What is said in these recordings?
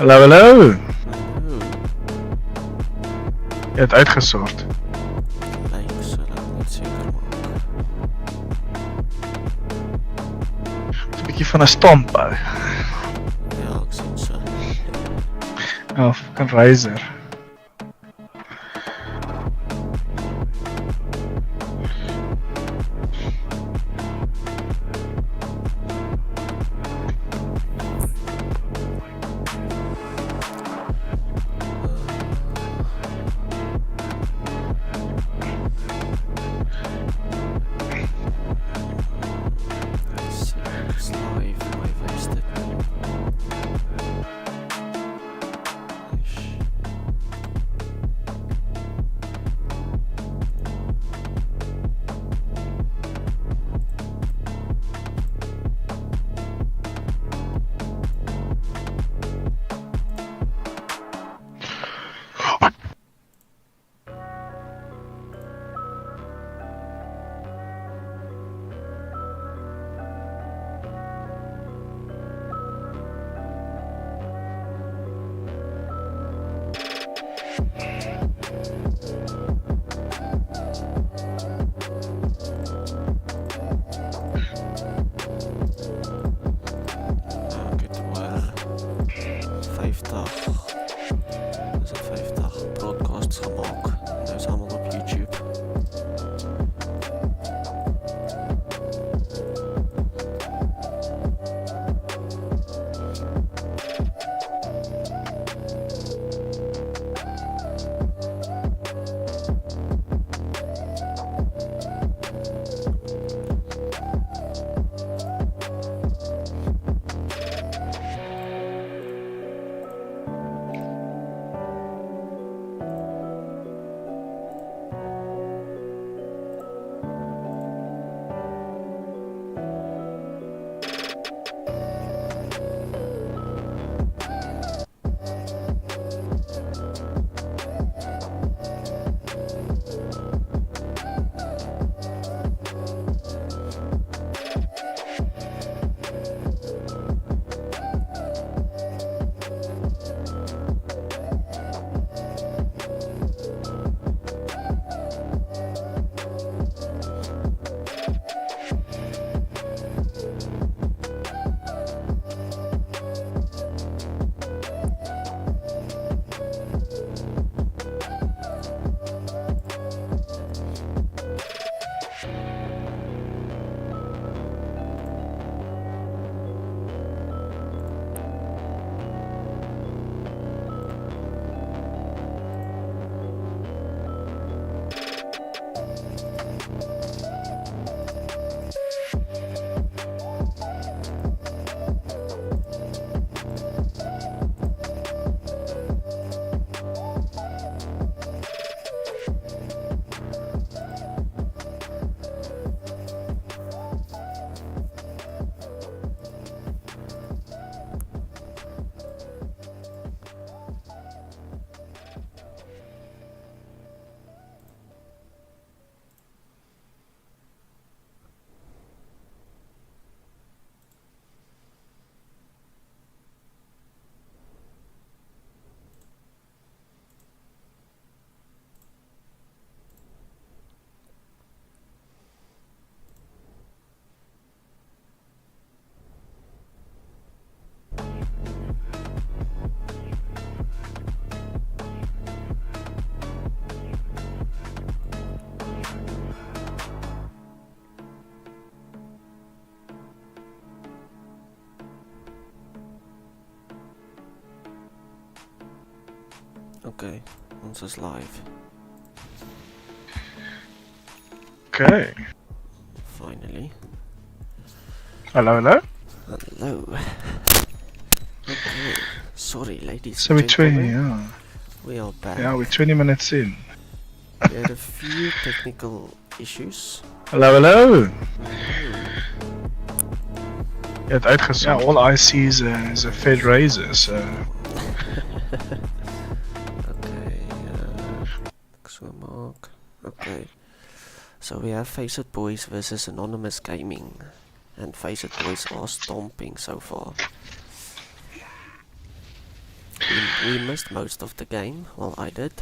Hallo, hallo. Hallo. Je hebt uitgezocht. Lijkt zo, laat ik het zeker maken. Een beetje van een stomp. Ja, ik zie het zo. Oh, fucking Razer. Ik heb maar 50 broadcasts gemaakt. Dat is allemaal op YouTube. Oké, ons is live. Oké. Finally. Hallo, hallo. Hallo. Okay. Sorry, ladies So and we're 20, gentlemen. yeah. We are back. Yeah, we're 20 minutes in. We had a few technical issues. Hallo, hallo. Je hebt Yeah, uitgezocht. Yeah, all I see is a Fed Razer, so... Okay, so mark. Okay. So we have Faceit Boys versus Anonymous Gaming. And Faceit Boys are stomping so far. we missed most of the game. Well, I did.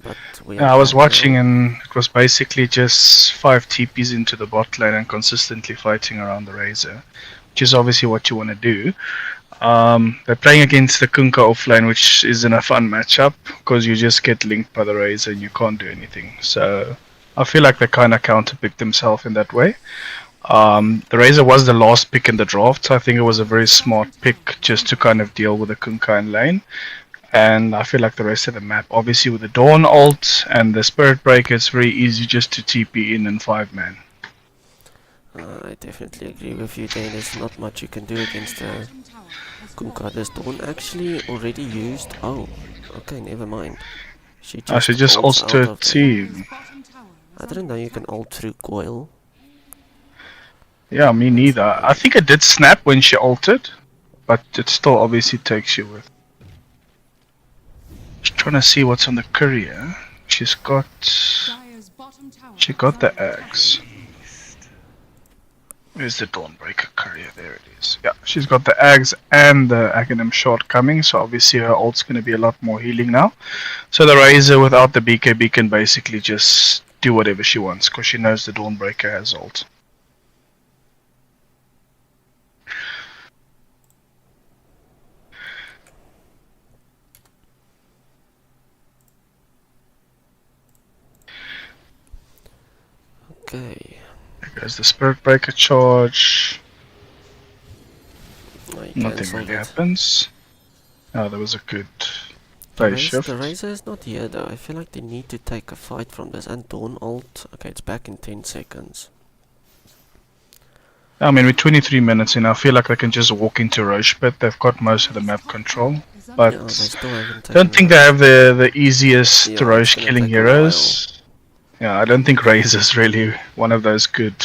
But we are Yeah, I was back watching now. and it was basically just 5 TPs into the bot lane and consistently fighting around the Razor, which is obviously what you want to do. They're playing against the Kunkka offlane, which isn't a fun matchup because you just get linked by the Razor and you can't do anything. So I feel like they kind of counterpicked themselves in that way. The Razor was the last pick in the draft, so I think it was a very smart pick just to kind of deal with the Kunkka in lane. And I feel like the rest of the map, obviously with the Dawn ult and the Spirit Breaker, it's very easy just to TP in 5-man. I definitely agree with you there. There's not much you can do against the Kunkka. This Dawn actually already used... Oh, okay, never mind. She I should just ults ult to out a of there. team. I didn't know you can ult through coil. Yeah, me neither. I think it did snap when she ulted, but it still obviously takes you with. Just trying to see what's on the courier. She got the eggs. Where's the Dawnbreaker courier? There it is. Yeah, she's got the eggs and the Aghanim shot coming, so obviously her ult's going to be a lot more healing now. So the Razor without the BKB can basically just do whatever she wants because she knows the Dawnbreaker has ult. Okay. There goes the Spirit Breaker charge. Nothing really happens. Oh, that was a good phase shift. The Razor is not here though. I feel like they need to take a fight from this. And Dawn ult. Okay, it's back in 10 seconds. I mean, with 23 minutes in, I feel like they can just walk into Roche Pit. They've got most of the map control. But Yeah, they still haven't I don't think they have the easiest Yeah, Roche it's gonna killing take a heroes. Yeah, I don't think Razor's really one of those good.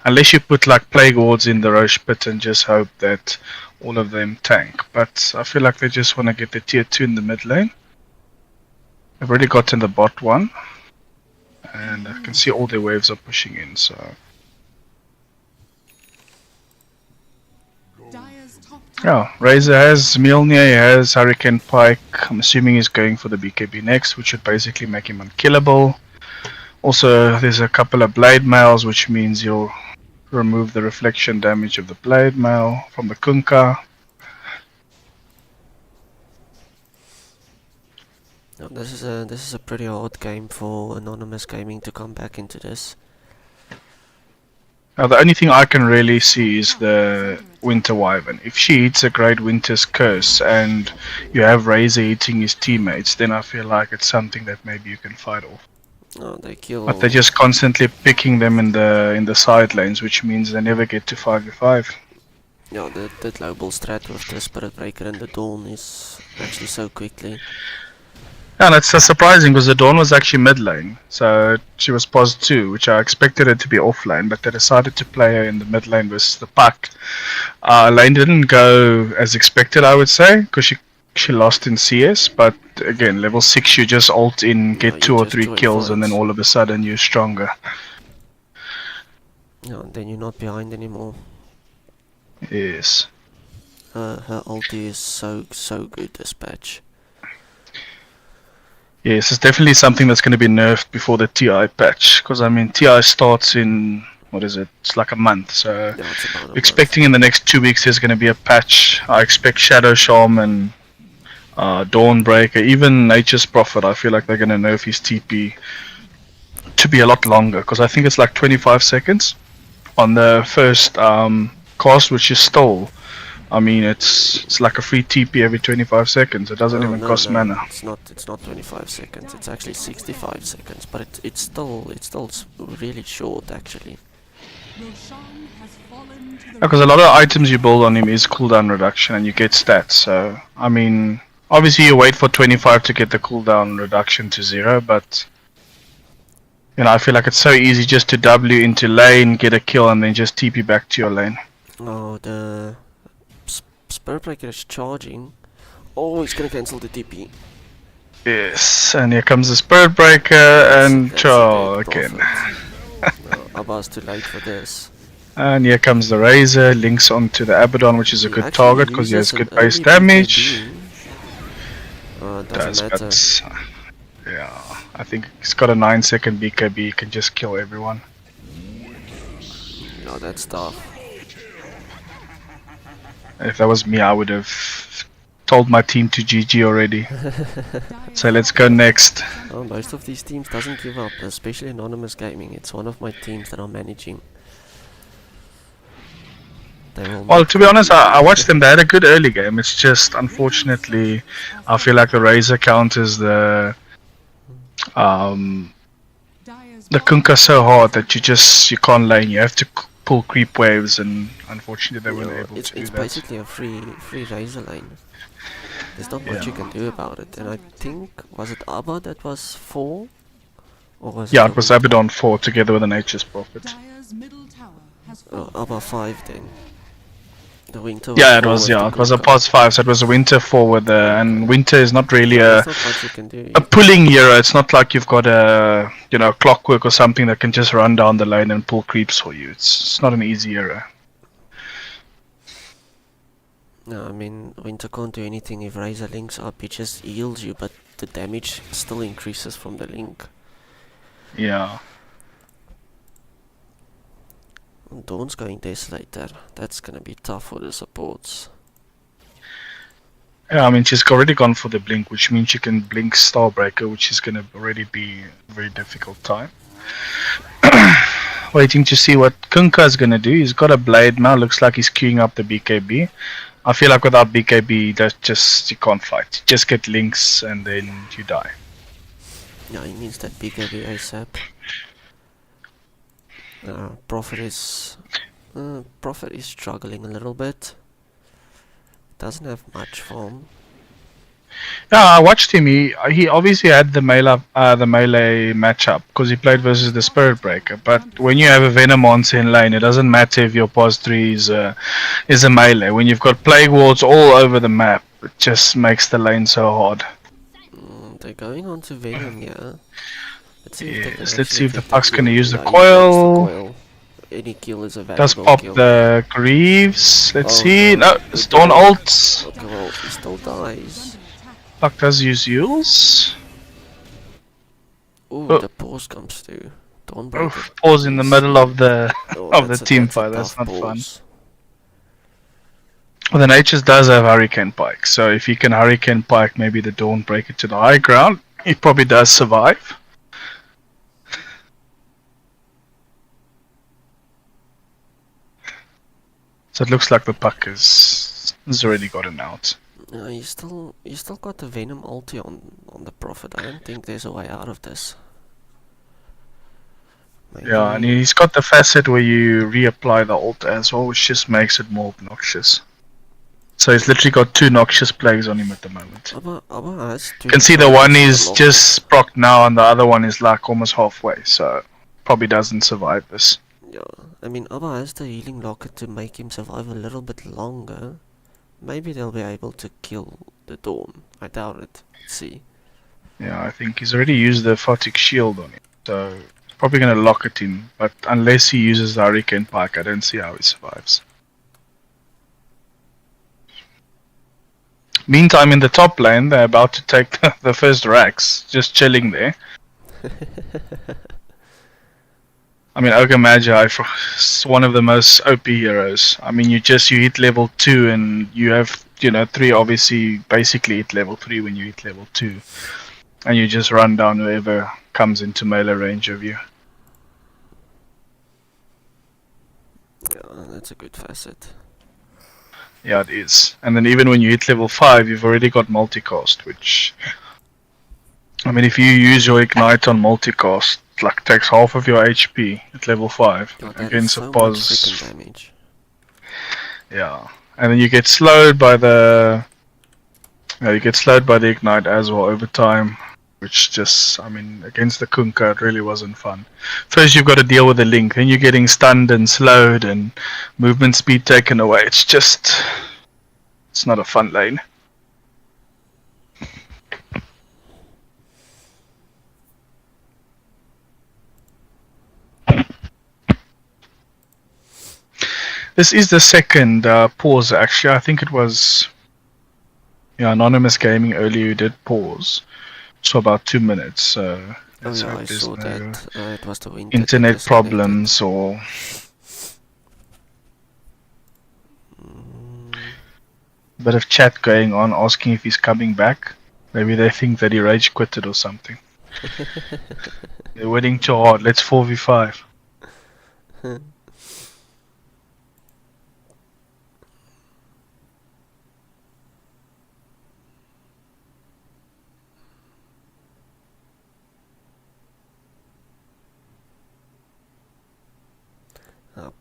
Unless you put like Plague Wards in the Roche Pit and just hope that all of them tank. But I feel like they just want to get the tier 2 in the mid lane. They've already gotten the bot one. And I can see all their waves are pushing in, so... Yeah, Razor has Mjolnir, he has Hurricane Pike. I'm assuming he's going for the BKB next, which would basically make him unkillable. Also, there's a couple of Blade Mails, which means you'll remove the reflection damage of the Blade Mail from the Kunkka. No, this is a pretty hard game for Anonymous Gaming to come back into this. Now, the only thing I can really see is the Winter Wyvern. If she hits a Great Winter's Curse and you have Razor hitting his teammates, then I feel like it's something that maybe you can fight off. Oh, they kill. But they're just constantly picking them in the side lanes, which means they never get to 5v5. Yeah, the global strat with the Spirit Breaker and the Dawn is actually so quickly. And it's surprising because the Dawn was actually mid lane, so she was pos 2, which I expected her to be off lane, but they decided to play her in the mid lane versus the pack. Lane didn't go as expected, I would say, because she lost in CS, but again, level 6 you just ult in, get 2 or 3 kills, and then all of a sudden you're stronger. Yeah, and then you're not behind anymore. Yes. Her ulti is so good this patch. Yes, it's definitely something that's going to be nerfed before the TI patch, because I mean TI starts in, what is it, it's like a month, so Yeah, it's about a expecting in the next 2 weeks there's going to be a patch. I expect Shadow Shaman, Dawnbreaker, even Nature's Prophet, I feel like they're going to nerf his TP to be a lot longer, because I think it's like 25 seconds on the first cast, which is stole. I mean, it's like a free TP every 25 seconds. It doesn't even cost mana. It's not 25 seconds. It's actually 65 seconds, but it's still really short actually. Because a lot of items you build on him is cooldown reduction and you get stats. So I mean, obviously you wait for 25 to get the cooldown reduction to 0, but you know, I feel like it's so easy just to W into lane, get a kill, and then just TP back to your lane. Oh, the Spirit Breaker is charging. Oh, he's gonna cancel the TP. Yes, and here comes the Spirit Breaker and Char again. No, Abba's too late for this. And here comes the Razor, links onto the Abaddon, which is a good target because he has good base damage. Doesn't does, matter. but yeah, I think he's got a 9-second BKB. He can just kill everyone. Yeah, that's tough. If that was me, I would have told my team to GG already. So let's go next. Most of these teams doesn't give up, especially Anonymous Gaming. It's one of my teams that I'm managing. They will Well, not to be honest, quit. I watched them. They had a good early game. It's just, unfortunately, I feel like the Razor counters the Kunkka so hard that you can't lane. You have to pull creep waves, and unfortunately, they weren't able to do It's that. basically a free razor lane. There's not much you can do about it. And I think, was it Abba that was 4? Or was Yeah, it it was Abaddon 4 together with an Nature's Prophet. Abba 5 then? The Winter was Yeah, it 4 was. with Yeah, the it was a Kunkka. pos 5, so it was a Winter 4 with and Winter is not really There's not much you can do. a pulling hero. It's not like you've got a clockwork or something that can just run down the lane and pull creeps for you. It's not an easy hero. No, I mean, Winter can't do anything if Razor links up. He just heals you, but the damage still increases from the link. Yeah. Dawn's going Desolator. That's gonna be tough for the supports. Yeah, I mean, she's already gone for the blink, which means she can blink Starbreaker, which is going to already be a very difficult time. Waiting to see what Kunkka is going to do. He's got a blade now. Looks like he's queuing up the BKB. I feel like without BKB, you can't fight. You just get links and then you die. Yeah, he needs that BKB ASAP. Prophet is struggling a little bit. Doesn't have much form. Yeah, I watched him. He obviously had the melee matchup because he played versus the Spirit Breaker. But when you have a Venom monster in lane, it doesn't matter if your pos 3 is a melee. When you've got Plague Wards all over the map, it just makes the lane so hard. They're going on to Venom, yeah. Let's see if the Puck's going to use the coil. Any kill is a valuable Does pop kill. the Greaves. Let's see. No, Stone ult. Okay, well, he still dies. Puck does use Yules. Ooh, the pause comes through. Dawnbreaker. Pause in the middle of the team fight. That's not fun. Well, the Natures does have Hurricane Pike, so if he can Hurricane Pike maybe the Dawnbreaker to the high ground, he probably does survive. So it looks like the Puck has already gotten out. You still got the Venom ulti on the Prophet. I don't think there's a way out of this. Maybe. Yeah, and he's got the facet where you reapply the ult as well, which just makes it more obnoxious. So he's literally got 2 noxious plagues on him at the moment. You can see the one is just proc now and the other one is like almost halfway, so probably doesn't survive this. Yeah, I mean, Abba has the healing locket to make him survive a little bit longer. Maybe they'll be able to kill the Dawn. I doubt it. Let's see. Yeah, I think he's already used the Photic Shield on him, so probably going to lock it in. But unless he uses the Hurricane Pike, I don't see how he survives. Meantime, in the top lane, they're about to take the first racks, just chilling there. I mean, Ogre Magi is one of the most OP heroes. I mean, you hit level 2 and you have, 3 obviously basically hit level 3 when you hit level 2. And you just run down whoever comes into melee range of you. Yeah, that's a good facet. Yeah, it is. And then even when you hit level 5, you've already got multicast, which... I mean, if you use your Ignite on multicast, like takes half of your HP at level 5 against a pos. Damage. Yeah, and then you get slowed by the Ignite as well over time, which just, I mean, against the Kunkka it really wasn't fun. First you've got to deal with the link, then you're getting stunned and slowed and movement speed taken away. It's not a fun lane. This is the second pause actually. I think it was Yeah, Anonymous Gaming earlier did pause for about 2 minutes, so Oh let's yeah, hope I there's saw no that. It was the winter that internet disconnected. problems or. Mm. A bit of chat going on asking if he's coming back. Maybe they think that he rage quitted or something. They're winning too hard. Let's 4v5.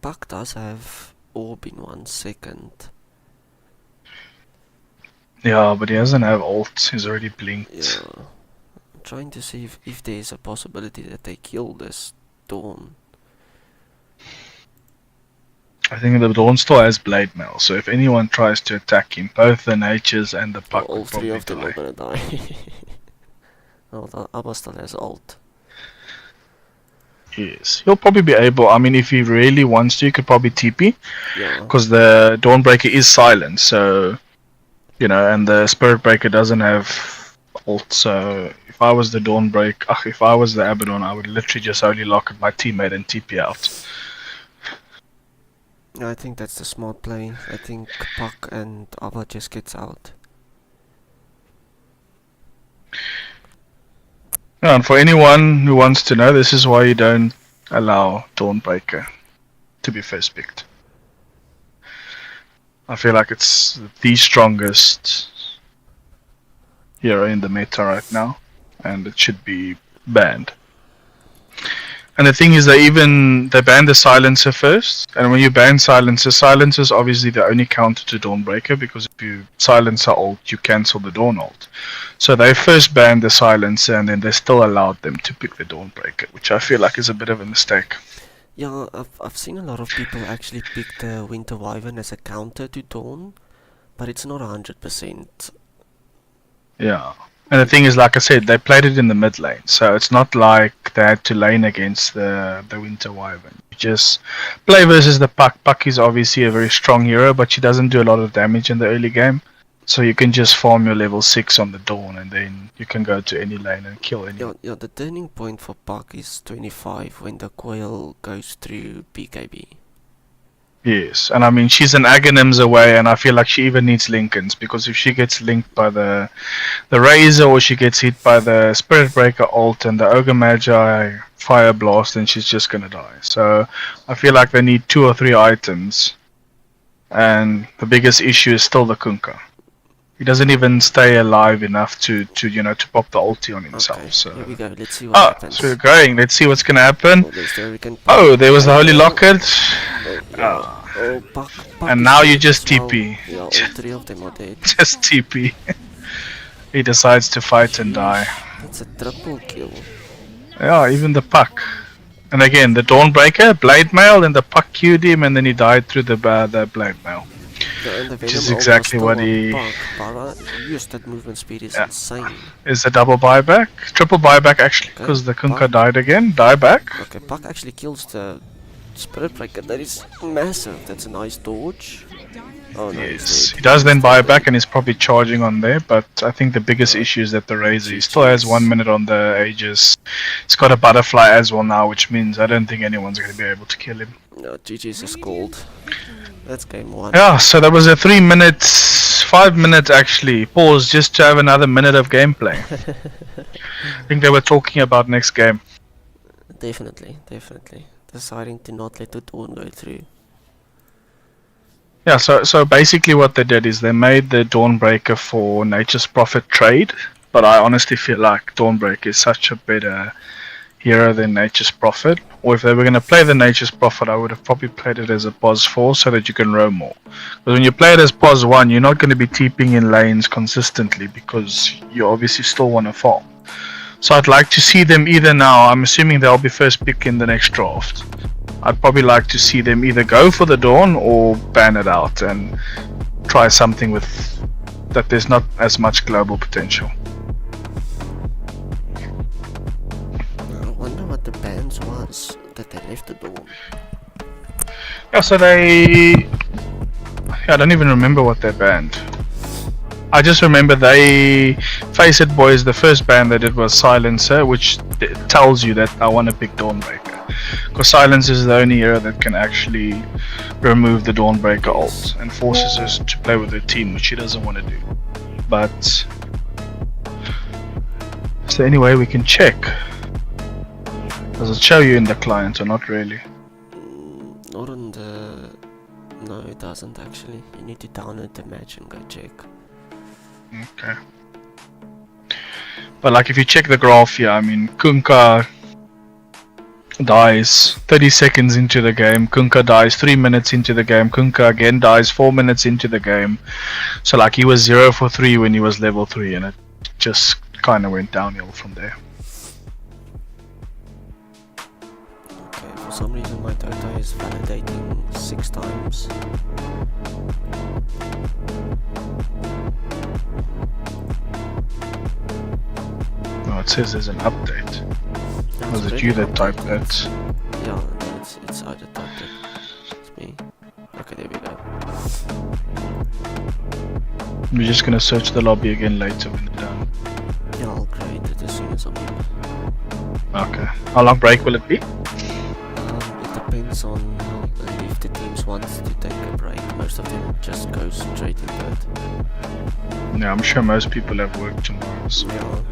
Puck does have orb in 1 second. Yeah, but he doesn't have ult. He's already blinked. Yeah. I'm trying to see if there's a possibility that they kill this Dawn. I think the Dawn still has Blade Mail, so if anyone tries to attack him, both the Natures and the Well, Puck all would three probably of them are die. gonna die. Well, the Abba still has ult. Yes. He'll probably be able, I mean, if he really wants to, he could probably TP, Yeah. because the Dawnbreaker is silent, so, you know, and the Spirit Breaker doesn't have ult, so if I was the Dawnbreaker, if I was the Abaddon, I would literally just only lock at my teammate and TP out. I think that's the smart play. I think Puck and Abba just gets out. Yeah, and for anyone who wants to know, this is why you don't allow Dawnbreaker to be first picked. I feel like it's the strongest hero in the meta right now, and it should be banned. And the thing is, they banned the silencer first, and when you ban silencer is obviously the only counter to Dawnbreaker, because if you silencer ult, you cancel the Dawn ult. So they first banned the silencer, and then they still allowed them to pick the Dawnbreaker, which I feel like is a bit of a mistake. Yeah, I've seen a lot of people actually pick the Winter Wyvern as a counter to Dawn, but it's not 100%. Yeah. And the thing is, like I said, they played it in the mid lane, so it's not like they had to lane against the Winter Wyvern. You just play versus the Puck. Puck is obviously a very strong hero, but she doesn't do a lot of damage in the early game. So you can just farm your level 6 on the Dawn, and then you can go to any lane and kill anyone. Yeah, the turning point for Puck is 25 when the coil goes through BKB. Yes, and I mean, she's an Aghanims away, and I feel like she even needs Lincolns, because if she gets linked by the Razor, or she gets hit by the Spirit Breaker ult and the Ogre Magi Fire Blast, then she's just gonna die. So I feel like they need 2 or 3 items, and the biggest issue is still the Kunkka. He doesn't even stay alive enough to pop the ulti on himself. Okay, So here we go. Let's see what happens. so we're going. Let's see what's gonna happen. Oh, there's the Hurricane Puck. Oh, there was the Holy Locket. Oh, yeah. Oh, Puck And is now you dead just as well. TP. Yeah, all 3 of them are dead. Just TP. He decides to fight and die. That's a triple kill. Yeah, even the Puck. And again, the Dawnbreaker, Blade Mail, and the Puck queued him, and then he died through the Blade Mail. Yeah, and the Which Venom is ult exactly was what still he... on Puck. Para used that movement speed is Yeah. insane. Is a double buyback? Triple buyback actually, Okay, because the Kunkka Puck. died again. Die back. Okay, Puck actually kills the Spirit Breaker. That is massive. That's a nice dodge. Oh no, Yes, he's he dead. does then buy back, and he's probably charging on there, but I think the biggest issue is that the Razor, he still has 1 minute on the Aegis. He's got a Butterfly as well now, which means I don't think anyone's going to be able to kill him. No, GG's is called. That's game 1. Yeah, so that was a 5 minutes actually, pause just to have another minute of gameplay. I think they were talking about next game. Definitely. Deciding to not let the Dawn go through. Yeah, so basically what they did is they made the Dawnbreaker for Nature's Prophet trade, but I honestly feel like Dawnbreaker is such a better hero than Nature's Prophet. Or if they were going to play the Nature's Prophet, I would have probably played it as a POS 4 so that you can roam more. Because when you play it as POS 1, you're not going to be TPing in lanes consistently, because you obviously still want to farm. So I'd like to see them either now, I'm assuming they'll be first pick in the next draft. I'd probably like to see them either go for the Dawn or ban it out and try something with that there's not as much global potential. I wonder what the bans was that they left the Dawn. Yeah, so I don't even remember what they banned. I just remember Faceit Boys, the first band they did was Silencer, which tells you that I want to pick Dawnbreaker. Because Silencer is the only hero that can actually remove the Dawnbreaker ult and forces us to play with her team, which she doesn't want to do. But is there any way we can check? Does it show you in the client or not really? Not on the... No, it doesn't actually. You need to download the match and go check. Okay. But like if you check the graph here, I mean Kunkka dies 30 seconds into the game, Kunkka dies 3 minutes into the game, Kunkka again dies 4 minutes into the game. So like he was 0 for 3 when he was level 3 and it just kind of went downhill from there. Okay, for some reason my Dota is validating 6 times. Oh, it says there's an update. Yeah, Was it's it you already that typed updated. that? Yeah, no, it's I that typed it. It's me. Okay, there we go. We're just gonna search the lobby again later when it's done. Yeah, I'll create it as soon as I'm in. Okay. How long break will it be? It depends on if the teams want to take a break. Most of them just go straight into it. Yeah, I'm sure most people have work tomorrow. So. Yeah.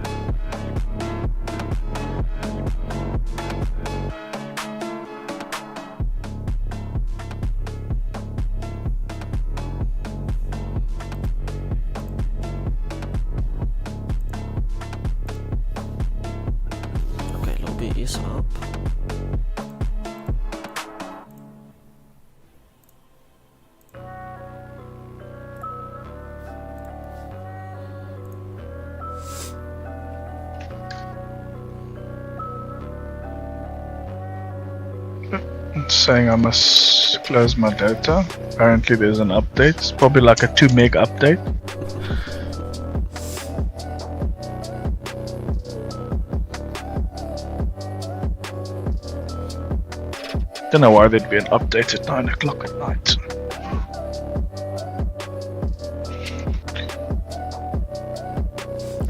Okay, lobby is up. It's saying I must close my data. Apparently there's an update. It's probably like a 2 meg update. Don't know why there'd be an update at 9 o'clock at night.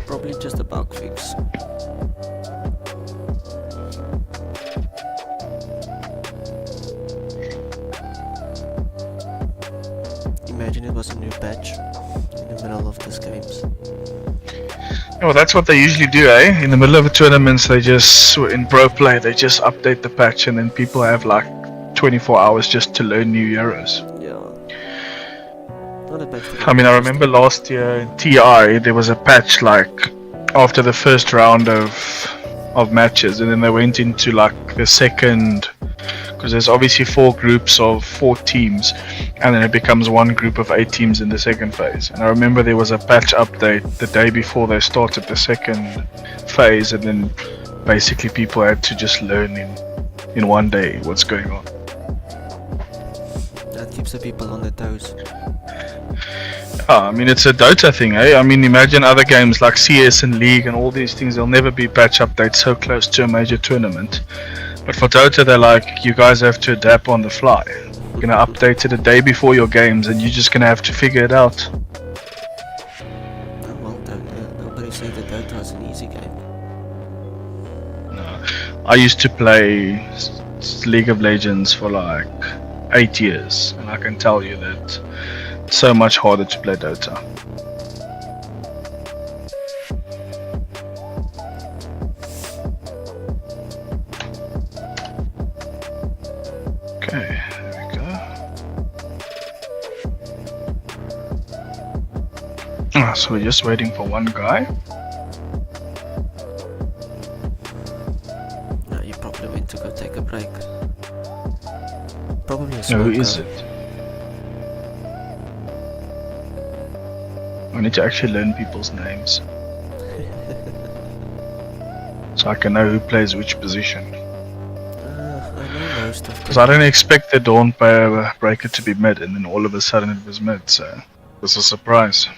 Probably just a bug fix. Imagine it was a new patch in the middle of these games. Well, that's what they usually do, eh? In the middle of a tournament, they just, in pro play, they just update the patch and then people have like 24 hours just to learn new heroes. Yeah. Not a bad thing. I mean, I remember last year in TI, there was a patch like after the first round of matches, and then they went into like the second, because there's obviously 4 groups of 4 teams, and then it becomes 1 group of 8 teams in the second phase. And I remember there was a patch update the day before they started the second phase, and then basically people had to just learn in 1 day what's going on. That keeps the people on their toes. I mean, it's a Dota thing, eh? I mean, imagine other games like CS and League and all these things, there'll never be patch updates so close to a major tournament. But for Dota, they're like, you guys have to adapt on the fly. You're gonna update it a day before your games and you're just gonna have to figure it out. Well, nobody said that Dota is an easy game. No. I used to play League of Legends for like 8 years, and I can tell you that it's so much harder to play Dota. Okay, there we go. So we're just waiting for one guy. You probably went to go take a break. Probably a No, smoker. who is it? I need to actually learn people's names so I can know who plays which position. I know most of Because I didn't expect the Dawn Breaker to be mid, and then all of a sudden it was mid, so it was a surprise.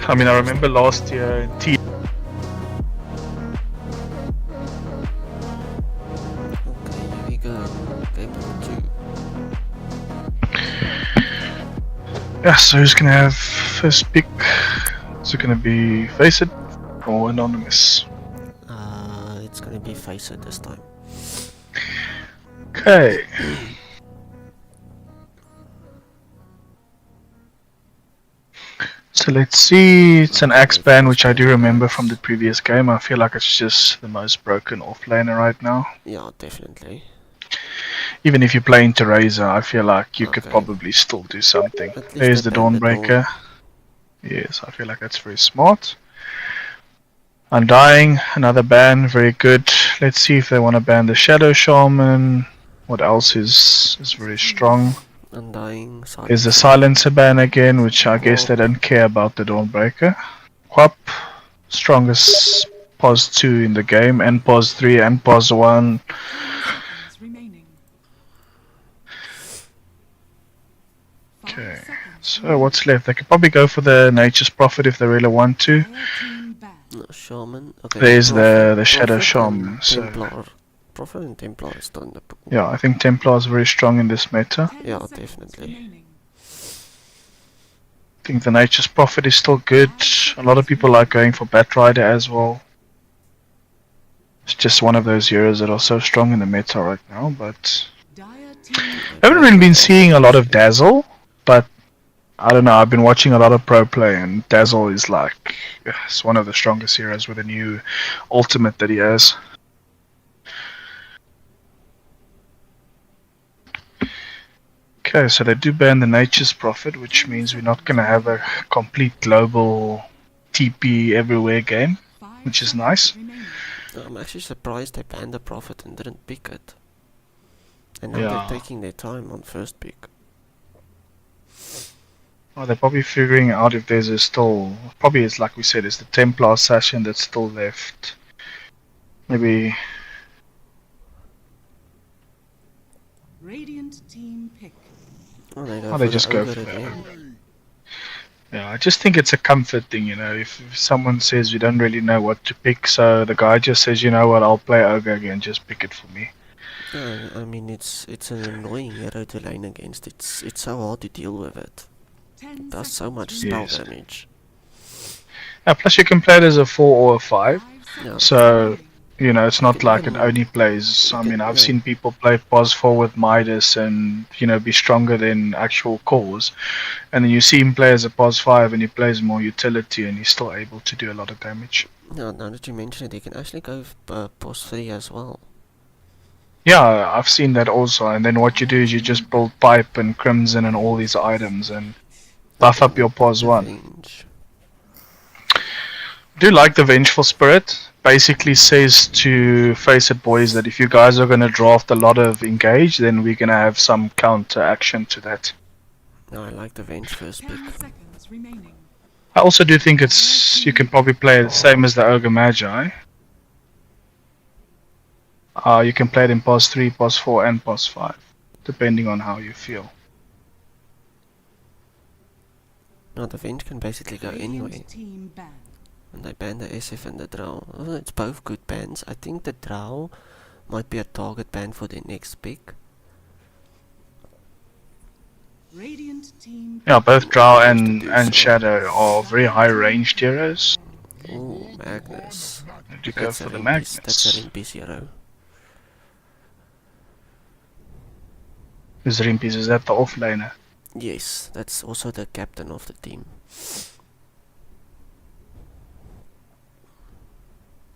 I mean, I remember last year Okay, here we go. Game number 2. Yeah, so who's gonna have first pick? Is it gonna be Faceit or Anonymous? It's gonna be Faceit this time. Okay. So let's see, it's an axe ban, which I do remember from the previous game. I feel like it's just the most broken offlaner right now. Yeah, definitely. Even if you play into Razor, I feel like you could Okay. probably still do something. At least There's they the banned the Dawnbreaker. Dawn. Yes, I feel like that's very smart. Undying, another ban, very good. Let's see if they want to ban the Shadow Shaman. What else is very strong? Undying, There's the Silencer. Silencer ban again, which I guess Quap. they don't care about the Dawnbreaker. Quap, strongest pos 2 in the game, and pos 3 and pos 1. Okay, so what's left? They could probably go for the Nature's Prophet if they really want to. No, Shaman. Okay, There's the Shadow Prophet Shaman. and So Templar. Prophet and Templar is still in the pool. yeah, I think Templar is very strong in this meta. Yeah, definitely. I think the Nature's Prophet is still good. A lot of people like going for Batrider as well. It's just one of those heroes that are so strong in the meta right now, but I haven't really been seeing a lot of Dazzle, but I don't know, I've been watching a lot of pro play and Dazzle is like, it's one of the strongest heroes with a new ultimate that he has. Okay, so they do ban the Nature's Prophet, which means we're not going to have a complete global TP everywhere game, which is nice. I'm actually surprised they banned the Prophet and didn't pick it. And now Yeah. they're taking their time on first pick. Oh, they're probably figuring out if there's a still, probably it's like we said, it's the Templar Assassin that's still left. Maybe. Radiant team pick. Oh, they go Oh, for they just the go ogre for that. again. Yeah, I just think it's a comfort thing, you know. If someone says we don't really know what to pick, so the guy just says, you know what, I'll play Ogre again, just pick it for me. I mean, it's an annoying hero to lane against. It's so hard to deal with it. It does so much spell Yes. damage. Yeah, plus you can play it as a 4 or a 5, Yeah. so, you know, it's not You like can- it only plays. you I can- mean, I've yeah. seen people play Pos 4 with Midas and, you know, be stronger than actual cores. And then you see him play as a Pos 5 and he plays more utility and he's still able to do a lot of damage. Yeah, now that you mention it, you can actually go pos 3 as well. Yeah, I've seen that also. And then what you do is you just build Pipe and Crimson and all these items and buff up your Pos 1. Revenge. I do like the Vengeful Spirit. Basically says to Faceit boys that if you guys are going to draft a lot of engage, then we're going to have some counter action to that. No, I like the Venge first pick. 10 seconds remaining. I also do think it's you can probably play it the same as the Ogre Magi. You can play it in pos 3, pos 4 and pos 5, depending on how you feel. No, the Venge can basically go anyway. Radiant team ban. And they ban the SF and the Drow. Oh, it's both good bans. I think the Drow might be a target ban for their next pick. Radiant team. Yeah, both Drow Supposed to do so. and Shadow are very high ranged heroes. Oh, Magnus. I do go That's for a the Rimpis, that's a Magnus. Rimpis hero. Is Rimpis, is that the offlaner? Yes, that's also the captain of the team.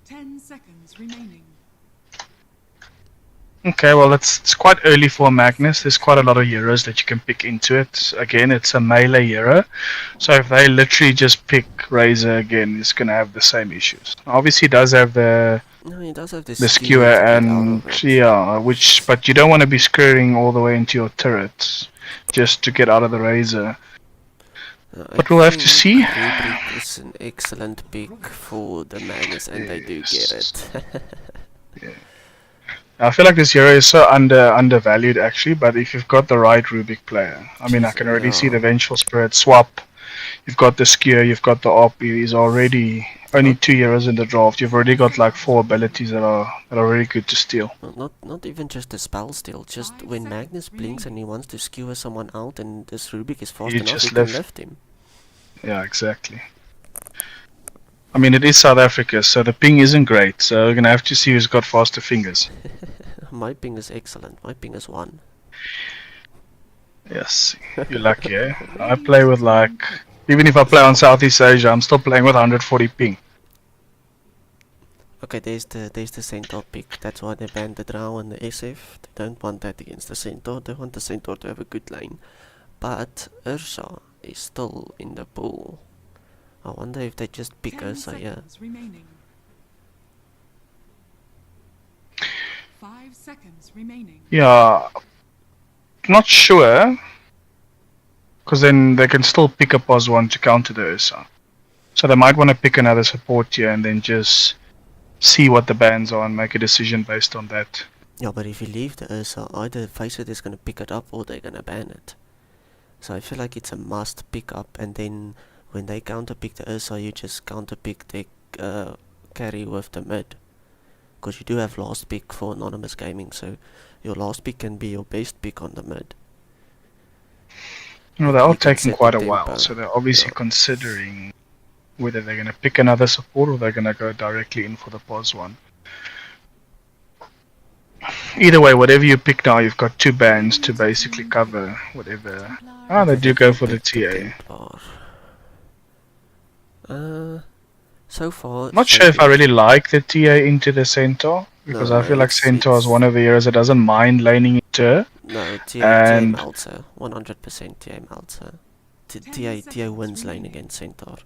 10 seconds remaining. Okay, well it's quite early for Magnus. There's quite a lot of heroes that you can pick into it. Again, it's a melee hero, so if they literally just pick Razor again, it's gonna have the same issues. Obviously, it does have the No, he does have this skewer to get out and of it. yeah, but you don't want to be skewering all the way into your turret just to get out of the Razor. But we'll have to see. Rubric is an excellent pick for the Magnus, and they do get it. I feel like this hero is so undervalued actually, but if you've got the right Rubik player, I mean, I can already see the Vengeful Spirit swap. You've got the Skewer, you've got the ARP. He's already only 2 heroes in the draft. You've already got like 4 abilities that are really good to steal. Not even just the spell steal, just when Magnus blinks and he wants to skewer someone out and this Rubik is fast You enough, just you can lift him. Yeah, exactly. I mean, it is South Africa, so the ping isn't great. So we're gonna have to see who's got faster fingers. My ping is excellent. My ping is 1. Yes, you're lucky, eh? I play with like, even if I play on Southeast Asia, I'm still playing with 140 ping. Okay, there's the Centaur pick. That's why they banned the Drow and the SF. They don't want that against the Centaur. They want the Centaur to have a good lane. But Ursa is still in the pool. I wonder if they just pick 10 Ursa here. seconds remaining. 5 seconds remaining. Yeah, not sure, because then they can still pick a pos 1 to counter the Ursa. So they might want to pick another support here and then just see what the bans are and make a decision based on that. Yeah, but if you leave the Ursa, either Faceit is gonna pick it up or they're gonna ban it. So I feel like it's a must pick up, and then when they counter pick the Ursa, you just counter pick the carry with the mid. Because you do have last pick for anonymous gaming, so your last pick can be your best pick on the mid. You know, they're all You can taking set quite the a while, tempo. so they're obviously Yeah. considering whether they're going to pick another support or they're going to go directly in for the pos 1. Either way, whatever you pick now, you've got 2 bans to basically cover whatever. Ah, they do go for the TA. So far, Not so sure if I good. really like the TA into the Centaur, because I feel like Centaur is one of the heroes that doesn't mind laning into her. No, TA And- melts her. 100% TA melts her. TA wins lane against Centaur.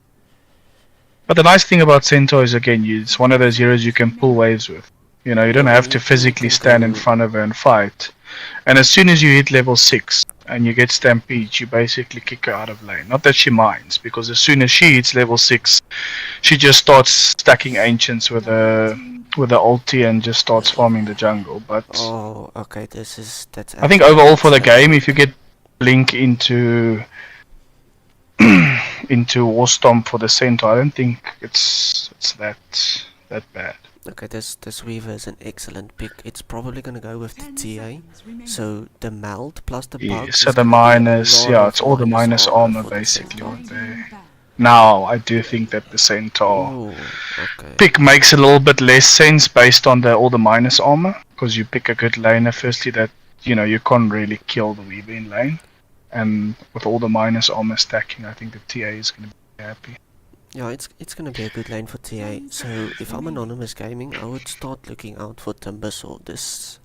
But the nice thing about Centaur is, again, it's one of those heroes you can pull waves with. You know, you don't Yeah, have you to physically can stand in go- front of her and fight. And as soon as you hit level 6 and you get Stampede, you basically kick her out of lane. Not that she minds, because as soon as she hits level 6, she just starts stacking Ancients with her ulti and just starts farming the jungle. But Oh, okay, that's I think actually overall for the excellent. game, if you get Blink into into War Stomp for the Centaur, I don't think it's that bad. Okay, this Weaver is an excellent pick. It's probably gonna go with the TA. So the melt plus the Yeah, bug so is the gonna be a minus, lot yeah, of it's all the minus armor for the basically Centaur. what they. Now I do think that the Centaur Oh, okay. pick makes a little bit less sense based on all the minus armor, because you pick a good laner. Firstly, that you can't really kill the Weaver in lane, and with all the minus armor stacking, I think the TA is going to be happy. Yeah, it's gonna be a good lane for TA. So if I'm anonymous gaming, I would start looking out for Timbers or this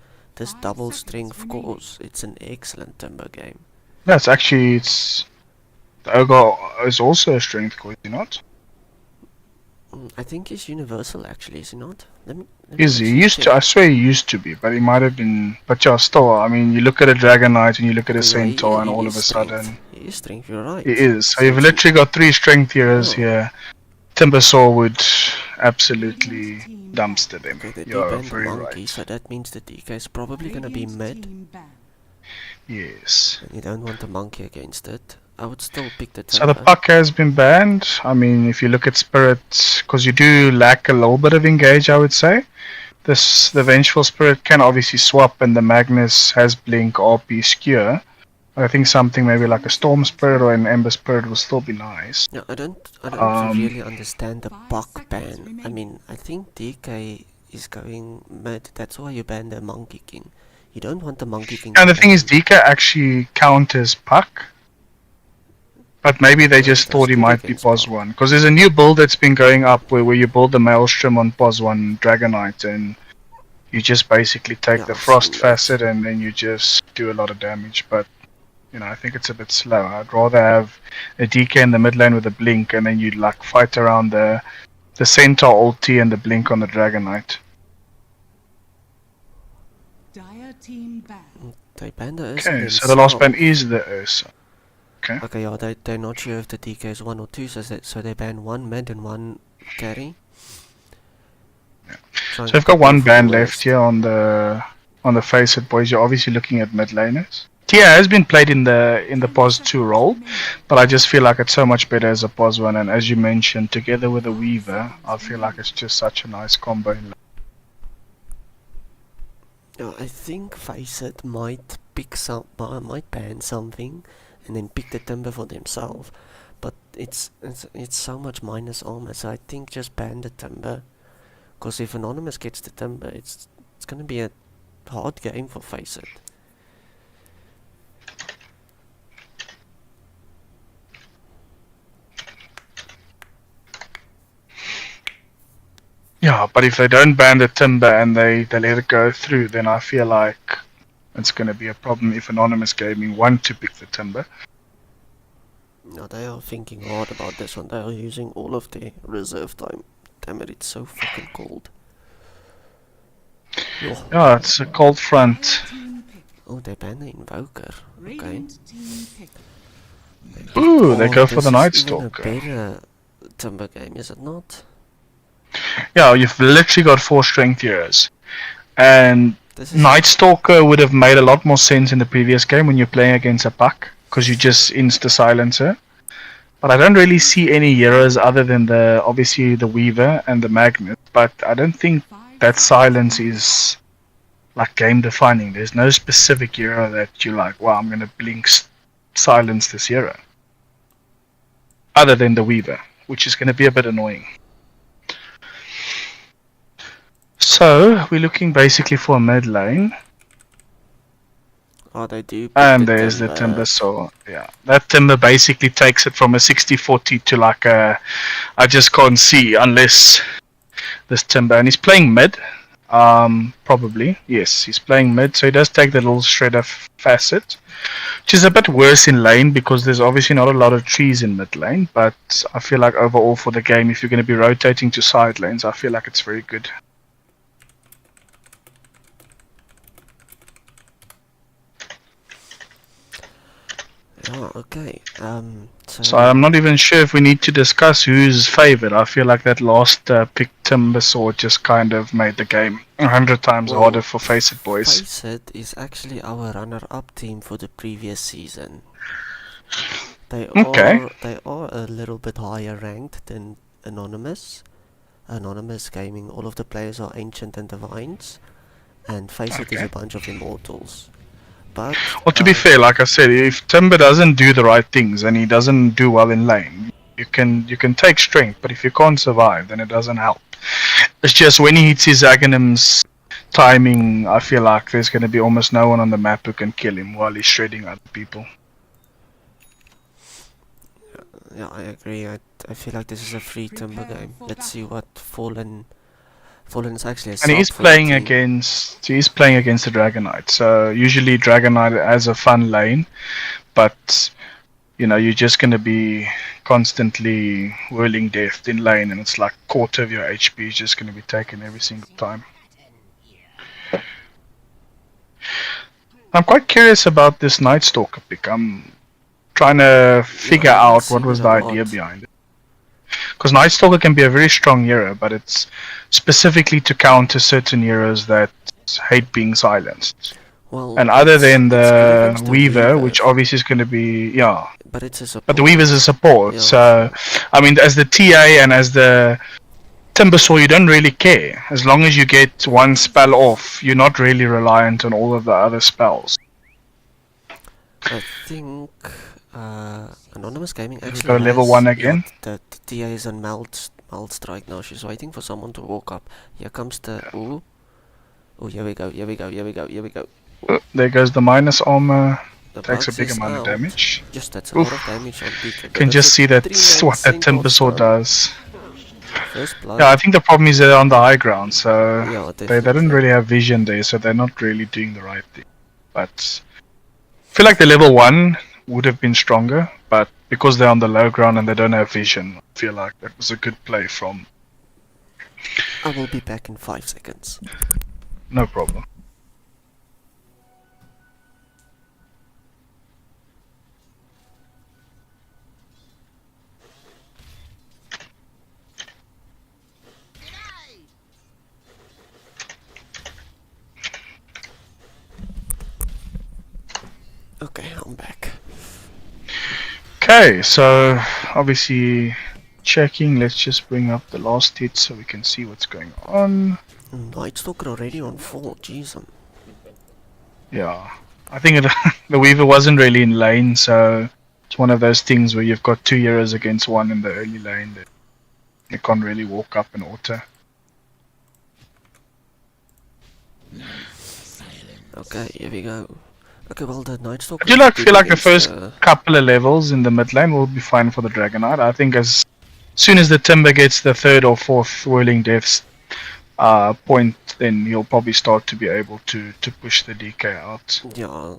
double strength course. It's an excellent Timber game. Yeah, the Ogre is also a strength core, is he not? I think he's universal actually, is he not? Let me Is he? actually Used to? check. I swear he used to be, but he might have been. But yeah, still, I mean, you look at a Dragon Knight and you look at a Okay, yeah, Centaur, and he all is of a strength. sudden, He is strength, you're right. he is. So you've Since literally got 3 strength heroes Oh. here. Timbersaw would absolutely dumpster them. Okay, they You're banned the very monkey, right. so that means the DK is probably gonna be mid. Yes. And you don't want the monkey against it. I would still pick the So the Timber. puck has been banned. I mean, if you look at Spirit, because you do lack a little bit of engage, I would say. The Vengeful Spirit can obviously swap, and the Magnus has Blink, RP, Skewer. I think something maybe like a Storm Spirit or an Ember Spirit will still be nice. No, I don't Um, really understand the buck ban. I mean, I think DK is going mid. That's why you ban the Monkey King. You don't want the Monkey King. And to the thing is, ban. DK actually counters Puck. But maybe they just That's thought he good might be against POS Puck. 1. Because there's a new build that's been going up where you build the Maelstrom on POS 1 Dragonite, and you just basically take Yeah, the I've Frost seen that. Facet and then you just do a lot of damage. But I think it's a bit slow. I'd rather have a DK in the mid lane with a Blink, and then you like fight around the Centaur ulti and the Blink on the Dragonite. Dire team ban. They ban the Ursa Okay, so the last ban themselves. is the Ursa. Okay, yeah, they're not sure if the DK is 1 or 2, so they ban 1 mid and 1 carry. Yeah. Try and So we've got prepare one for the ban worst. left here on the Faceit boys. You're obviously looking at mid laners. Tia has been played in the POS 2 role, but I just feel like it's so much better as a POS 1. And as you mentioned, together with a Weaver, I feel like it's just such a nice combo. I think Faceit might might ban something, and then pick the timber for themselves. But it's so much minus armor, so I think just ban the timber. Because if Anonymous gets the timber, it's gonna be a hard game for Faceit. Yeah, but if they don't ban the timber and they let it go through, then I feel like it's going to be a problem if Anonymous Gaming want to pick the timber. Now they are thinking hard about this one. They are using all of their reserve time. Damn it, it's so fucking cold. Oh, Yeah, it's a cold front. oh they banned the Invoker. Okay. Ooh, they go for the Night This is even a Stalker. better timber game, is it not? Yeah, you've literally got 4 strength heroes. And This is Night Stalker would have made a lot more sense in the previous game when you're playing against a pack, because you just insta-silence her. But I don't really see any heroes other than obviously the Weaver and the Magnet, but I don't think that silence is like game defining. There's no specific hero that you're like, wow, I'm gonna blink silence this hero. Other than the Weaver, which is gonna be a bit annoying. So we're looking basically for a mid lane. Oh, they do. And there's the timber, so yeah. That timber basically takes it from a 60-40 to like a I just can't see unless this timber, and he's playing mid. Probably. Yes, he's playing mid, so he does take the little shredder facet. Which is a bit worse in lane because there's obviously not a lot of trees in mid lane, but I feel like overall for the game, if you're going to be rotating to side lanes, I feel like it's very good. Oh, okay. So I'm not even sure if we need to discuss who's favored. I feel like that last pick Timber Sword just kind of made the game 100 times harder for Faceit boys. Faceit is actually our runner-up team for the previous season. They are a little bit higher ranked than Anonymous. Anonymous Gaming, all of the players are Ancient and Divines, and Faceit is a bunch of Immortals. But well, to be fair, like I said, if Timber doesn't do the right things and he doesn't do well in lane, you can take strength, but if you can't survive, then it doesn't help. It's just when he hits his Aghanim's timing, I feel like there's going to be almost no one on the map who can kill him while he's shredding other people. Yeah, I agree. I feel like this is a free Timber game. Let's see what Fallen is actually a sub. And he's playing against the Dragon Knight. So usually Dragon Knight has a fun lane, but you know, you're just gonna be constantly whirling death in lane, and it's like quarter of your HP is just gonna be taken every single time. I'm quite curious about this Night Stalker pick. I'm trying to figure out what was the idea behind it. Because Night Stalker can be a very strong hero, but it's specifically to counter certain heroes that hate being silenced. Well, and other than the Weaver, which obviously is going to be, yeah. But it's a support. But the Weaver's a support, yeah. So, I mean, as the TA and as the Timbersaw, you don't really care. As long as you get one spell off, you're not really reliant on all of the other spells. I think Anonymous Gaming actually go level 1 again. The TA is on Meld Strike now. She's waiting for someone to walk up. Here comes the... Ooh. Oh, here we go. There goes the minus armor. The Takes a box big is amount of out. damage. Just that's a lot of damage on Peter. Can just see that's what that Timbersaw does. First blood. Yeah, I think the problem is they're on the high ground, so Yeah, they don't really have vision there, so they're not really doing the right thing. But I feel like the level 1 would have been stronger, but because they're on the low ground and they don't have vision, I feel like that was a good play from... I will be back in 5 seconds. No problem. Okay, I'm back. Okay, so obviously checking. Let's just bring up the last hit so we can see what's going on. Night Stalker already on 4, jeez. Yeah, I think the Weaver wasn't really in lane, so it's one of those things where you've got 2 heroes against one in the early lane that you can't really walk up and auto. Okay, here we go. Okay, well the Night I Stalker do is like good feel like the against first couple of levels in the mid lane will be fine for the Dragonite. I think as soon as the Timber gets the third or fourth Whirling Deaths point, then you'll probably start to be able to push the DK out. Yeah,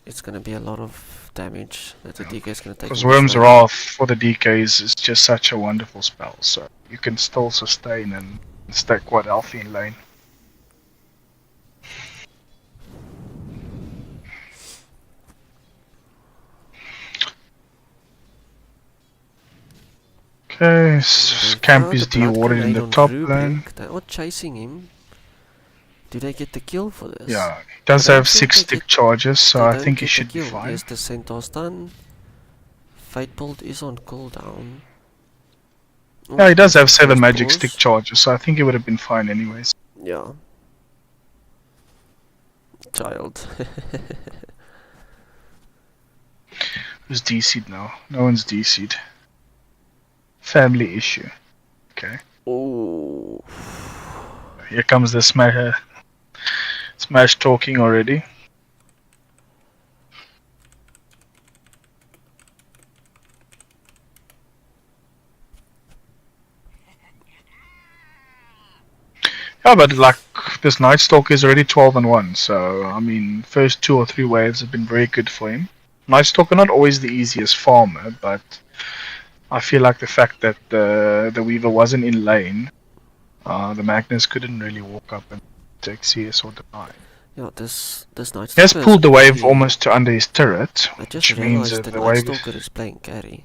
it's gonna be a lot of damage that the DK is gonna take Because in this Worm's lane. Wrath for the DKs is just such a wonderful spell, so you can still sustain and stay quite healthy in lane. Okay, Camp is dewatered in the top lane. They are chasing him. Do they get the kill for this? Yeah, he does I don't have think 6 they stick get- charges, so They I don't think he get the should be kill. fine. Yes, the Centaur's done. Fate Bolt is on cooldown. Oh, Yeah, he does there's have the 7 first magic pause. stick charges, so I think he would have been fine anyways. Yeah. Child. Who's DC'd now? No one's DC'd. Family issue. Okay. Oh. Here comes the smash talking already. Yeah, but like this Night Stalker is already 12-1, so I mean, first 2 or 3 waves have been very good for him. Night Stalker not always the easiest farmer, but I feel like the fact that the Weaver wasn't in lane, the Magnus couldn't really walk up and take CS or deny. Yeah, this Night He has Stalker pulled the wave actually- almost to under his turret, I just which means realized that the the Night wave is... Stalker is playing carry.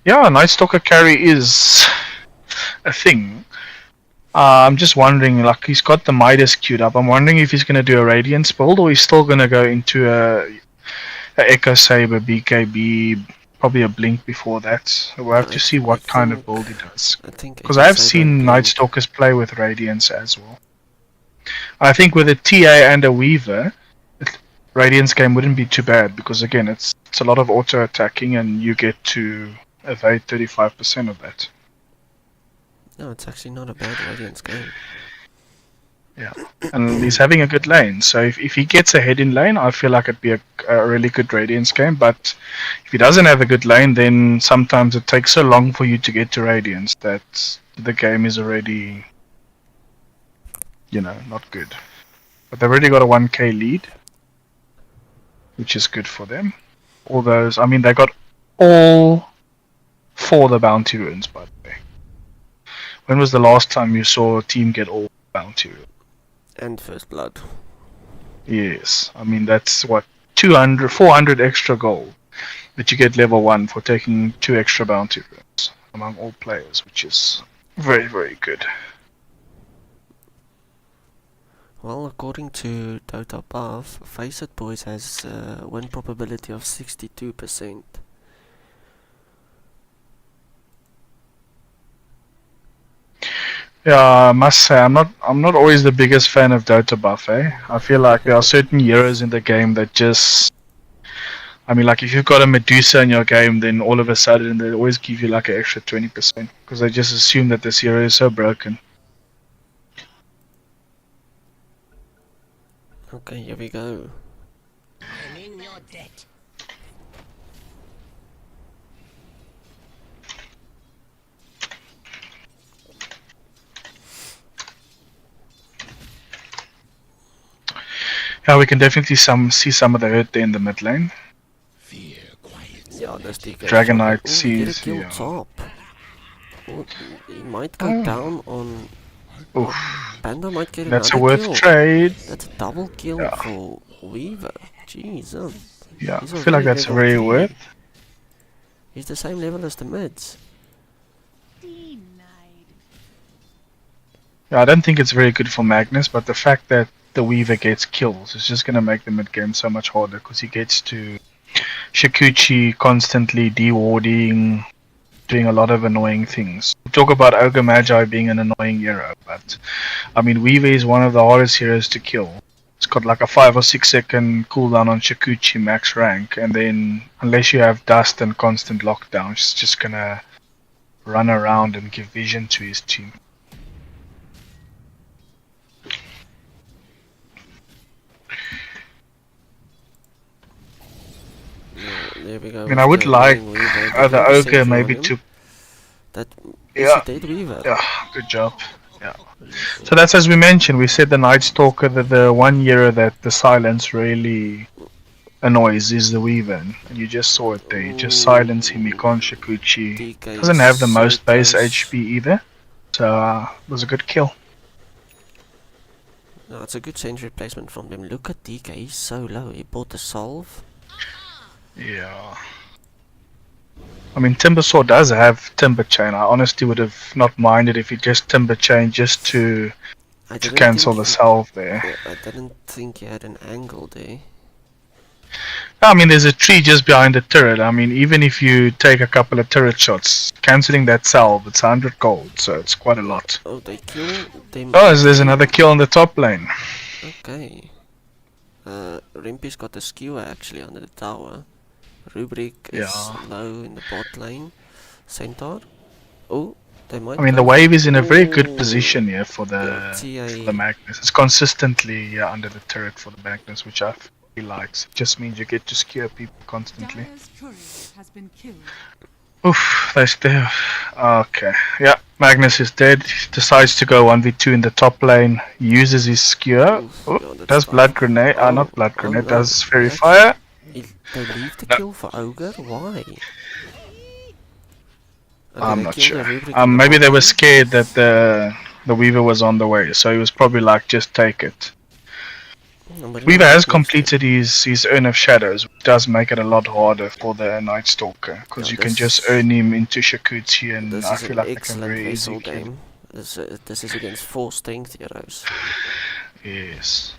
Yeah, Night Stalker carry is a thing. I'm just wondering, like, he's got the Midas queued up. I'm wondering if he's going to do a Radiance build or he's still going to go into a Echo Saber, BKB, probably a Blink before that. So we'll have to see what kind of build he does. I think Because I've seen Night Stalkers play with Radiance as well. I think with a TA and a Weaver, Radiance game wouldn't be too bad because again, it's a lot of auto attacking and you get to evade 35% of that. No, it's actually not a bad Radiance game. Yeah, and he's having a good lane. So if he gets ahead in lane, I feel like it'd be a really good Radiance game. But if he doesn't have a good lane, then sometimes it takes so long for you to get to Radiance that the game is already, you know, not good. But they've already got a 1k lead, which is good for them. All those, I mean, they got all 4 the bounty runes, by the way. When was the last time you saw a team get all bounty runes? And First Blood. Yes, I mean that's what 200, 400 extra gold that you get level 1 for taking 2 extra bounty runes among all players, which is very, very good. Well, according to Dota Buff, Faceit Boys has a win probability of 62%. Yeah, I must say I'm not always the biggest fan of Dota Buff. I feel like there are certain heroes in the game that just, I mean, like if you've got a Medusa in your game, then all of a sudden they always give you like an extra 20% because they just assume that this hero is so broken. Okay, here we go. I'm in your debt. Yeah, we can definitely see some of the hurt there in the mid lane. Yeah, this DK. Dragonite Get a sees, kill yeah. top. Oh, he might go down on. Oof. Panda might get That's a another worth kill. trade. That's a double kill Yeah. for Weaver. Jesus. Yeah, He's I feel like already that's level very 3. worth. He's the same level as the mids. Denied. Yeah, I don't think it's very good for Magnus, but the fact that the Weaver gets kills is just going to make the mid game so much harder because he gets to Shikuchi constantly dewarding, doing a lot of annoying things. We talk about Ogre Magi being an annoying hero, but I mean Weaver is one of the hardest heroes to kill. It's got like a 5 or 6 second cooldown on Shikuchi max rank, and then unless you have dust and constant lockdown, it's just gonna run around and give vision to his team. There we go. I mean, I would like the Ogre maybe to. That is Yeah, a dead Weaver. yeah, good job. Yeah. So that's as we mentioned. We said the Night Stalker, that the one hero that the silence really annoys is the Weaver, and you just saw it there. You just silence him. He can't Shikuchi. DK Doesn't have the so most base close. HP either. So it was a good kill. No, it's a good sentry replacement from him. Look at DK, he's so low. He bought the salve. Yeah. I mean, Timbersaw does have Timber Chain. I honestly would have not minded if he just Timber Chain just to cancel the salve there. I didn't think he had an angle there. I mean, there's a tree just behind the turret. I mean, even if you take a couple of turret shots, cancelling that salve, it's 100 gold, so it's quite a lot. Oh, they kill them. Oh, there's another kill on the top lane. Okay. Rimpy's got a skewer actually under the tower. Rubrik is low in the bot lane. Centaur. Oh, they might. I mean, the wave is in a very good position here for the Magnus. It's consistently under the turret for the Magnus, which I really likes. It just means you get to skewer people constantly. Dire's courier has been killed. Oof, that's there. Okay, yeah, Magnus is dead. He decides to go 1v2 in the top lane. Uses his skewer. Does blood grenade? Not blood grenade. Does fairy fire. They leave the kill for Ogre? Why? Okay, I'm not sure. Maybe they were scared that the Weaver was on the way, so he was probably like, just take it. No, Weaver has completed his Urn of Shadows, which does make it a lot harder for the Night Stalker, because you can just earn him into Shikuchi, and I feel like it's a very easy game. This is against 4 strength heroes. Yes.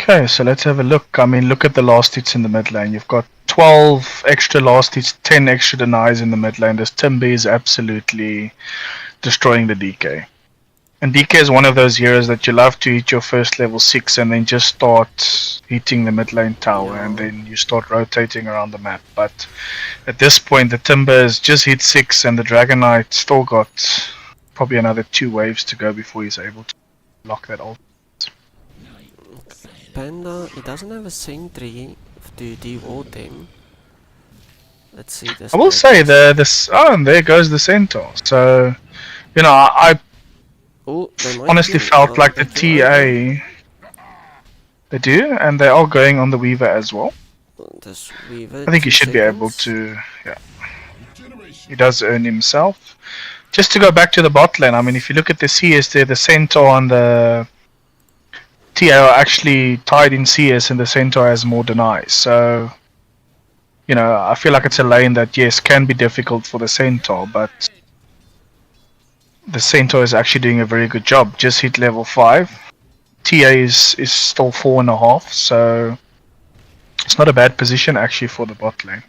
Okay, so let's have a look. I mean, look at the last hits in the mid lane. You've got 12 extra last hits, 10 extra denies in the mid lane. This Timber is absolutely destroying the DK. And DK is one of those heroes that you love to hit your first level 6 and then just start hitting the mid lane tower, and then you start rotating around the map. But at this point, the Timber has just hit 6 and the Dragon Knight still got probably another 2 waves to go before he's able to lock that ult. Panda, he doesn't have a sentry to deward them. Let's see this. I will say and there goes the Centaur. So, you know, I honestly felt like the TA, they do, and they are going on the Weaver as well. This Weaver, I think he should be able to, yeah. He does earn himself. Just to go back to the bot lane, I mean, if you look at the CS there, the Centaur and the TA are actually tied in CS, and the Centaur has more denies. So, you know, I feel like it's a lane that, yes, can be difficult for the Centaur, but the Centaur is actually doing a very good job. Just hit level 5. TA is still 4.5, so it's not a bad position actually for the bot lane.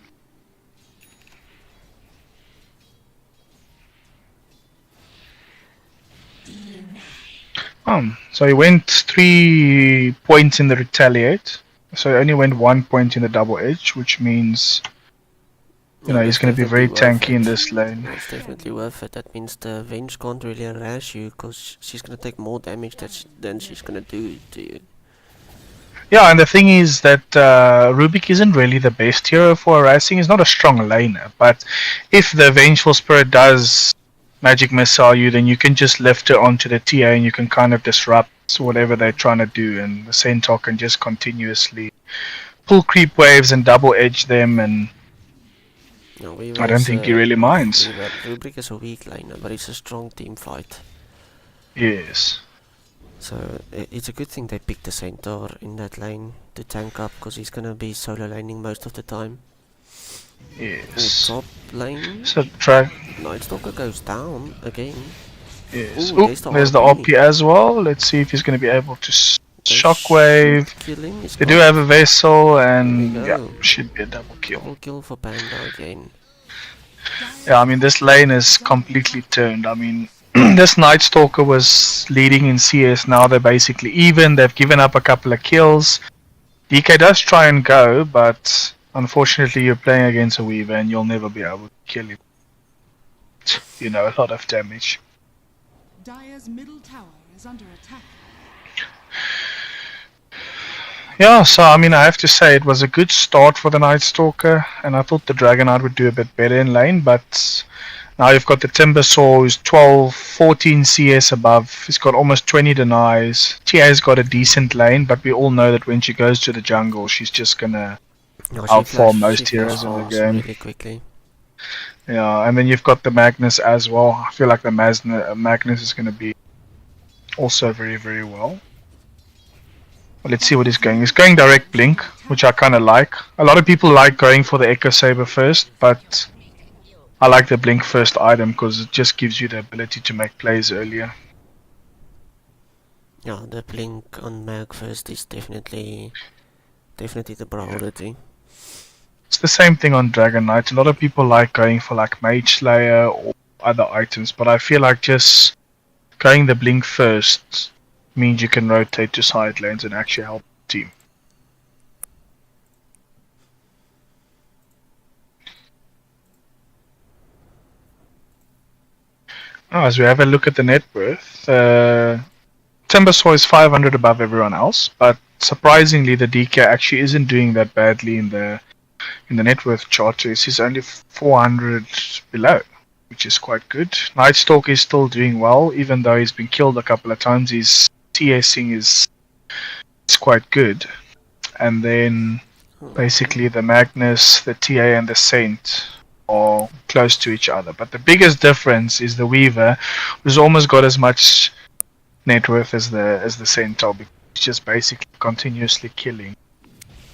So he went 3 points in the retaliate. So he only went 1 point in the double edge, which means, you know, he's going to be very tanky in this lane. It's definitely worth it. That means the Venge can't really harass you, because she's going to take more damage than she's going to do to you. Yeah, and the thing is that Rubik isn't really the best hero for harassing. He's not a strong laner, but if the Vengeful Spirit does magic missile you, then you can just lift her onto the TA and you can kind of disrupt whatever they're trying to do, and the Centaur can just continuously pull creep waves and double edge them, and no, I don't think he really minds. Rubrik is a weak laner, but it's a strong team fight. Yes. So it's a good thing they picked the Centaur in that lane to tank up, because he's gonna be solo laning most of the time. Yes. Top lane. So drag. Night Stalker goes down again. Yes. Ooh, Oop, there's the RP as well. Let's see if he's going to be able to shockwave. Kill him. They do have a vessel, There we and yeah, go. should be a double kill. Double kill for Panda again. Yeah, I mean this lane is completely turned. I mean this Night Stalker was leading in CS. Now they're basically even. They've given up a couple of kills. DK does try and go, but unfortunately you're playing against a Weaver and you'll never be able to kill him. You know, a lot of damage. Dire's middle tower is under attack. Yeah, so I mean I have to say it was a good start for the Night Stalker, and I thought the Dragonite would do a bit better in lane, but now you've got the Timbersaw who's 12, 14 CS above. He's got almost 20 denies. TA's got a decent lane, but we all know that when she goes to the jungle, she's just gonna outfarm most heroes in the game. Really quickly. Yeah, and then you've got the Magnus as well. I feel like the Magnus is gonna be also very, very well. Well, let's see what he's going. He's going direct blink, which I kind of like. A lot of people like going for the Echo Saber first, but I like the blink first item because it just gives you the ability to make plays earlier. Yeah, the blink on Mag first is definitely the priority. It's the same thing on Dragon Knight. A lot of people like going for like Mage Slayer or other items, but I feel like just going the blink first means you can rotate to side lanes and actually help the team. Now, as we have a look at the net worth, Timbersaw is 500 above everyone else, but surprisingly the DK actually isn't doing that badly in the net worth chart. He's only 400 below, which is quite good. Nightstalker is still doing well, even though he's been killed a couple of times. His TSing is quite good. And then basically the Magnus, the TA and the Saint are close to each other. But the biggest difference is the Weaver, who's almost got as much net worth as the Centaur, because he's just basically continuously killing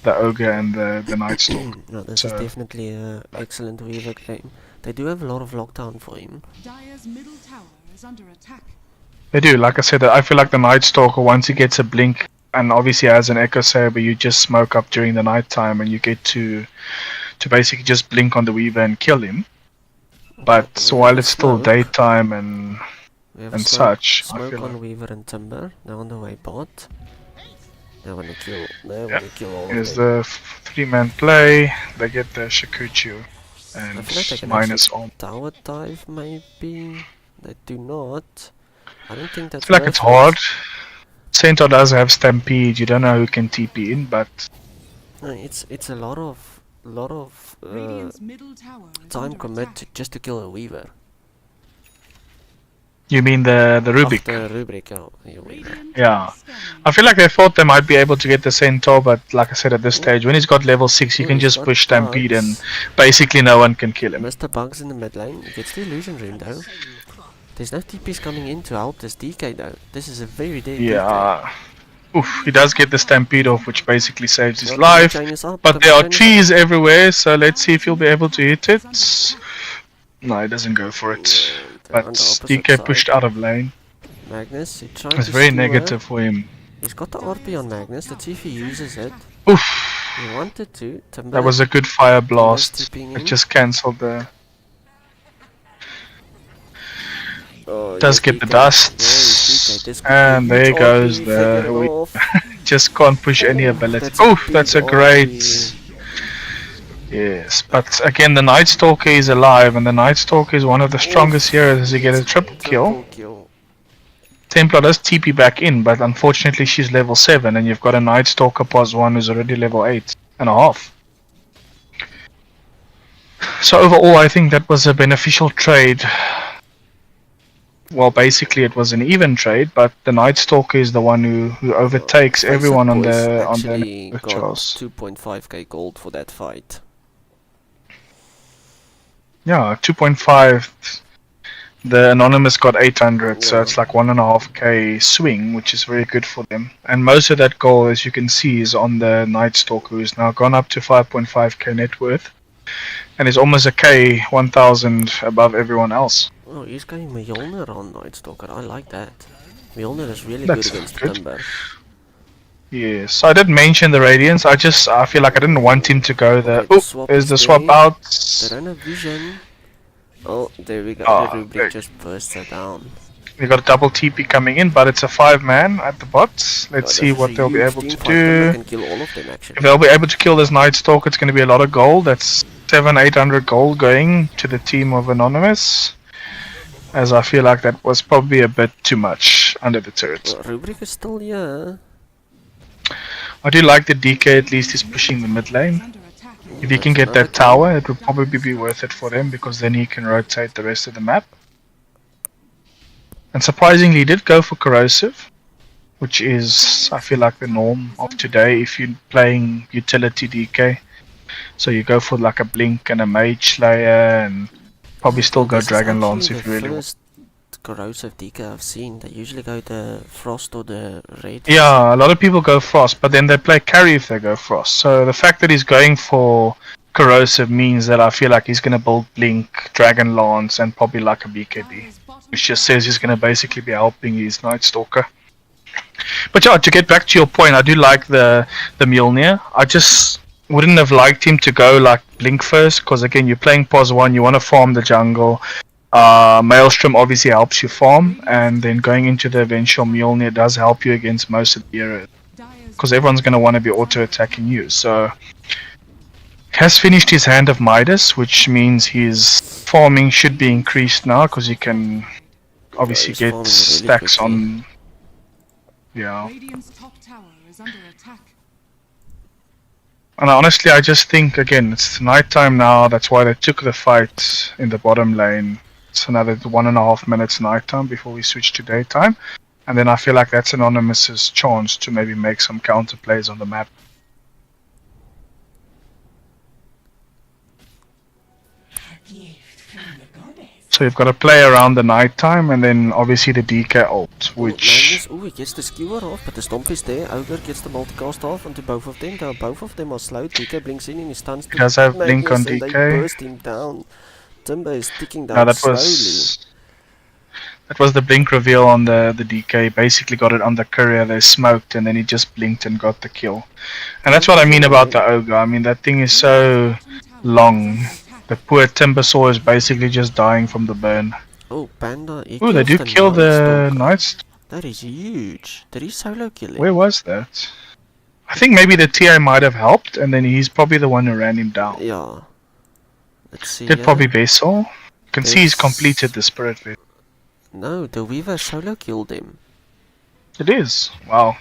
the Ogre and the Nightstalker. No, this is definitely an excellent Weaver game. They do have a lot of lockdown for him. Dire's middle tower is under attack. They do, like I said, I feel like the Nightstalker, once he gets a blink, and obviously has an Echo Saber, you just smoke up during the night time and you get to basically just blink on the Weaver and kill him. But while it's still daytime and such, smoke I feel on like Weaver and Timber. They're on the way bot. They want to kill. They want to kill all here's of them. the 3-man play. They get the Shikuchu and I feel like they can minus actually arm. tower dive, maybe. They do not. I don't think that's. I feel like it's hard. Centaur does have Stampede. You don't know who can TP in, but No, it's a lot of Radiant's middle tower is time under commit attack. just to kill a Weaver. you mean the Rubik? The rubric, yeah. Radiant Yeah. is scanning. I feel like they thought they might be able to get the Centaur, but like I said, at this stage, when he's got level 6, you can he's just got push Stampede and bugs. basically no one can kill him. Mr. Bugs in the mid lane. He gets the illusion room though. There's no TPs coming in to help this DK though. This is a very dead DK. Yeah. Oof, he does get the Stampede off, which basically saves his Well, life. the chain is up, But the there are chain is trees everywhere, so let's see if he'll be able to hit it. No, he doesn't go for it. they're But on the opposite DK side. pushed out of lane. Magnus, he tried It's to very steal negative her. for him. He's got the RP on Magnus. Let's see if he uses it. Oof, He wanted to. Timber, that was a good fire blast. tipping It in. just cancelled the... Oh, Does yes, get the DK. dust. Yes, DK. This could be And a there huge goes RP, figure it the... off. Just can't push any ability. That's a Oof, that's a big great... RP. Yes, but again, the Night Stalker is alive, and the Night Stalker is one of the strongest heroes as you get a triple kill. Templar does TP back in, but unfortunately she's level 7, and you've got a Night Stalker plus 1 who's already level 8.5. So overall, I think that was a beneficial trade. Well, basically it was an even trade, but the Night Stalker is the one who overtakes Faceit everyone on boys the actually network got charts. 2.5k gold for that fight. Yeah, 2.5. The Anonymous got 800, so it's like 1.5k swing, which is very good for them. And most of that goal, as you can see, is on the Night Stalker, who's now gone up to 5.5k net worth. and is almost a K 1000 above everyone else. Oh, he's going Mjolnir on Night Stalker. I like that. Mjolnir is really That's good against good. Timber. Yes, so I did mention the Radiance. I feel like I didn't want him to go there. Okay, the Oh, swap there's is the swap there. out. They don't have vision. Oh, there we go. Ah, The rubric just burst her down. We got a double TP coming in, but it's a 5-man at the bot. Let's see what they'll be able to Timber do. can kill all of them actually. If they'll be able to kill this Night Stalker, it's going to be a lot of gold. That's 700-800 gold going to the team of Anonymous. As I feel like that was probably a bit too much under the turrets. Rubric is still here. I do like the DK, at least he's pushing the mid lane. Under attack. If he can get that tower, it would probably be worth it for them, because then he can rotate the rest of the map. And surprisingly, he did go for Corrosive, which is, I feel like, the norm of today if you're playing utility DK. So you go for like a Blink and a Mage Slayer, and probably still go Dragon Lance if you really want. First corrosive DK I've seen. They usually go the Frost or the Red. Yeah, a lot of people go Frost, but then they play carry if they go Frost. So the fact that he's going for Corrosive means that I feel like he's going to build Blink, Dragon Lance, and probably like a BKB. Dire's bottom Which just says he's going to basically be helping his Night Stalker. But yeah, to get back to your point, I do like the Mjolnir. I just wouldn't have liked him to go like Blink first, because again, you're playing POS 1, you want to farm the jungle. Maelstrom obviously helps you farm, and then going into the eventual Mjolnir does help you against most of the heroes, Dire's because everyone's going to want to be auto-attacking you. So has finished his Hand of Midas, which means his farming should be increased now, because he can obviously he's farming get really stacks quickly. on. Yeah, Radiant's top tower is under attack. and honestly, I just think again it's nighttime now. That's why they took the fight in the bottom lane. It's another 1.5 minutes nighttime before we switch to daytime, and then I feel like that's Anonymous's chance to maybe make some counter plays on the map. So you've got to play around the nighttime, and then obviously the DK ult, which Oh, he gets the skewer off, but the stomp is there. Ogre gets the multicast off onto both of them. Both of them are slow. DK blinks in and he stuns he does have Blink on Magnus, and they DK. burst him down. Timber is ticking down No, that slowly. was the blink reveal on the DK. Basically got it on the courier. They smoked, and then he just blinked and got the kill. And that's what I mean about the ogre. I mean, that thing is so long. The poor Timbersaw is basically just dying from the burn. Oh, Panda. Ooh, they do kill the Knights. That is huge. Did he solo kill him? Where was that? I think maybe the TI might have helped, and then he's probably the one who ran him down. Yeah. Let's see. Did here. probably Vessel. You can see he's It's- completed the Spirit Vessel. No, the Weaver solo killed him. It is. Wow.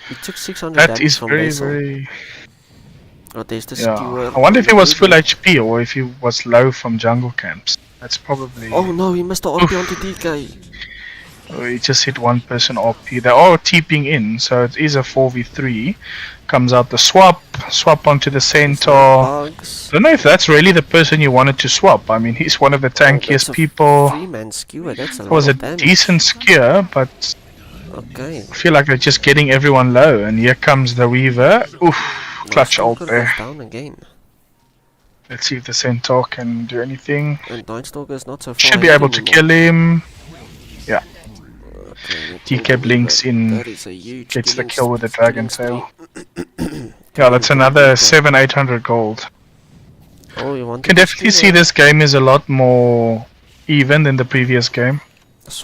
He took 600 That damage is from very, Vessel. very... Oh, there's the Yeah. skewer. I wonder if he was full HP or if he was low from jungle camps. That's probably... Oh no, he missed the RP onto DK. Oh, he just hit one person OP. They are TPing in, so it is a 4v3. Comes out the swap onto the Centaur. Bugs. I don't know if that's really the person you wanted to swap. I mean, he's one of the tankiest people. 3-man skewer, that's a It lot was a of damage. decent skewer, but Okay. I feel like they're just getting everyone low. And here comes the Weaver. Oof, clutch ult Nightstalker there. goes down again. Let's see if the Centaur can do anything. And Nightstalker is not so far Should be ahead able to anymore. kill him. Okay, DK blinks in, that is a huge gets the killing kill with the killing Dragon Tail. spree. Yeah, that's another 700-800 gold. Oh, you want Can definitely see this game is a lot more even than the previous game.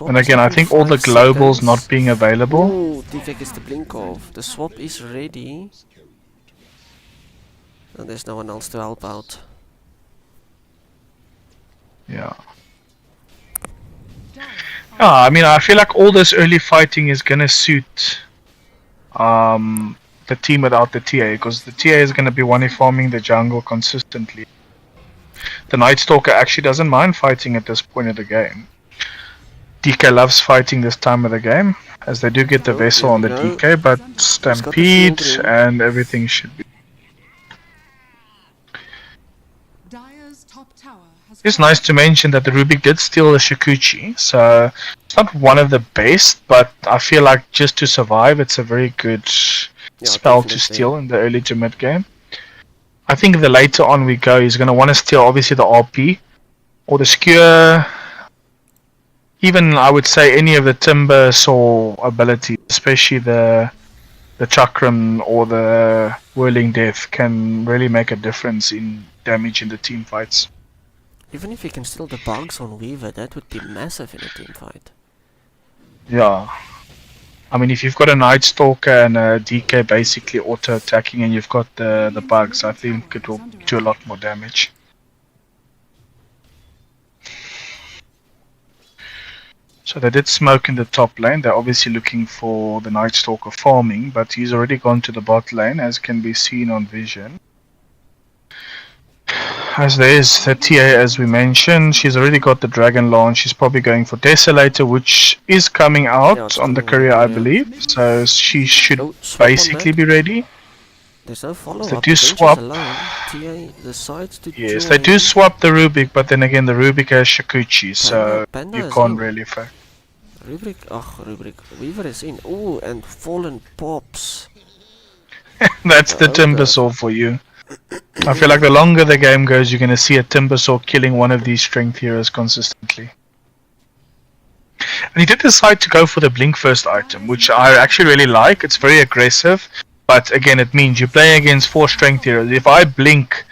And again, I think all the globals not being available. Oh, DK gets the blink off. The swap is ready. And there's no one else to help out. Yeah. Yeah, I mean, I feel like all this early fighting is gonna suit the team without the TA, because the TA is gonna be one farming the jungle consistently. The Night Stalker actually doesn't mind fighting at this point of the game. DK loves fighting this time of the game, as they do get the vessel on the there we DK, but Stampede shield ring. and everything should be. Dire's top tower has It's nice to mention that the Rubik did steal the Shikuchi, so it's not one of the best, but I feel like just to survive, it's a very good Yeah, spell to definitely. steal in the early to mid game. I think the later on we go, he's going to want to steal obviously the RP or the skewer. Even I would say any of the timber saw abilities, especially the chakram or the whirling death, can really make a difference in damage in the team fights. Even if you can steal the bugs on Weaver, that would be massive in a team fight. Yeah. I mean, if you've got a Night Stalker and a DK basically auto-attacking and you've got the bugs, I think it will do a lot more damage. So they did smoke in the top lane. They're obviously looking for the Night Stalker farming, but he's already gone to the bot lane, as can be seen on vision. As there is the TA, as we mentioned, she's already got the Dragon Lance. She's probably going for Desolator, which is coming out on the career, I believe. So she should basically be ready. There's no follow-up. They do swap. TA decides to Yes, join. they do swap the Rubik, but then again the Rubik has Shakuchi, so Panda you can't really fight. Rubrik. Weaver is in. Ooh, and Fallen pops. That's the Timbersaw for you. I feel like the longer the game goes, you're going to see a Timbersaw killing one of these strength heroes consistently. And he did decide to go for the Blink first item, which I actually really like. It's very aggressive, but again, it means you're playing against 4 strength heroes. If I Blink,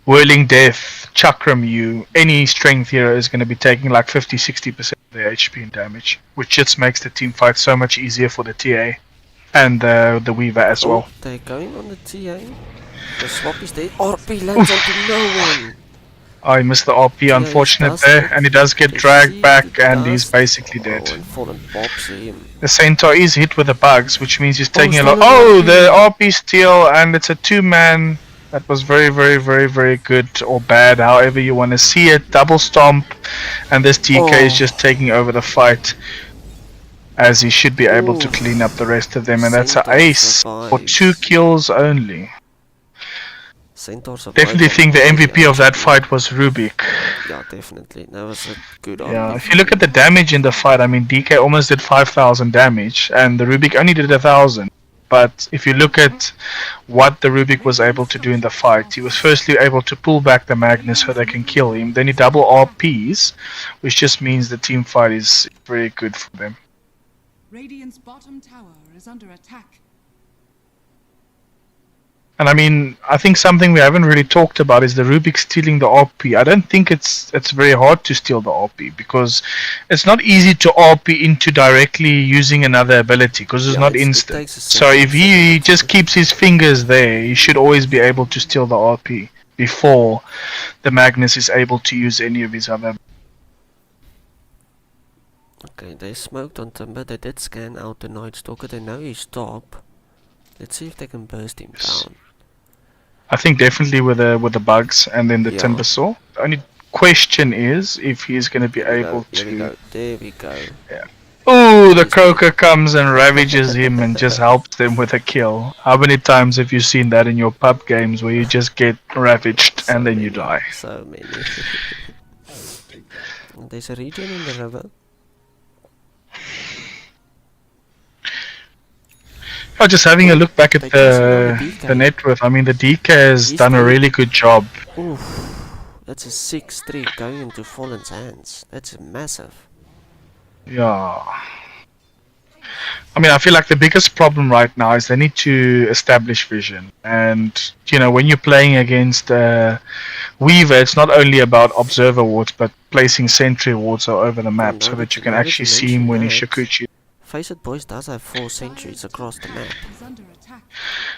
Whirling Death, Chakram you, any strength hero is going to be taking like 50-60% of their HP and damage, which just makes the team fight so much easier for the TA and the Weaver as well. They're going on the TA. The swap is there. RP lands onto no one. I missed the RP, unfortunate there, and he does get dragged back and he's basically dead. And Fallen pops him. The Centaur is hit with the bugs, which means he's taking a lot. still Oh, an the RP steal, and it's a 2-man. That was very, very, very, very good or bad, however you want to see it. Double stomp, and this DK is just taking over the fight, as he should be able to clean up the rest of them, and that's an ace for 2 kills only. Definitely think the MVP of that fight was Rubik. Yeah, definitely. That was a good Yeah, if you look at the damage in the fight, I mean, DK almost did 5,000 damage, and the Rubik only did 1,000. But if you look at what the Rubik was able to do in the fight, he was firstly able to pull back the Magnus so they can kill him. Then he double RPs, which just means the team fight is very good for them. Radiant's bottom tower is under attack. And I mean, I think something we haven't really talked about is the Rubik stealing the RP. I don't think it's very hard to steal the RP, because it's not easy to RP into directly using another ability, because it's not instant. So if he just keeps his fingers there, he should always be able to steal the RP before the Magnus is able to use any of his other. Okay, they smoked on Timber. They did scan out the Night Stalker. They know he's top. Let's see if they can burst him down. I think definitely with the bugs and then the Timbersaw. The only question is if he's going to be able to. There we go. Yeah. Oh, the Croaker comes and ravages him and just helps them with a kill. How many times have you seen that in your pub games where you just get ravaged and then you die? So many. There's a region in the river. Oh, just having a look back at the net worth. I mean, the DK has done a really good job. Oof, that's a 6-3 going into Fallen's hands. That's massive. Yeah. I mean, I feel like the biggest problem right now is they need to establish vision. And, you know, when you're playing against Weaver, it's not only about observer wards, but placing sentry wards all over the map so that you can actually see him when he's Shakuchi. Faceit Boys does have 4 sentries across the map.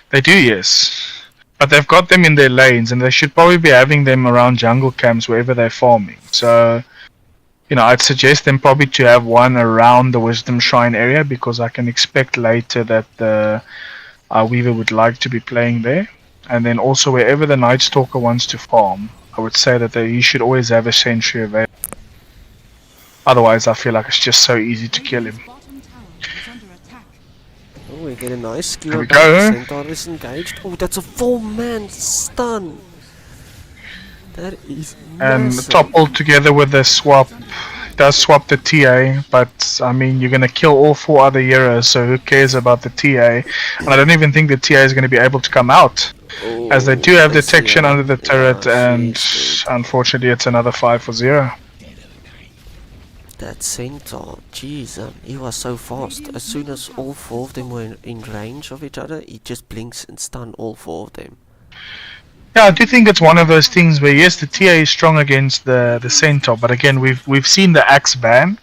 They do, yes. But they've got them in their lanes, and they should probably be having them around jungle camps wherever they're farming. So, you know, I'd suggest them probably to have one around the Wisdom Shrine area, because I can expect later that the Weaver would like to be playing there. And then also wherever the Night Stalker wants to farm, I would say that he should always have a sentry available. Otherwise, I feel like it's just so easy to kill him. Oh, we get a nice skewer. There we go. Centaur is engaged. Oh, that's a 4-man stun. That is massive. And the top all together with the swap. Does swap the TA, but I mean, you're gonna kill all 4 other heroes, so who cares about the TA? And I don't even think the TA is gonna be able to come out. as they do Oh, have I see detection her. under the turret, Yeah, and she's dead. unfortunately it's another 5 for 0. That centaur, jeez, he was so fast. As soon as all 4 of them were in range of each other, he just blinks and stun all 4 of them. Yeah, I do think it's one of those things where yes, the TA is strong against the centaur, but again we've seen the axe ban,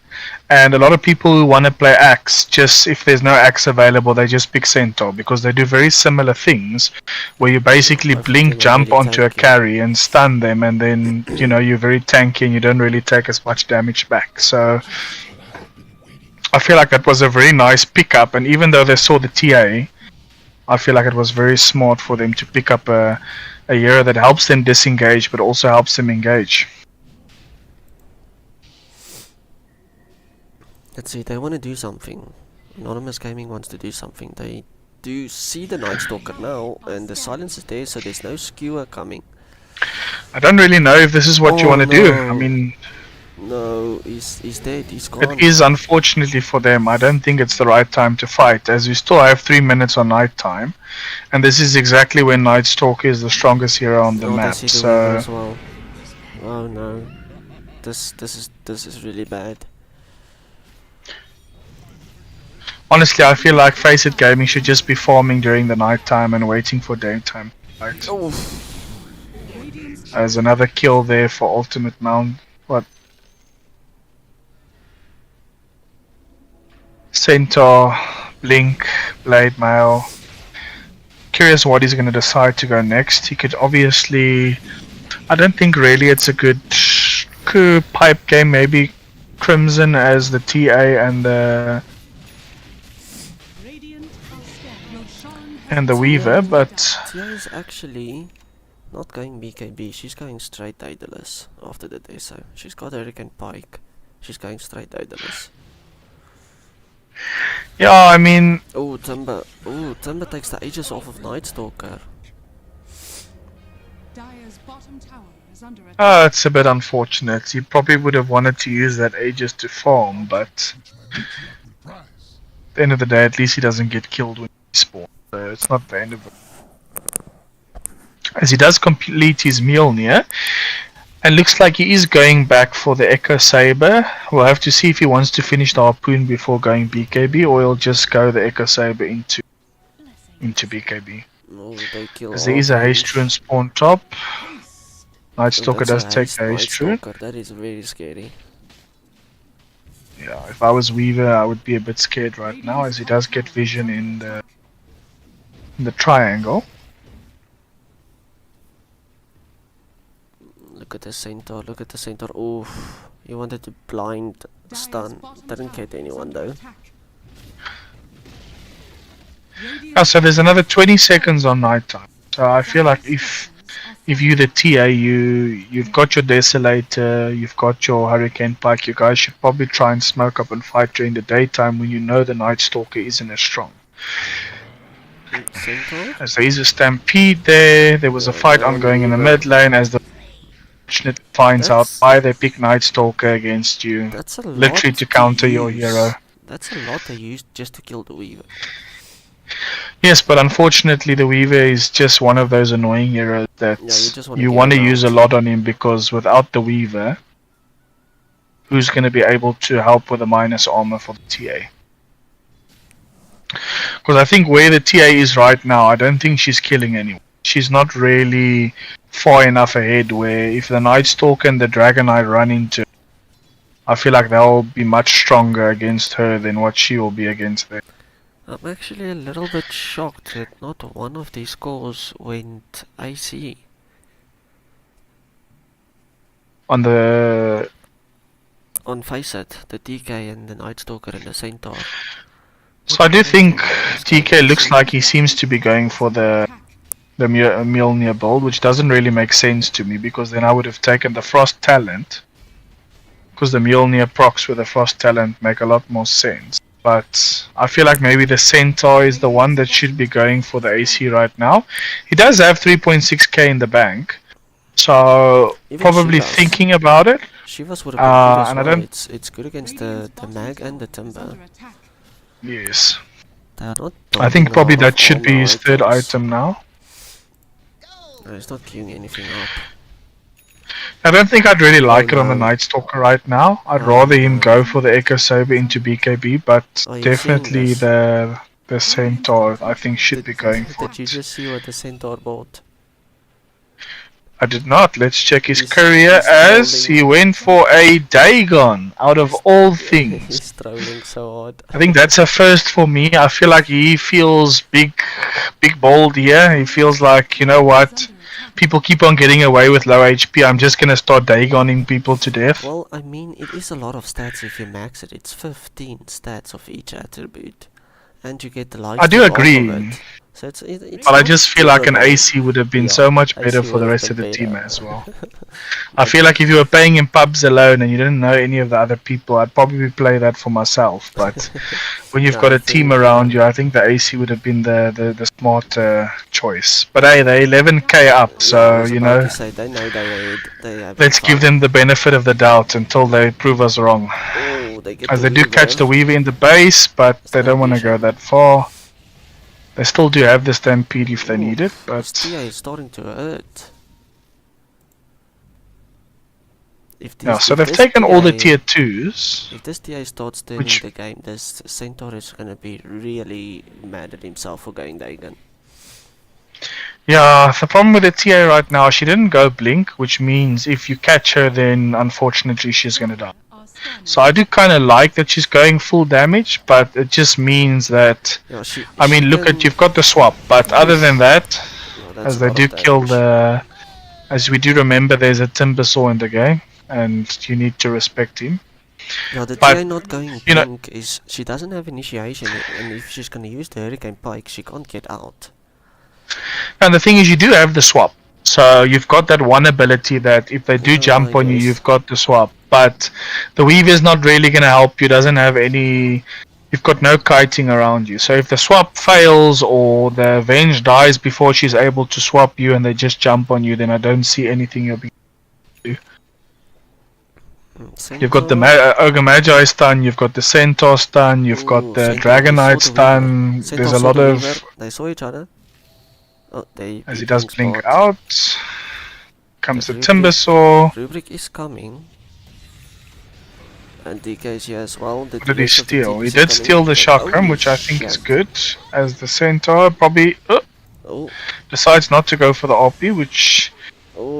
and a lot of people who want to play axe, just if there's no axe available, they just pick centaur because they do very similar things, where you basically Both of blink, them are jump really onto a tanky. carry and stun them, and then you're very tanky and you don't really take as much damage back. So I feel like that was a very nice pickup, and even though they saw the TA, I feel like it was very smart for them to pick up a hero that helps them disengage but also helps them engage. Let's see, they want to do something. Anonymous Gaming wants to do something. They do see the Night Stalker now, and the silence is there, so there's no skewer coming. I don't really know if this is what you Oh, want to do. no. I mean, No, he's dead, he's gone. it is unfortunately for them. I don't think it's the right time to fight, as we still have 3 minutes on night time, and this is exactly when Night Stalker is the strongest hero on the Oh, they map. see the Weaver So as well. Oh no, this is really bad. honestly, I feel like Faceit Gaming should just be farming during the night time and waiting for daytime. Right? Oh, As another kill there for ultimate mount. What? Centaur, Blink, Blade Mail. Curious what he's going to decide to go next. He could obviously... I don't think really it's a good pipe game. Maybe Crimson as the TA and the Weaver, but Tia is actually not going BKB, she's going straight Daedalus after the Deso. She's got Hurricane Pike, she's going straight Daedalus. yeah, I mean, Oh, Timber takes the Aegis off of Night Stalker. Dire's bottom tower is under attack. it's a bit unfortunate. He probably would have wanted to use that Aegis to farm, but at the end of the day, at least he doesn't get killed when he spawns. So it's not the end of it. As he does complete his Mjolnir, and looks like he is going back for the Echo Saber. We'll have to see if he wants to finish the Harpoon before going BKB, or he'll just go the Echo Saber into BKB. Oh, they kill As there is a haste rune spawn top. Night Stalker does take the haste rune. That is very scary. Yeah, if I was Weaver, I would be a bit scared right now, as he does get vision in the triangle. Look at the Centaur, look at the Centaur. Oof, he wanted to blind stun. Didn't get anyone though. So there's another 20 seconds on night time. So I feel like if you the TA, you've got your Desolator, you've got your Hurricane Pike, you guys should probably try and smoke up and fight during the daytime when you know the Night Stalker isn't as strong. Centaur? As there is a stampede there, there was a fight ongoing in the mid lane as the unfortunately finds out why they pick Night Stalker against you. That's a lot Literally to counter your hero. That's a lot they used just to kill the Weaver. Yes, but unfortunately the Weaver is just one of those annoying heroes that you want to get him use a out. lot on him, because without the Weaver, who's going to be able to help with the minus armor for the TA? Because I think where the TA is right now, I don't think she's killing anyone. She's not really far enough ahead where if the Night Stalker and the Dragon Knight run into, I feel like they'll be much stronger against her than what she will be against them. I'm actually a little bit shocked that not one of these calls went AC. On Faceit, the DK and the Night Stalker and the Centaur. So I do think TK looks like he seems to be going for the Mjolnir build, which doesn't really make sense to me, because then I would have taken the Frost Talent, because the Mjolnir procs with the Frost Talent make a lot more sense. But I feel like maybe the Centaur is the one that should be going for the AC right now. He does have 3.6k in the bank, so Even probably Shivas. thinking about it. Shivas would have been good as and I well. don't- It's good against the Mag and the Timber. Yes, They are not I think dumping a probably lot of that should be armor his third items. item now. He's not queuing anything up. I don't think I'd really like it on the no. Night Stalker right now. I'd Oh, rather him no. go for the Echo Saber into BKB, but Are you seeing definitely this? the Centaur I think should be going for Did you it. just see what the Centaur bought? I did not. Let's check his He's career as trolling. he went for a Dagon out of all things. He's trolling so hard. I think that's a first for me. I feel like he feels big bold here. He feels like, you know what, people keep on getting away with low HP. I'm just gonna start Dagoning people to death. Well, I mean, it is a lot of stats if you max it. It's 15 stats of each attribute. And you get the life I do steal off of agree. it. So it's But I not just feel like an terrible. AC would have been Yeah, so much better AC for the would have rest of been the team better. as well. I feel like if you were playing in pubs alone and you didn't know any of the other people, I'd probably play that for myself. But when you've Yeah, got I a team think, around you, I think the AC would have been the smart choice. But hey, they're 11k up, Yeah, I so was you about know, to say, they know they have let's give them the benefit of the doubt until they prove us wrong. Oh, they get As the they do catch the Weaver. Weaver in the base, but they don't want to go Stampede. that far. They still do have the Stampede if they Ooh, need it, His but TA is starting to hurt. If yeah. this, So if they've this taken all the TA tier 2s. If this TA starts turning Which- the game, this Centaur is gonna be really mad at himself for going Dagon. Yeah, the problem with the TA right now, she didn't go blink, which means if you catch her, then unfortunately she's gonna die. So I do kind of like that she's going full damage, but it just means that, Yeah, I mean, look at, you've got the swap, but other than that, that's as a they lot do of kill damage. as we do remember, there's a Timbersaw in the game, and you need to respect him. Yeah, the but, TA not going you know- blink is she doesn't have initiation, and if she's gonna use the Hurricane Pike, she can't get out. And the thing is, you do have the swap. So you've got that one ability that if they do Yeah, jump on you, yes. you've got the swap. But the Weaver's not really going to help you, doesn't have any... You've got no kiting around you. So if the swap fails or the Avenge dies before she's able to swap you and they just jump on you, then I don't see anything you'll be... You've got the Ogre Magi stun, you've got the Centaur stun, you've got the Dragonite stun. There's a lot of... They saw each other. Oh, they As he beat does Link's blink bot. out, comes the Rubric- Timbersaw. Rubric is coming. And DK's here as well. What did he steal? He did steal the chakram, which I think is good. As the Centaur probably Oh, decides not to go for the RP, which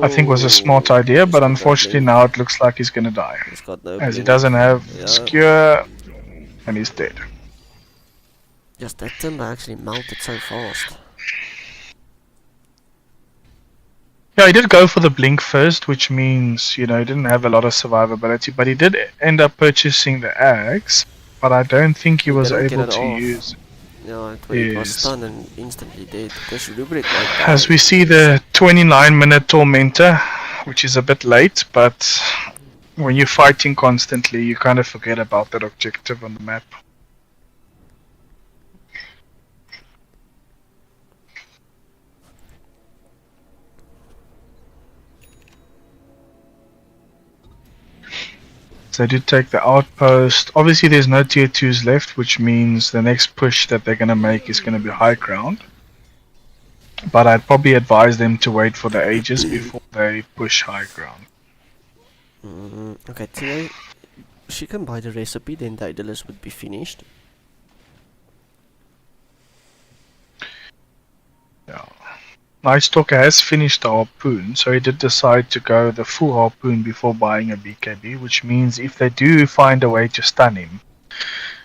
I think was a smart idea, but unfortunately now it looks like he's gonna die. he's got no As he blink. doesn't have Yeah. Skewer, and he's dead. Yes, that timber actually melted so fast. Yeah, he did go for the blink first, which means, you know, he didn't have a lot of survivability, but he did end up purchasing the axe, but I don't think he was didn't get able it to off. use it. Yeah, it was Yes. stunned and instantly dead. Because Rubric went As down. we see the 29-minute Tormentor, which is a bit late, but when you're fighting constantly, you kind of forget about that objective on the map. So they did take the outpost. Obviously there's no tier 2s left, which means the next push that they're going to make is going to be high ground. But I'd probably advise them to wait for the ages before they push high ground. Okay, today she can buy the recipe, then Daedalus would be finished. Yeah. Night Stalker has finished the harpoon, so he did decide to go the full harpoon before buying a BKB, which means if they do find a way to stun him,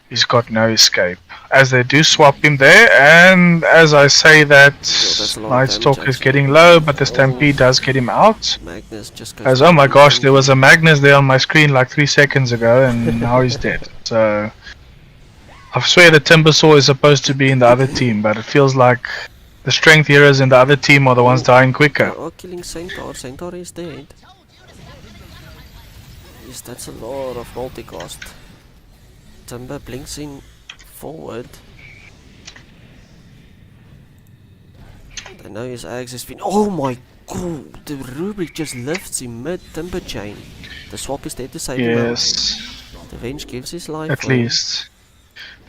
he's got no escape. As they do swap him there, and as I say that, that's a lot of Night damage Stalker is actually. getting low, but the Stampede does get him out. Magnus just goes As, oh my gosh, there was a Magnus there on my screen like 3 seconds ago, and now he's dead. So, I swear the Timbersaw is supposed to be in the other team, but it feels like the strength heroes in the other team are the ones dying quicker. Oh, killing Centaur. Centaur is dead. Yes, that's a lot of multicast. Timber blinks in forward. I know his axe is fin. Oh my god! The Rubric just lifts him mid timber chain. The swap is there to save him out. Yes, The Venge gives his life. at for him. least.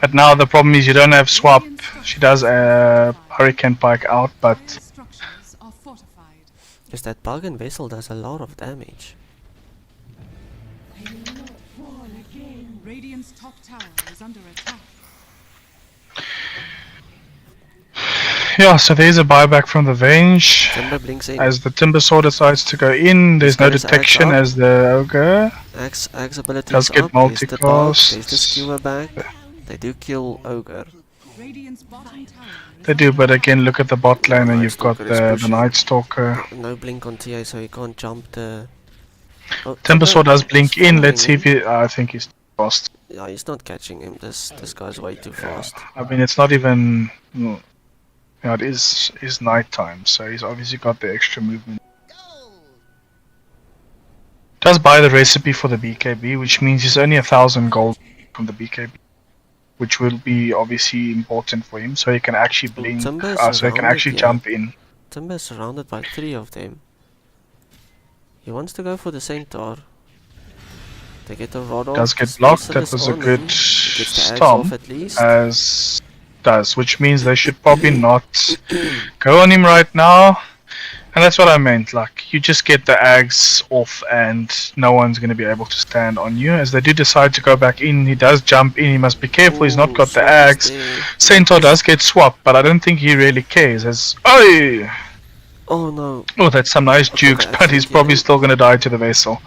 But now the problem is you don't have swap. She does Hurricane Pike out, but Structures are fortified. Because that bug and vessel does a lot of damage. Radiant's top tower is under attack. Yeah, so there's a buyback from the Venge. Timber blinks in. As the Timber Saw decides to go in, there's no This guy's detection axe up. as the Ogre Axe ability does is get up. There's the dog. There's the multicast. skewer back. They do kill Ogre. Radiant's bottom tower is They do, but again, look at the bot lane and Night you've got Stalker is the pushing. Night Stalker. No blink on TA, so he can't jump the... Oh, Timber Saw does is blink in, let's see following if he... I think he's fast. him. Yeah, he's not catching him. This guy's way too fast. I mean, it's not even... Yeah, it is night time, so he's obviously got the extra movement. Gold. Does buy the recipe for the BKB, which means he's only 1,000 gold from the BKB, which will be obviously important for him, so he can actually blink, Timber's so he can around actually it, yeah. jump in. Timber's surrounded by 3 of them. He wants to go for the centaur. They get a rod off. Does get the blocked, specialist that was a on good him. He gets the axe stomp, off at least. as does, which means they should probably not go on him right now. And that's what I meant, like, you just get the ags off and no one's going to be able to stand on you. As they do decide to go back in, he does jump in, he must be careful, he's not Ooh, got the swap is ags. there. Centaur does get swapped, but I don't think he really cares. As oh, Oh no. that's some nice jukes, the but he's action probably game. still going to die to the vessel.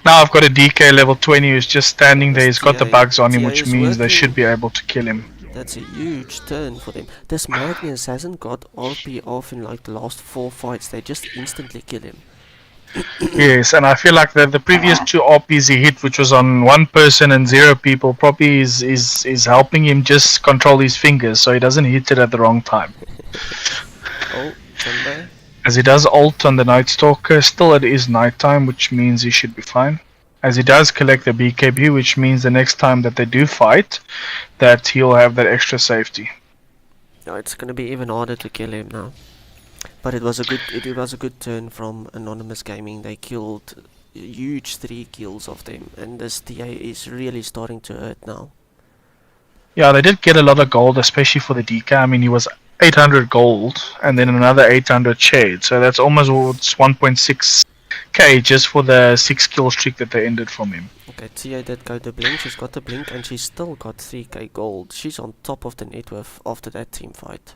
Now I've got a DK level 20 who's just standing there, he's got the TA bugs on him, TA which is means they working. should be able to kill him. That's a huge turn for them. This Magnus hasn't got RP off in like the last 4 fights. They just instantly kill him. Yes, and I feel like the previous 2 RPs he hit, which was on 1 person and 0 people, probably is helping him just control his fingers so he doesn't hit it at the wrong time. Oh, Timber. As he does ult on the Night Stalker, still it is nighttime, which means he should be fine. As he does collect the BKB, which means the next time that they do fight, that he'll have that extra safety. No, it's gonna be even harder to kill him now. But it was a good turn from Anonymous Gaming. They killed a huge 3 kills of them, and this TA is really starting to hurt now. Yeah, they did get a lot of gold, especially for the DK. I mean, he was 800 gold, and then another 800 shade, so that's almost 1.6k just for the 6 kill streak that they ended from him. Okay, TA did go to blink. She's got the blink, and she's still got 3k gold. She's on top of the net worth after that team fight.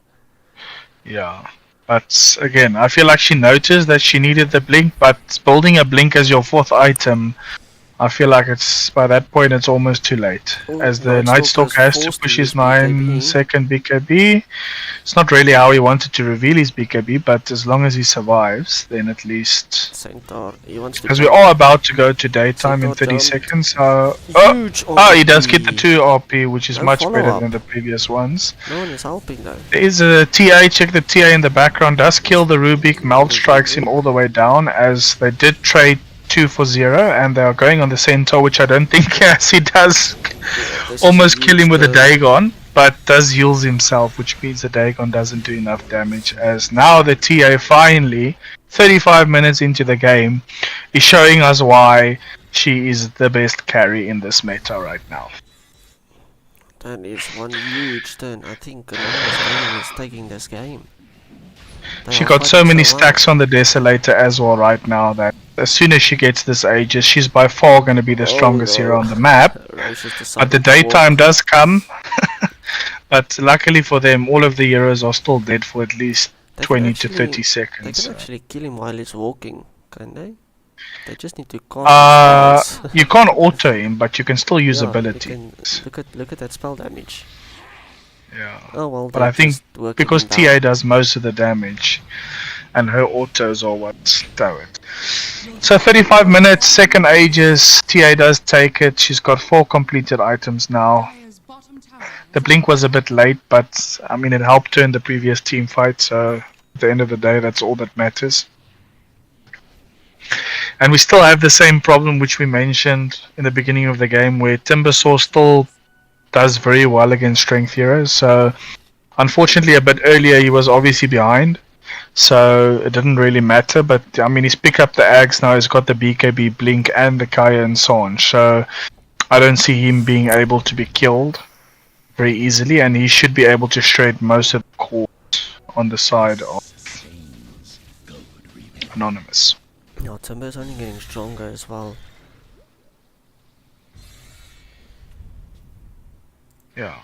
Yeah. But again, I feel like she noticed that she needed the blink, but building a blink as your 4th item, I feel like it's by that point it's almost too late. Oh, As the Night Night Stalker's Stalker has to forced to push use his 9-second BKB. It's not really how he wanted to reveal his BKB, but as long as he survives, then at least... Centaur, he wants to As jump. we're all about to go to daytime in Centaur 30 jumped. seconds, Huge he does get the 2 RP, which is No much better follow-up. than the previous ones. No one is helping though. There is a TA, check the TA in the background, does kill the Rubik, Melt strikes him all the way down, as they did trade 2 for 0, and they are going on the Centaur, which I don't think as he does This is almost a kill him huge with a turn. Dagon, but does heals himself, which means the Dagon doesn't do enough damage, as now the TA finally, 35 minutes into the game, is showing us why she is the best carry in this meta right now. That is one huge turn. I think Anonymous Gaming is taking this game. They She are got so fighting many well. stacks on the Desolator as well right now that as soon as she gets this Aegis, she's by far going to be the strongest hero on the map. Roche's But decided the to walk. daytime does come. But luckily for them, all of the heroes are still dead for at least They can 20 to actually- 30 They seconds. can actually kill him while he's walking, can they? They just need to cast his spells. You can't auto him, but you can still use Yeah, you ability. can- look at that spell damage. Yeah. Oh well, But they're I think just working because him down. TA does most of the damage, and her autos are what stow it. So 35 minutes, second Aegis, TA does take it. She's got 4 completed items now. Dire's bottom tower The blink was a bit late, but I mean it helped her in the previous team fight, so at the end of the day that's all that matters. And we still have the same problem which we mentioned in the beginning of the game, where Timbersaw still does very well against strength heroes. So unfortunately a bit earlier he was obviously behind, so it didn't really matter. But I mean he's picked up the Axe now, he's got the BKB, Blink and the Kaya and so on. So I don't see him being able to be killed very easily, and he should be able to shred most of the cores on the side of Anonymous. Yeah, Timber's only getting stronger as well. Yeah.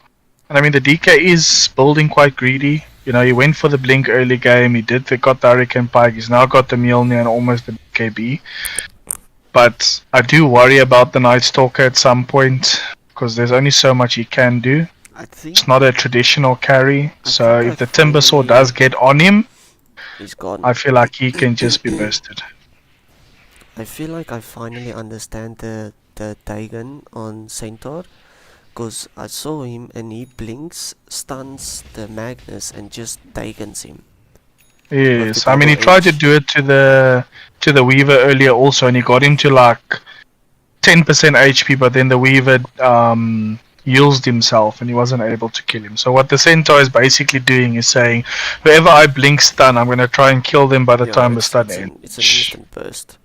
And I mean, the DK is building quite greedy. You know, he went for the Blink early game. He got the Hurricane Pike. He's now got the Mjolnir and almost the BKB. But I do worry about the Night Stalker at some point, because there's only so much he can do. It's not a traditional carry. So if the Timbersaw does get on him, he's gone. I feel like he can just be bested. I feel like I finally understand the Dagon on Centaur, because I saw him and he blinks, stuns the Magnus and just Dagons him. Yes, I mean he tried to do it to the Weaver earlier also, and he got him to like 10% HP, but then the Weaver used himself and he wasn't able to kill him. So what the Centaur is basically doing is saying, wherever I blink stun, I'm gonna try and kill them by the time the stun ends. It's an instant burst.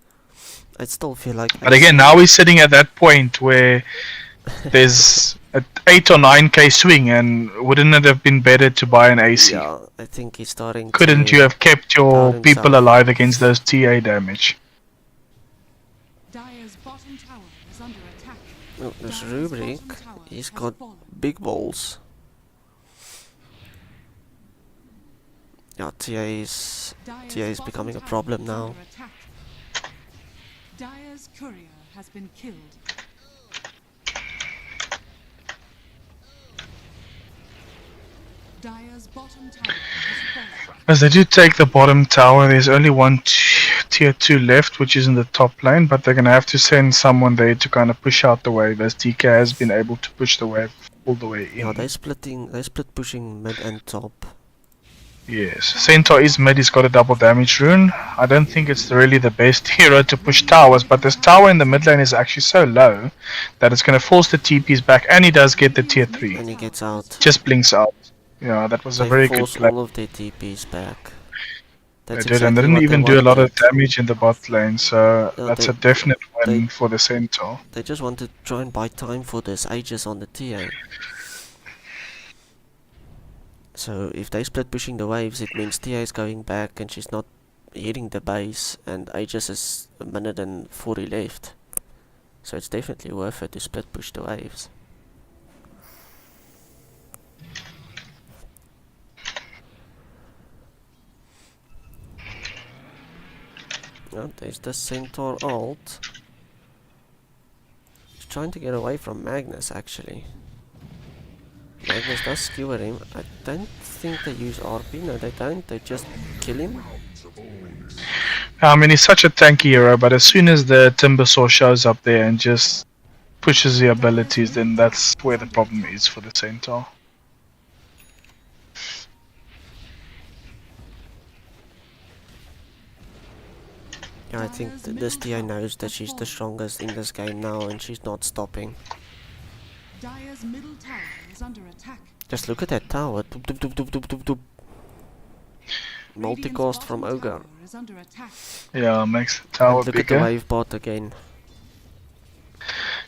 I still feel like. But again, now we're sitting at that point where there's an 8 or 9k swing, and wouldn't it have been better to buy an AC? Yeah, I think he's starting. Couldn't you have kept your people alive against those TA damage? Dire's bottom tower is under attack. Oh, this Rubric, he's got big balls. Yeah, TA is becoming a problem now. Dire's courier has been killed. Dire's bottom tower has fallen. As they do take the bottom tower, there's only one tier 2 left, which is in the top lane, but they're going to have to send someone there to kind of push out the wave, as DK has been able to push the wave all the way in. Yeah, they split pushing mid and top. Yes, Centaur is mid, he's got a double damage rune. I don't think it's really the best hero to push towers, but this tower in the mid lane is actually so low that it's going to force the TPs back, and he does get the tier 3. And he gets out. Just blinks out. Yeah, that was a very good play. They all of their TPs back. They did, and they didn't even do a lot of damage in the bot lane, so that's a definite win for the Centaur. They just want to try and buy time for this Aegis on the TA. So if they split pushing the waves, it means TA is going back and she's not hitting the base, and Aegis is a minute and 40 left. So it's definitely worth it to split push the waves. Oh, there's the Centaur ult. He's trying to get away from Magnus actually. Magnus does skewer him. I don't think they use RP. No, they don't. They just kill him. I mean, he's such a tanky hero, but as soon as the Timbersaw shows up there and just pushes the abilities, then that's where the problem is for the Centaur. Yeah, I think this TA knows that she's the strongest in this game now, and she's not stopping. Dire's middle tower is under attack. Just look at that tower. Doop, doop, doop, doop, doop, doop, doop. Multicast from Ogre. Yeah, makes the tower look bigger. At the wave bot again.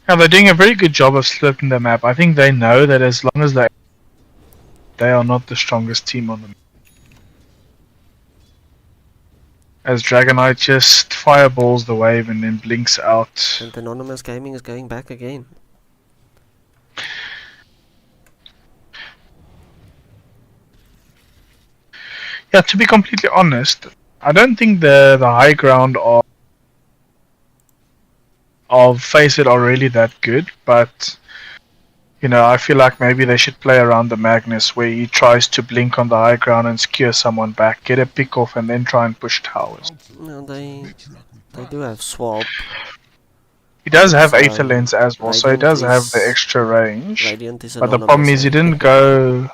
Yeah, they're doing a very good job of splitting the map. I think they know that as long as they are not the strongest team on the map. As Dragonite just fireballs the wave and then blinks out. And Anonymous Gaming is going back again. Yeah, to be completely honest, I don't think the high ground of Faceit are really that good, but you know, I feel like maybe they should play around the Magnus where he tries to blink on the high ground and skewer someone back, get a pick off, and then try and push towers. No, they do have swap. He does have Aether Lens as well, so he does have the extra range. But the problem is he didn't go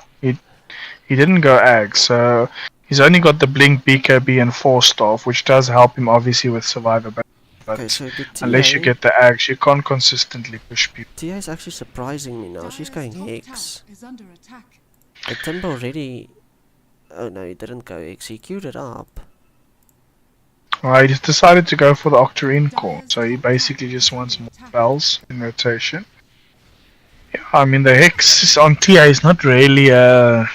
Ag, so he's only got the Blink, BKB, and 4-Staff, which does help him obviously with survivability. But okay, so unless you get the Ags, you can't consistently push people. TA is actually surprising me now. She's going Hex. The Timber already... Oh no, he didn't go Hex. He queued it up. He just decided to go for the Octarine core, so he basically just wants more spells in rotation. Yeah, I mean the Hex on TA is not really a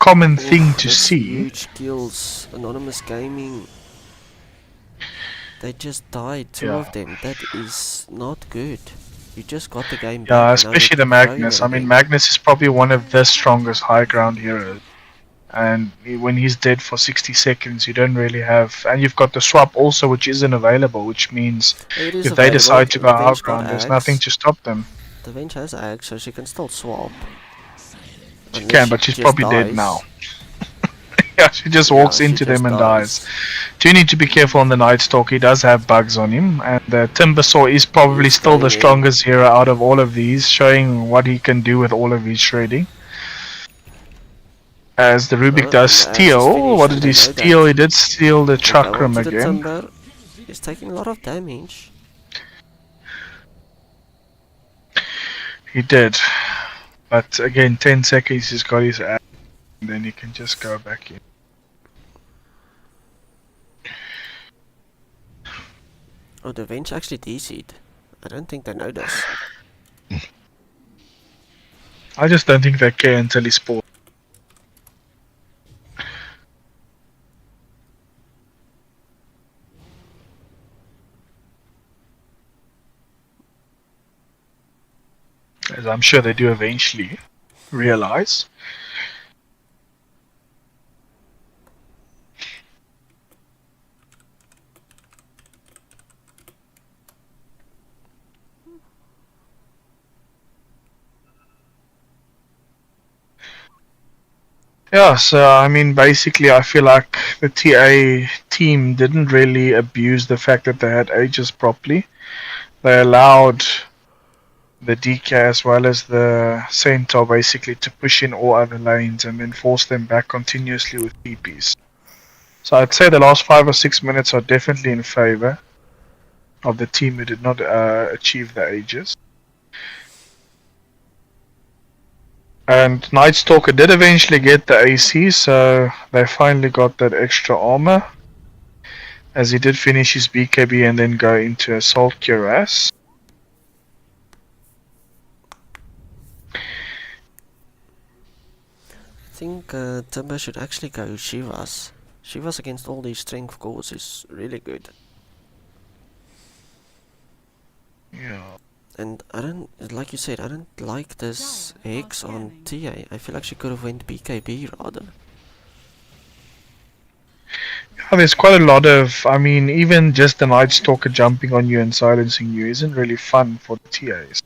common thing to see. Huge kills. Anonymous Gaming. They just died, two Yeah. of them. That is not good. You just got the game back. Yeah, and now especially they're the throwing Magnus. it I mean, again. Magnus is probably one of the strongest high ground heroes. And when he's dead for 60 seconds, you don't really have. And you've got the swap also, which isn't available, which means It is if they available. decide to go The high Venge got ground, there's nothing axe. to stop them. The Venge has axe, so she can still swap. She Unless can, she but she's just probably dead dies. now. Yeah, she just Yeah, walks she into just them and dies. dies. Do need to be careful on the Night Stalker. He does have bugs on him, and the Timbersaw is probably He's still the going in. strongest hero out of all of these, showing what he can do with all of his shredding. As the Rubik does And the axe is steal. finished, What and did he they know steal? that. He did steal the They go Chakram onto the again. timber. He's taking a lot of damage. He did. But again, 10 seconds he's got his axe, and then he can just go back in. Oh, the Venge actually DC'd. I don't think they know this. I just don't think they care until he spawns. As I'm sure they do eventually realize. Yeah, so I mean, basically, I feel like the TA team didn't really abuse the fact that they had Aegis properly. They allowed the DK as well as the Centaur basically to push in all other lanes and then force them back continuously with TPs. So I'd say the last 5 or 6 minutes are definitely in favor of the team who did not achieve the Aegis. And Night Stalker did eventually get the AC, so they finally got that extra armor. As he did finish his BKB and then go into Assault Cuirass. I think Timber should actually go Shivas. Shivas against all these strength cores is really good. Yeah. And I don't, like you said, I don't like this Hex on TA. I feel like she could have went BKB rather. Yeah, there's quite a lot of, I mean, even just the Night Stalker jumping on you and silencing you isn't really fun for the TAs.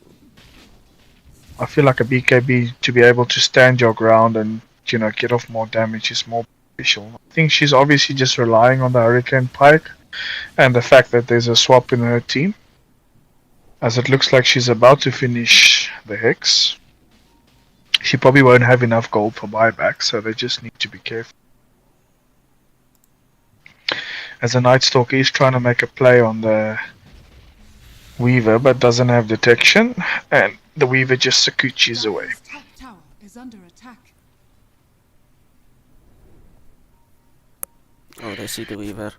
I feel like a BKB to be able to stand your ground and, you know, get off more damage is more beneficial. I think she's obviously just relying on the Hurricane Pike and the fact that there's a swap in her team. As it looks like she's about to finish the Hex. She probably won't have enough gold for buyback, so they just need to be careful. As the Night Stalker is trying to make a play on the Weaver, but doesn't have detection, and the Weaver just Sakuchis away. Dire's top tower is under attack. Oh, they see the Weaver.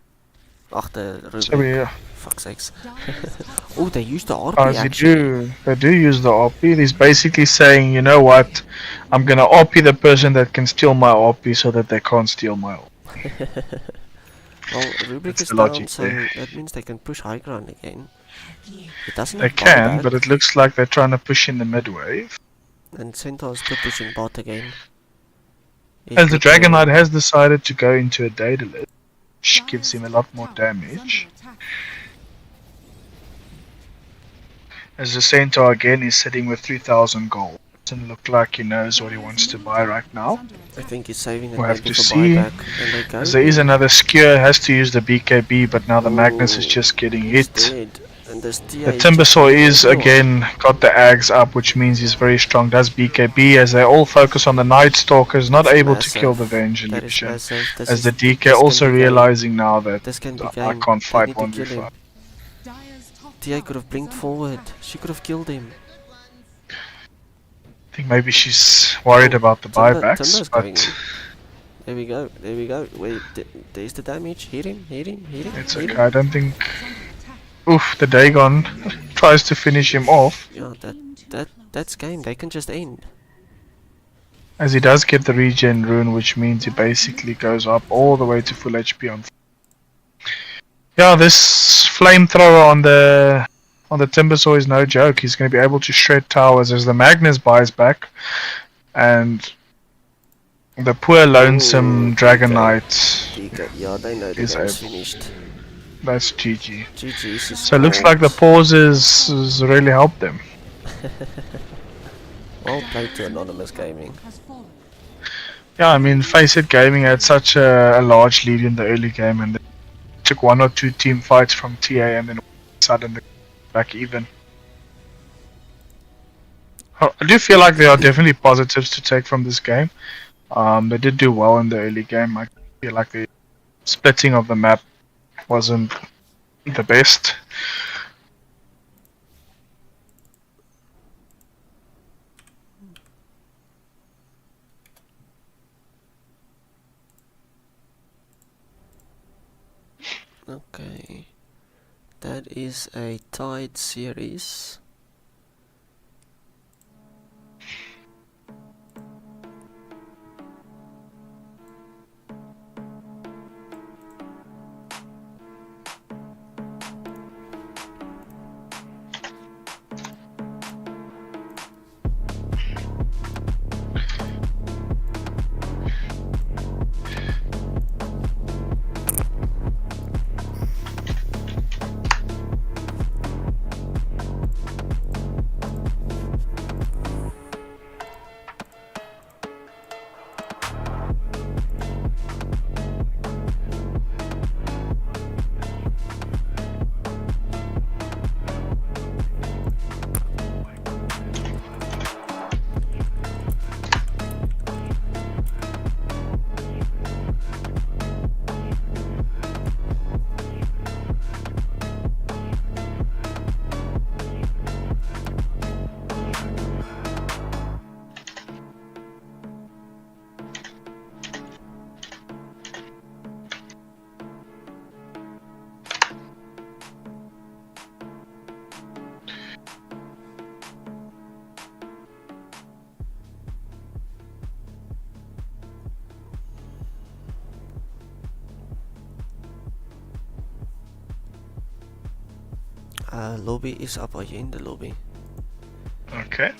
Ach, the Rubik. So we, Fuck's sakes. Dire's top Oh, they used the RP as actually. they do use the RP. He's basically saying, you know what, I'm gonna RP the person that can steal my RP so that they can't steal my RP. Well, Rubik That's is the down, logic so there. that means they can push high ground again. It doesn't They have can, buyback, but it looks like they're trying to push in the mid wave. and Centaur is still pushing bot again. As the If Dragon people- Knight has decided to go into a Daedalus, which Dire's gives him a top lot more tower is under damage. attack. As the Centaur again is sitting with 3,000 gold. Doesn't look like he knows what he wants to buy right now. I think he's saving it We'll have maybe to for see. buyback, and they go. As there is another Skewer, has to use the BKB, but now the Magnus is Ooh, just getting he's hit. dead. And this TA The is just Timbersaw killing is everyone. again got the Ags up, which means he's very strong. Does BKB as they all focus on the Night Stalkers, not That's able to kill the massive. Venge That is illusion. massive. This As is- the DK this can also be game. realizing now that This can be I game. can't They fight need to kill 1v5. him. Dire's top TA tower could have is blinked under forward. attack. She could have killed him. I think maybe she's worried Oh, about the buybacks, Timber's going but in. There we go. There we go. Wait, there's the damage. Hit him. Hit him. Hit him. it's hit okay. him. I don't think. Is under attack. Oof, the Dagon tries to finish him off. Yeah, that's game. They can just end. As he does get the regen rune, which means he basically goes up all the way to full HP on. Yeah, this flamethrower on the Timbersaw is no joke. He's going to be able to shred towers as the Magnus buys back, and the poor lonesome Ooh, Dragon DK. Knight DK. Yeah, they know the is game's able. finished. That's GG. GG's is So it looks like the pause has really helped them. Well played to Anonymous Gaming. Has fallen. Yeah, I mean, Faceit Gaming had such a large lead in the early game, and they took 1 or 2 team fights from TA, and then all of a sudden they're back even. I do feel like there are definitely positives to take from this game. They did do well in the early game. I feel like the splitting of the map wasn't the best. Okay. That is a tied series. Lobby is up. Are you in the lobby? Okay.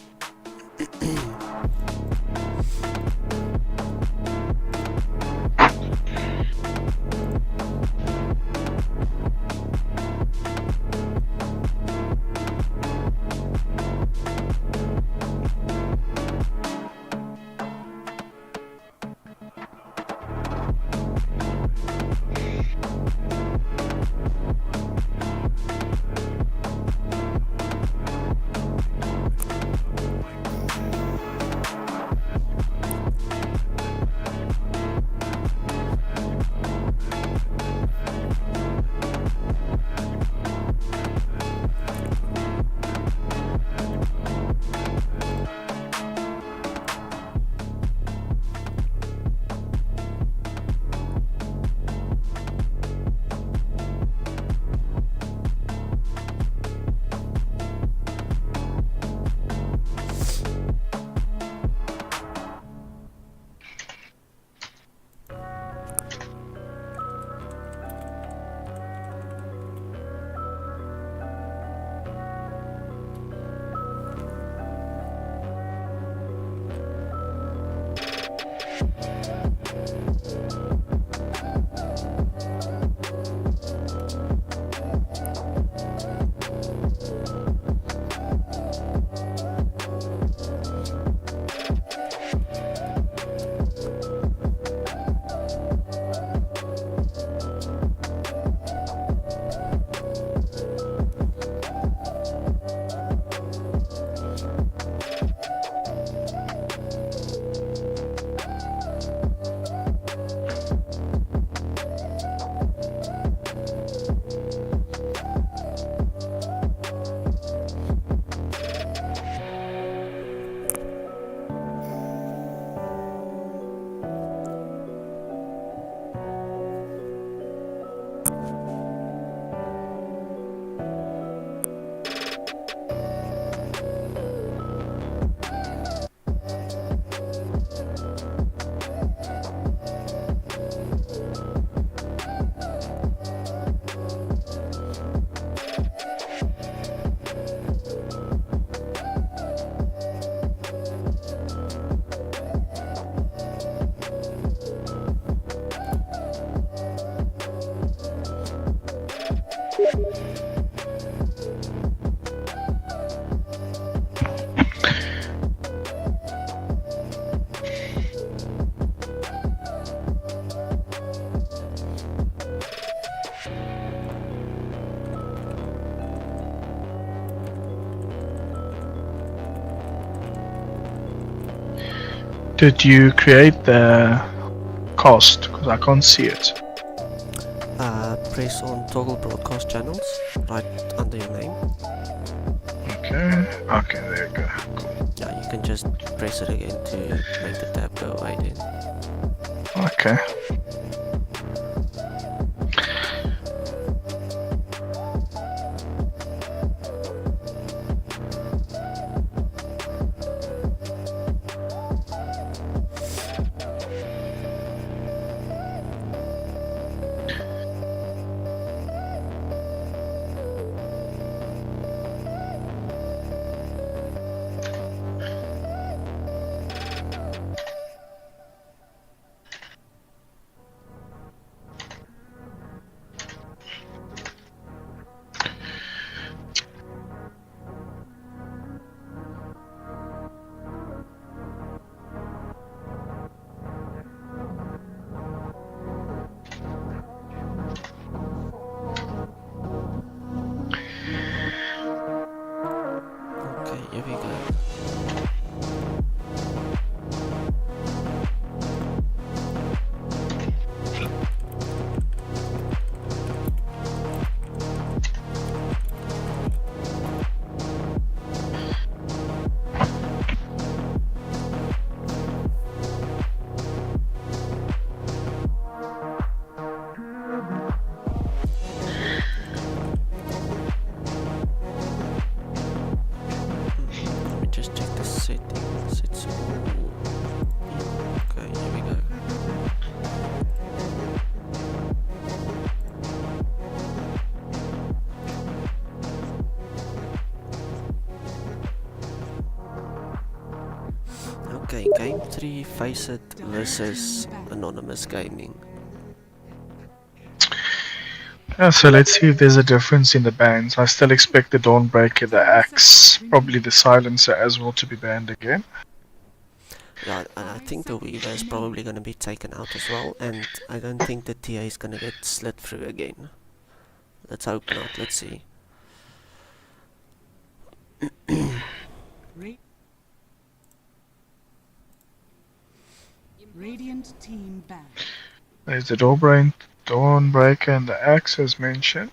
Did you create the cast? Because I can't see it. Press on toggle broadcast channels right under your name. Okay. Okay, there you go. Cool. Yeah, you can just press it again to make the tab go away then. Okay. Okay, here we go. Let me just check the settings. It's all in. Okay, here we go. Okay, game 3, Faceit versus Anonymous Gaming. Yeah, so let's see if there's a difference in the bans. I still expect the Dawnbreaker, the Axe, probably the Silencer as well to be banned again. Yeah, and I think the Weaver is probably going to be taken out as well, and I don't think the TA is going to get slit through again. Let's hope not, let's see. Radiant team ban. There's the Dawnbreaker and the Axe as mentioned.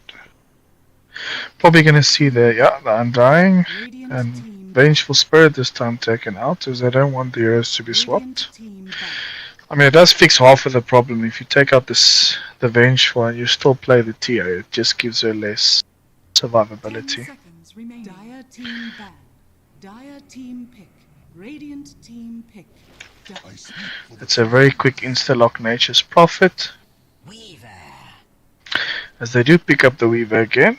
Probably gonna see the Undying Radiant and team ban. Vengeful Spirit this time taken out as they don't want the heroes to be Radiant swapped. team ban. I mean, it does fix half of the problem. If you take out the Vengeful and you still play the TA, it just gives her less 10 survivability. seconds remaining. Dire team ban. Dire team pick. Radiant team pick. It's a very quick insta-lock Nature's Prophet, Weaver. as they do pick up the Weaver again.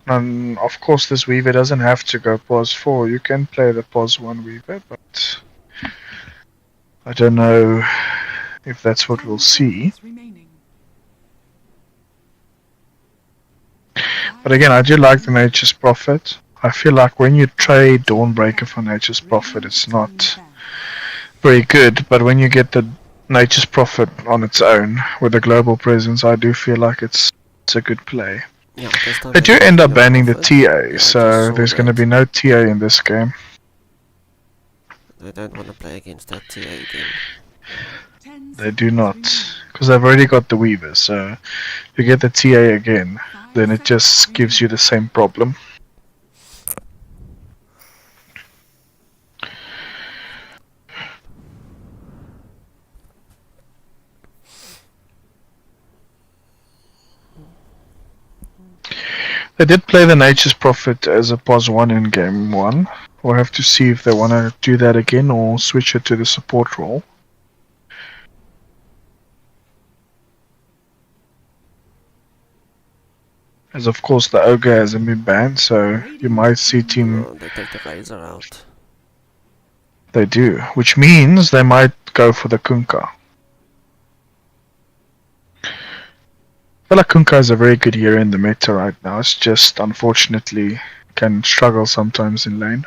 And of course this Weaver doesn't have to go pos 4, you can play the pos 1 Weaver, but I don't know if that's what 10 we'll see. seconds remaining. But again, I do like the Nature's Prophet. I feel like when you trade Dawnbreaker for Nature's Prophet, it's not very good, but when you get the Nature's Prophet on its own with a global presence, I do feel like it's a good play. Yeah, this time They do end up no banning the Prophet. TA, Yeah, I just so saw there's going to that. be no TA in this game. They don't want to play against that TA again. 10 They do seconds not, remaining. because they've already got the Weaver, so if you get the TA again, 5 then it just seconds gives you the same problem. They did play the Nature's Prophet as a pos 1 in game 1. We'll have to see if they want to do that again or switch it to the support role. As of course the Ogre hasn't been banned, so you might see team... Oh, they take the Razor out. They do, which means they might go for the Kunkka. I feel like Kunkka is a very good hero in the meta right now. It's just unfortunately can struggle sometimes in lane.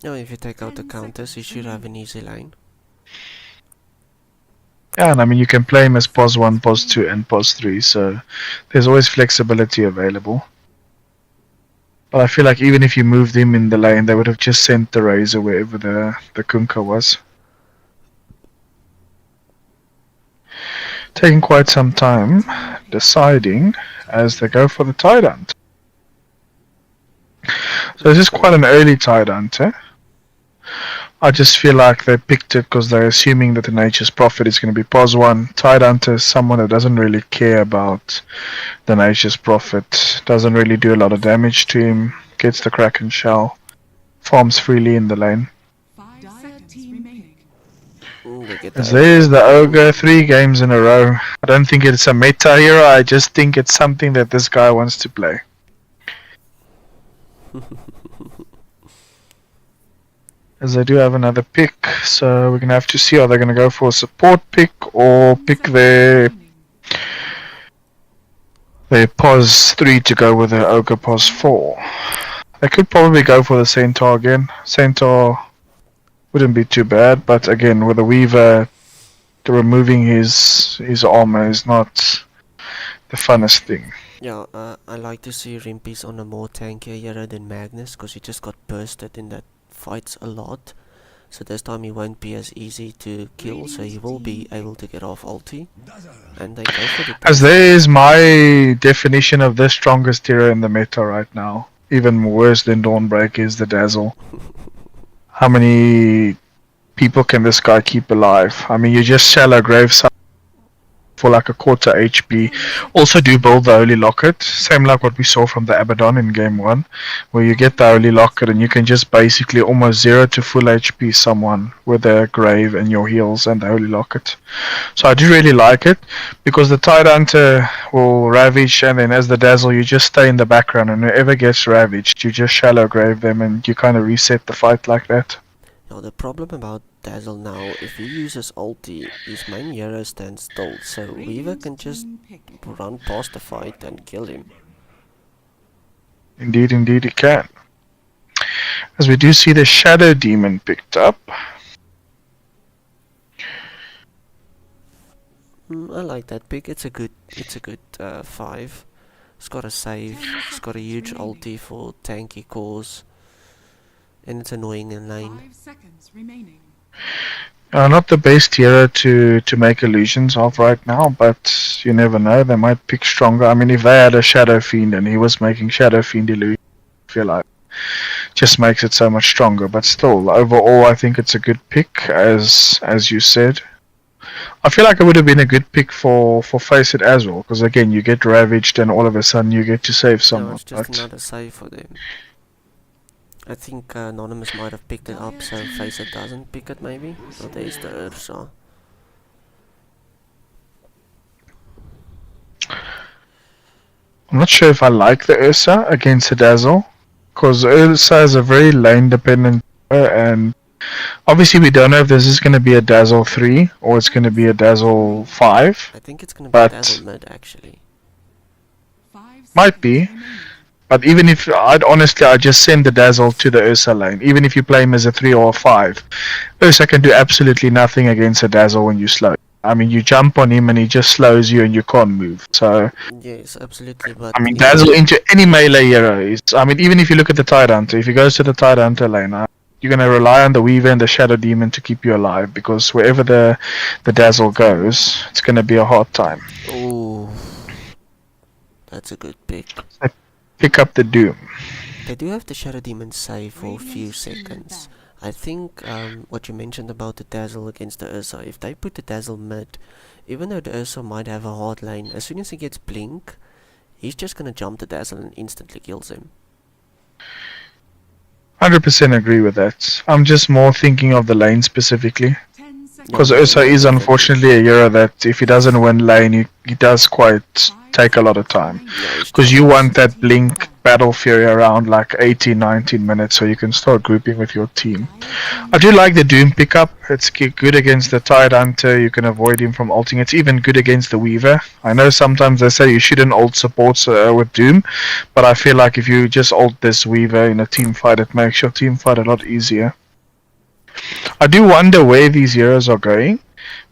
No, if you take out the 10 counters, you seconds should have an remaining. easy lane. Yeah, and I mean you can play him as pos 1, pos 2 and pos 3, so there's always flexibility available. But I feel like even if you moved him in the lane, they would have just sent the Razor wherever the Kunkka was. Taking quite some time deciding as they go for the Tidant. So this is quite an early Tidant. I just feel like they picked it because they're assuming that the Nature's Prophet is going to be POS 1. Tidant is someone that doesn't really care about the Nature's Prophet, doesn't really do a lot of damage to him, gets the Kraken Shell, farms freely in the lane. 5 seconds remaining. They get As the there's the Ogre, 3 games in a row. I don't think it's a meta hero, I just think it's something that this guy wants to play. As they do have another pick, so we're going to have to see are they going to go for a support pick or pick their POS 3 to go with their Ogre POS 4. They could probably go for the Centaur again. Centaur wouldn't be too bad, but again, with the Weaver, removing his armor is not the funnest thing. Yeah, I like to see Rimpies on a more tankier hero than Magnus, because he just got bursted in that fights a lot. So this time he won't be as easy to kill, so he will be able to get off ulti. And they go for the As there is my definition of the strongest hero in the meta right now. Even worse than Dawnbreaker is the Dazzle. How many people can this guy keep alive? I mean, you just shallow graveside for like a quarter HP. Also do build the Holy Locket, same like what we saw from the Abaddon in game 1, where you get the Holy Locket and you can just basically almost 0 to full HP someone with a grave and your heals and the Holy Locket. So I do really like it, because the Tidehunter will ravage, and then as the Dazzle you just stay in the background, and whoever gets ravaged you just shallow grave them and you kind of reset the fight like that. Now the problem about Dazzle now, if he uses ulti, his main hero stands still, so Weaver can just run past the fight and kill him. Indeed, indeed he can. As we do see the Shadow Demon picked up. I like that pick. It's a good 5. It's got a save. It's got a huge ulti for tanky cores, and it's annoying in lane. 5 seconds remaining. Not the best hero to make illusions of right now, but you never know, they might pick stronger. I mean, if they had a Shadow Fiend and he was making Shadow Fiend illusions, I feel like just makes it so much stronger. But still, overall, I think it's a good pick, as you said. I feel like it would have been a good pick for Faceit as well, because again, you get ravaged and all of a sudden you get to save No, someone. it's just But another save for them. I think Anonymous might have picked it up, so Faceit doesn't pick it maybe. Oh, there's the Ursa. I'm not sure if I like the Ursa against the Dazzle, because Ursa is a very lane dependent hero, and obviously we don't know if this is going to be a Dazzle 3 or it's going to be a Dazzle 5. I think it's gonna be But- Dazzle mid actually. 5 Might be. seconds remaining. But even if I'd just send the Dazzle to the Ursa lane, even if you play him as a 3 or a 5, Ursa can do absolutely nothing against a Dazzle when you slow. I mean, you jump on him and he just slows you and you can't move. So, Yes, absolutely, but I mean, yeah, Dazzle into any melee hero is... I mean, even if you look at the Tidehunter, if he goes to the Tidehunter lane, you're going to rely on the Weaver and the Shadow Demon to keep you alive, because wherever the Dazzle goes, it's going to be a hard time. ooh, that's a good pick. Pick up the Doom. They do have the Shadow Demon save for a few seconds. I think what you mentioned about the Dazzle against the Ursa, if they put the Dazzle mid, even though the Ursa might have a hard lane, as soon as he gets Blink, he's just gonna jump the Dazzle and instantly kills him. 100% agree with that. I'm just more thinking of the lane specifically. 10 seconds. Because Ursa is unfortunately a hero that if he doesn't win lane, he does quite take a lot of time. Because you want that Blink Battle Fury around like 18-19 minutes so you can start grouping with your team. I do like the Doom pickup. It's good against the Tidehunter. You can avoid him from ulting. It's even good against the Weaver. I know sometimes they say you shouldn't ult supports with Doom, but I feel like if you just ult this Weaver in a team fight, it makes your team fight a lot easier. I do wonder where these heroes are going,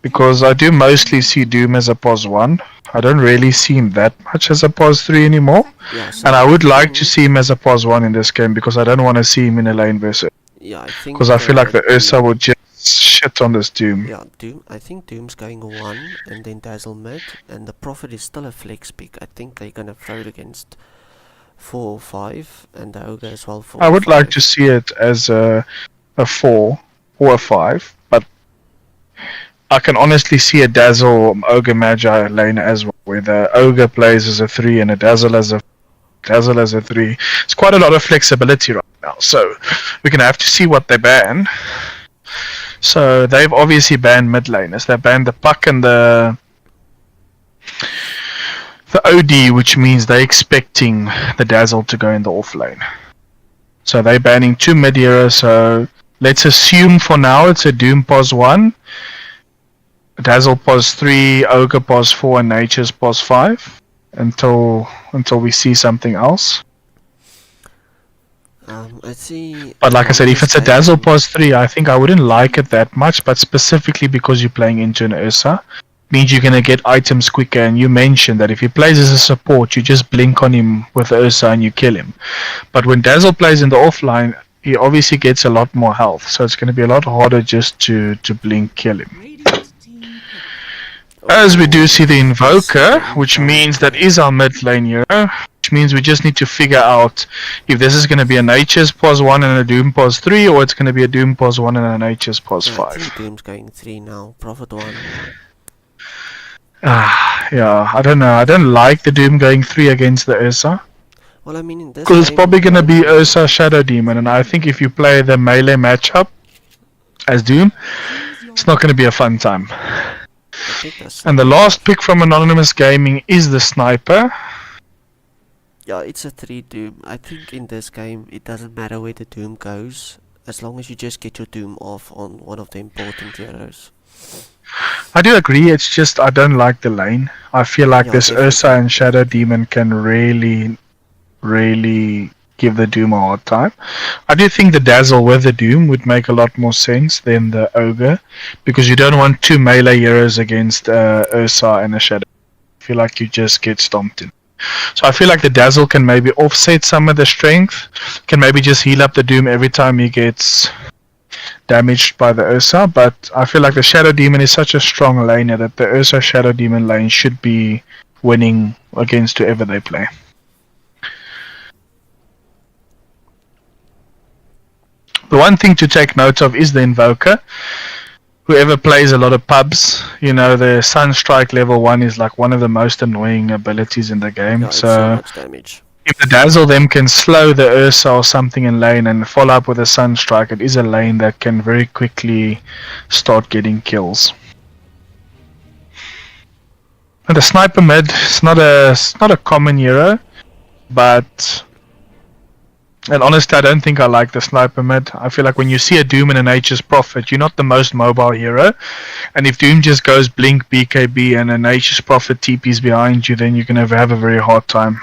because I do mostly see Doom as a POS 1. I don't really see him that much as a pos 3 anymore. Yeah, so And I would like to think- see him as a pos 1 in this game because I don't want to see him in a lane versus. Yeah, I think. Because I feel like the Ursa Doom- would just shit on this Doom. Yeah, Doom. I think Doom's going 1 and then Dazzle mid, and the Prophet is still a flex pick. I think they're gonna throw it against 4 or 5, and the Ogre as well 4 I or would like 5. to see it as a 4 or a 5, but I can honestly see a Dazzle Ogre Magi lane as well, where the Ogre plays as a 3 and a Dazzle as a 3. It's quite a lot of flexibility right now, so we're gonna have to see what they ban. So they've obviously banned mid laners. They banned the Puck and the OD, which means they're expecting the Dazzle to go in the off lane. So they're banning 2 mid heroes. So let's assume for now it's a Doom pos 1, Dazzle pos 3, Ogre pos 4, and Nature's pos 5 until we see something else. I see. But like I said, if it's a Dazzle pos 3, I think I wouldn't like it that much, but specifically because you're playing into an Ursa, means you're going to get items quicker, and you mentioned that if he plays as a support, you just blink on him with Ursa and you kill him. But when Dazzle plays in the offline, he obviously gets a lot more health, so it's going to be a lot harder just to blink kill him. Radiant team pick. As we do see the Invoker, which means that is our mid lane hero, which means we just need to figure out if this is going to be a Nature's pos 1 and a Doom pos 3, or it's going to be a Doom pos 1 and a Nature's pos I 5. think Doom's going 3 now. Prophet 1. Yeah, I don't know. I don't like the Doom going 3 against the Ursa. Well, I mean, in this Because it's game, probably going to be Ursa Shadow Demon, and I think if you play the melee matchup as Doom, it's not going to be a fun time. I think that's And the last pick from Anonymous Gaming is the Sniper. yeah, it's a 3 Doom. I think in this game, it doesn't matter where the Doom goes, as long as you just get your Doom off on one of the important heroes. I do agree, it's just I don't like the lane. I feel like Yeah, this definitely. Ursa and Shadow Demon can really give the Doom a hard time. I do think the Dazzle with the Doom would make a lot more sense than the Ogre, because you don't want 2 melee heroes against Ursa and a Shadow. I feel like you just get stomped in. So I feel like the Dazzle can maybe offset some of the strength, can maybe just heal up the Doom every time he gets damaged by the Ursa, but I feel like the Shadow Demon is such a strong laner that the Ursa Shadow Demon lane should be winning against whoever they play. The one thing to take note of is the Invoker. Whoever plays a lot of pubs, you know, the Sunstrike level 1 is like one of the most annoying abilities in the game. Yeah, it's so much damage. If the Dazzle them can slow the Ursa or something in lane and follow up with a Sunstrike, it is a lane that can very quickly start getting kills. And the Sniper mid is not a common hero, but and honestly I don't think I like the Sniper mid. I feel like when you see a Doom and a Nature's Prophet, you're not the most mobile hero, and if Doom just goes blink BKB and a Nature's Prophet TP's behind you, then you're gonna have a very hard time.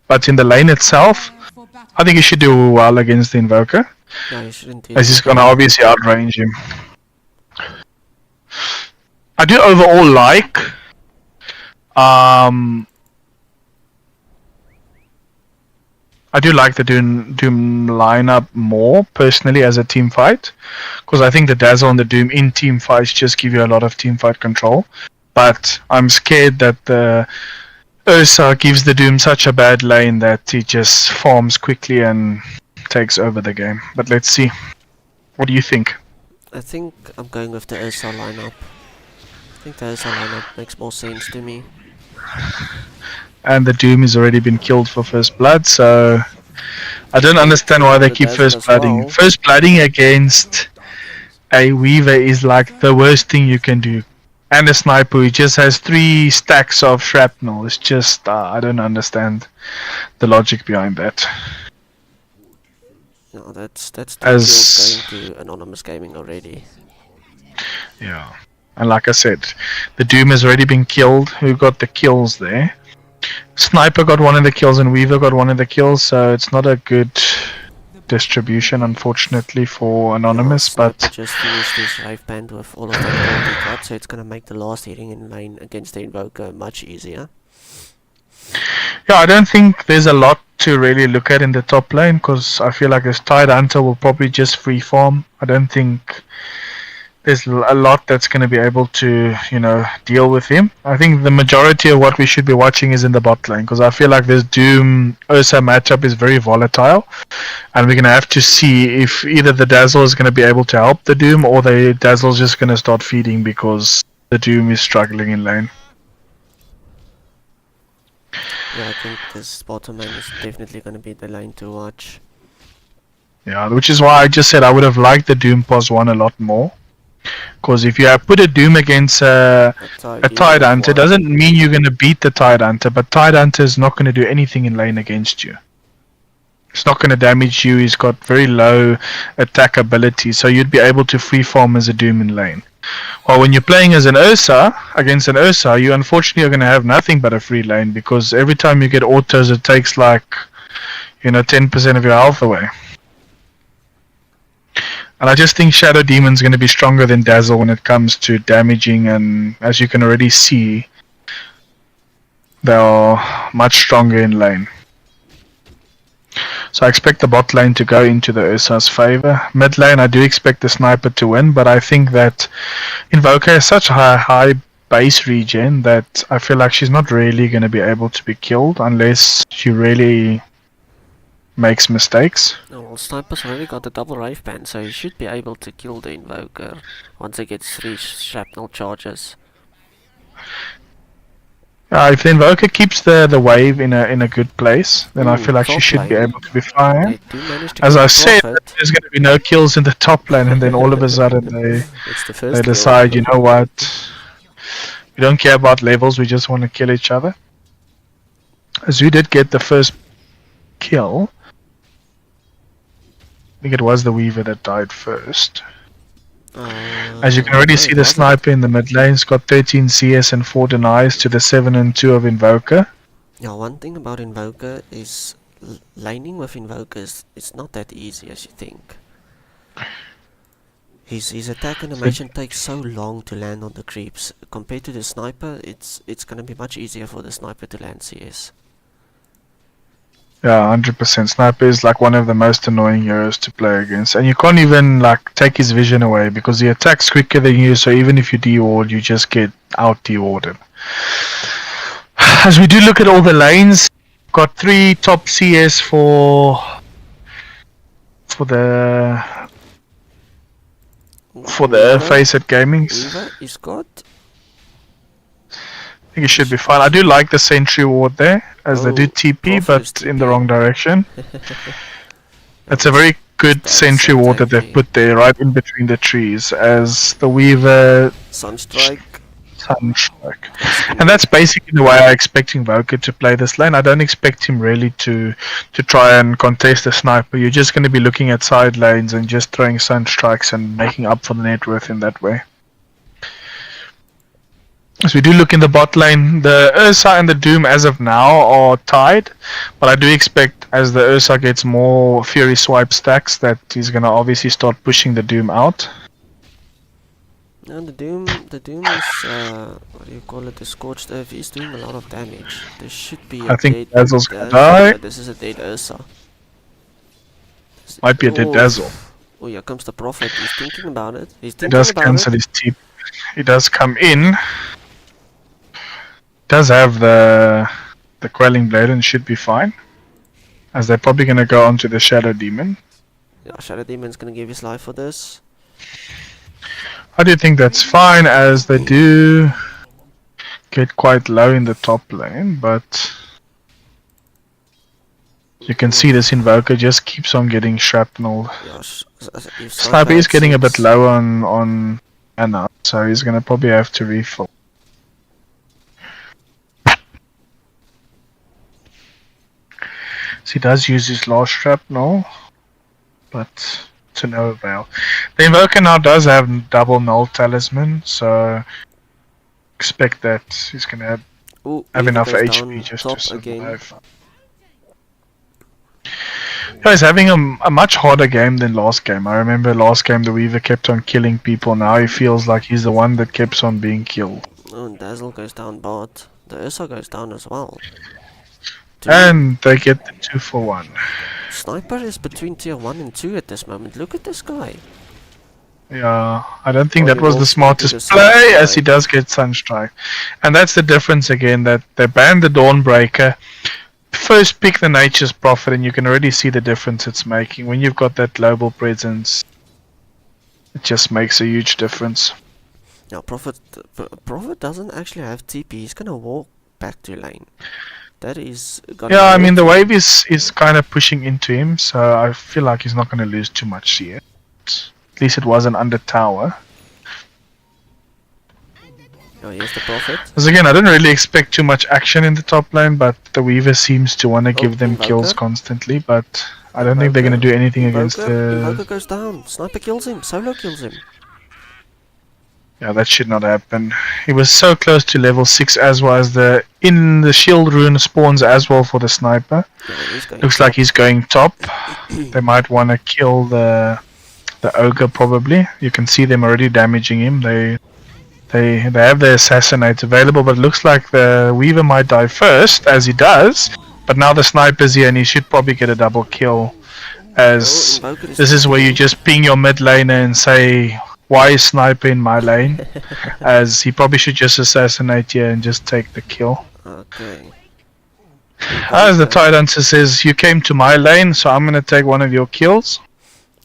But in the lane itself, For battle. I think he should do well against the Invoker, Yeah, you shouldn't do as he's that. going to obviously outrange him. I do overall like the Doom lineup more, personally, as a team fight, because I think the Dazzle and the Doom in team fights just give you a lot of team fight control. But I'm scared that the Ursa gives the Doom such a bad lane that he just farms quickly and takes over the game. But let's see. What do you think? I think I'm going with the Ursa lineup. I think the Ursa lineup makes more sense to me. And the Doom has already been killed for first blood, so I don't understand why they The keep Dazzle first as blooding. well. First blooding against a Weaver is like the worst thing you can do. And a Sniper who just has 3 stacks of shrapnel. It's just, I don't understand the logic behind that. No, that's 2 As- kills going to Anonymous Gaming already. Yeah. And like I said, the Doom has already been killed. Who got the kills there? Sniper got one of the kills and Weaver got one of the kills, so it's not a good distribution, unfortunately, for Anonymous, Sniper but just finished his Rive Band with all of that gold he got, so it's gonna make the last hitting in lane against the Invoker much easier. yeah, I don't think there's a lot to really look at in the top lane, because I feel like this Tide Hunter will probably just free farm. I don't think there's a lot that's going to be able to, deal with him. I think the majority of what we should be watching is in the bot lane, because I feel like this Doom Ursa matchup is very volatile, and we're going to have to see if either the Dazzle is going to be able to help the Doom, or the Dazzle's just going to start feeding because the Doom is struggling in lane. Yeah, I think this bottom lane is definitely gonna be the lane to watch. Yeah, which is why I just said I would have liked the Doom Pos 1 a lot more. Because if you have put a Doom against a Tide Hunter, doesn't mean you're going to beat the Tide Hunter, but Tide Hunter is not going to do anything in lane against you. It's not going to damage you, he's got very low attack ability, so you'd be able to free farm as a Doom in lane. Well, when you're playing as an Ursa, against an Ursa, you unfortunately are going to have nothing but a free lane, because every time you get autos it takes like, 10% of your health away. And I just think Shadow Demon's going to be stronger than Dazzle when it comes to damaging, and as you can already see, they are much stronger in lane. So I expect the bot lane to go into the Ursa's favor. Mid lane I do expect the Sniper to win, but I think that Invoker has such high base regen that I feel like she's not really going to be able to be killed unless she really makes mistakes. Oh, well, Sniper's already got the double Rive Band, so he should be able to kill the Invoker once he gets 3 shrapnel charges. If the Invoker keeps the wave in a good place, then I feel like she should be able to be fine. As I said, there's going to be no kills in the top lane, and then all of a sudden they decide, you know what, we don't care about levels, we just want to kill each other. As we did get the first kill, I think it was the Weaver that died first. As you can already see, the Sniper in the mid lane's got 13 CS and 4 denies to the 7 and 2 of Invoker. Yeah, one thing about Invoker is laning with Invokers, it's not that easy as you think. His attack animation takes so long to land on the creeps. Compared to the Sniper, it's gonna be much easier for the Sniper to land CS. Yeah, 100%. Sniper is like one of the most annoying heroes to play against, and you can't even like take his vision away because he attacks quicker than you. So even if you de-ward, you just get out de-warded. As we do look at all the lanes, got 3 top CS for the Faceit Gamings. Weaver is got. I think it should be fine. I do like the sentry ward there, as they do TP, but in the wrong direction. It's a very good sentry ward that they've put there, right in between the trees, as the Weaver... Sunstrike. And that's basically the way I expect Invoker to play this lane. I don't expect him really to try and contest the Sniper. You're just going to be looking at side lanes and just throwing Sunstrikes and making up for the net worth in that way. As we do look in the bot lane, the Ursa and the Doom as of now are tied, but I do expect as the Ursa gets more Fury Swipe stacks that he's going to obviously start pushing the Doom out. And the Doom is, what do you call it, the Scorched Earth. He's doing a lot of damage. There should be a I think dead Dazzle's going to die. This is a dead Ursa. Might be a dead Dazzle. Oh, here comes the Prophet. He's thinking about it. He does cancel his TP. He does come in. Does have the Quelling Blade and should be fine, as they're probably going to go onto the Shadow Demon. Yeah, Shadow Demon's going to give his life for this. I do think that's fine, as they do get quite low in the top lane, but you can see this Invoker just keeps on getting shrapnel. Yeah, Sniper is getting a bit low on mana, so he's going to probably have to refill. So he does use his last shrapnel, but to no avail. The Invoker now does have double null talisman, so expect that he's going to have enough HP just to survive. He's having a much harder game than last game. I remember last game the Weaver kept on killing people. Now he feels like he's the one that keeps on being killed. Oh, and Dazzle goes down bot. The Ursa goes down as well. And they get the 2 for 1. Sniper is between tier 1 and 2 at this moment. Look at this guy. Yeah, I don't think Oh, that he was the walks smartest into the play, as he Sunstrike. does get Sunstrike. And that's the difference again, that they banned the Dawnbreaker. First pick the Nature's Prophet and you can already see the difference it's making. When you've got that global presence, it just makes a huge difference. Now, Prophet doesn't actually have TP. He's gonna walk back to lane. That is gonna Yeah, I mean hurt the him. wave is kind of pushing into him, so I feel like he's not going to lose too much here. At least it wasn't under tower. Oh, here's the Prophet. Because again, I didn't really expect too much action in the top lane, but the Weaver seems to want to give them kills Invoker. constantly, but I don't think they're going to do anything against Invoker the... goes down. Sniper kills him. Solo kills him. Yeah, that should not happen. He was so close to level 6 as well as the shield rune spawns as well for the sniper. Yeah, he's going Looks top. like he's going top. They might want to kill the ogre probably. You can see them already damaging him. They have the assassinate available, but it looks like the Weaver might die first, as he does. But now the sniper's here and he should probably get a double kill, as Oh, Invoker is this is where you just ping your mid laner and say, why is sniper in my lane? As he probably should just assassinate here and just take the kill. Okay. As the Titancup says, you came to my lane, so I'm gonna take one of your kills.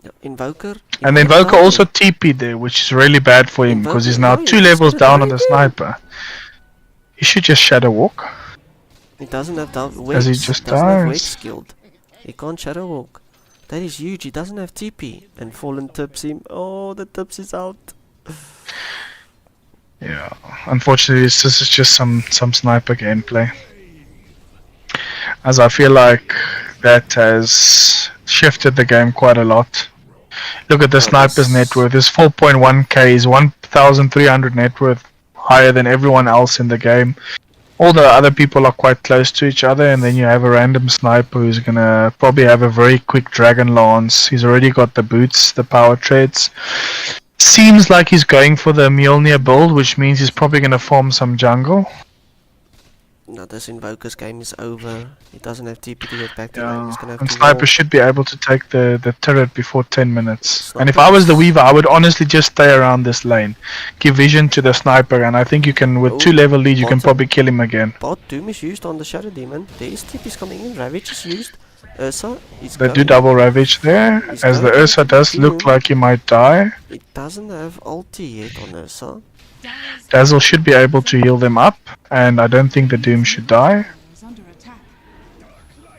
Yeah, Invoker. And the Invoker also TP'd there, which is really bad for him, because he's now Invoker, 2 yeah, levels he's down on gonna the die again. sniper. He should just Shadow Walk. He doesn't have As he Waves. just Doesn't have dies. Waves skilled. He can't Shadow Walk. That is huge. He doesn't have TP. And Fallen tips him. Oh, the tips is out. Yeah, unfortunately this is just some sniper gameplay. As I feel like that has shifted the game quite a lot. Look at the sniper's net worth. It's 4.1k, is 1,300 net worth, higher than everyone else in the game. All the other people are quite close to each other, and then you have a random sniper who's gonna probably have a very quick dragon lance. He's already got the boots, the power treads. Seems like he's going for the Mjolnir build, which means he's probably gonna farm some jungle. Now this Invoker's game is over. He doesn't have TP to get back to lane. Yeah, He's gonna have and to Sniper walk. should be able to take the turret before 10 minutes. And if Sniper I was the is- Weaver, I would honestly just stay around this lane. Give vision to the Sniper, and I think you can, with Oh, 2 level lead, you can bottom. probably kill him again. Bot Doom is used on the Shadow Demon. There is TP's coming in. Ravage is used. Ursa is They do going. double Ravage there, He's as the going Ursa to does look Doom. like he might die. It doesn't have ulti yet on Ursa. Dire's Dazzle should be able to heal them up, and I don't think the Doom should die. is under attack.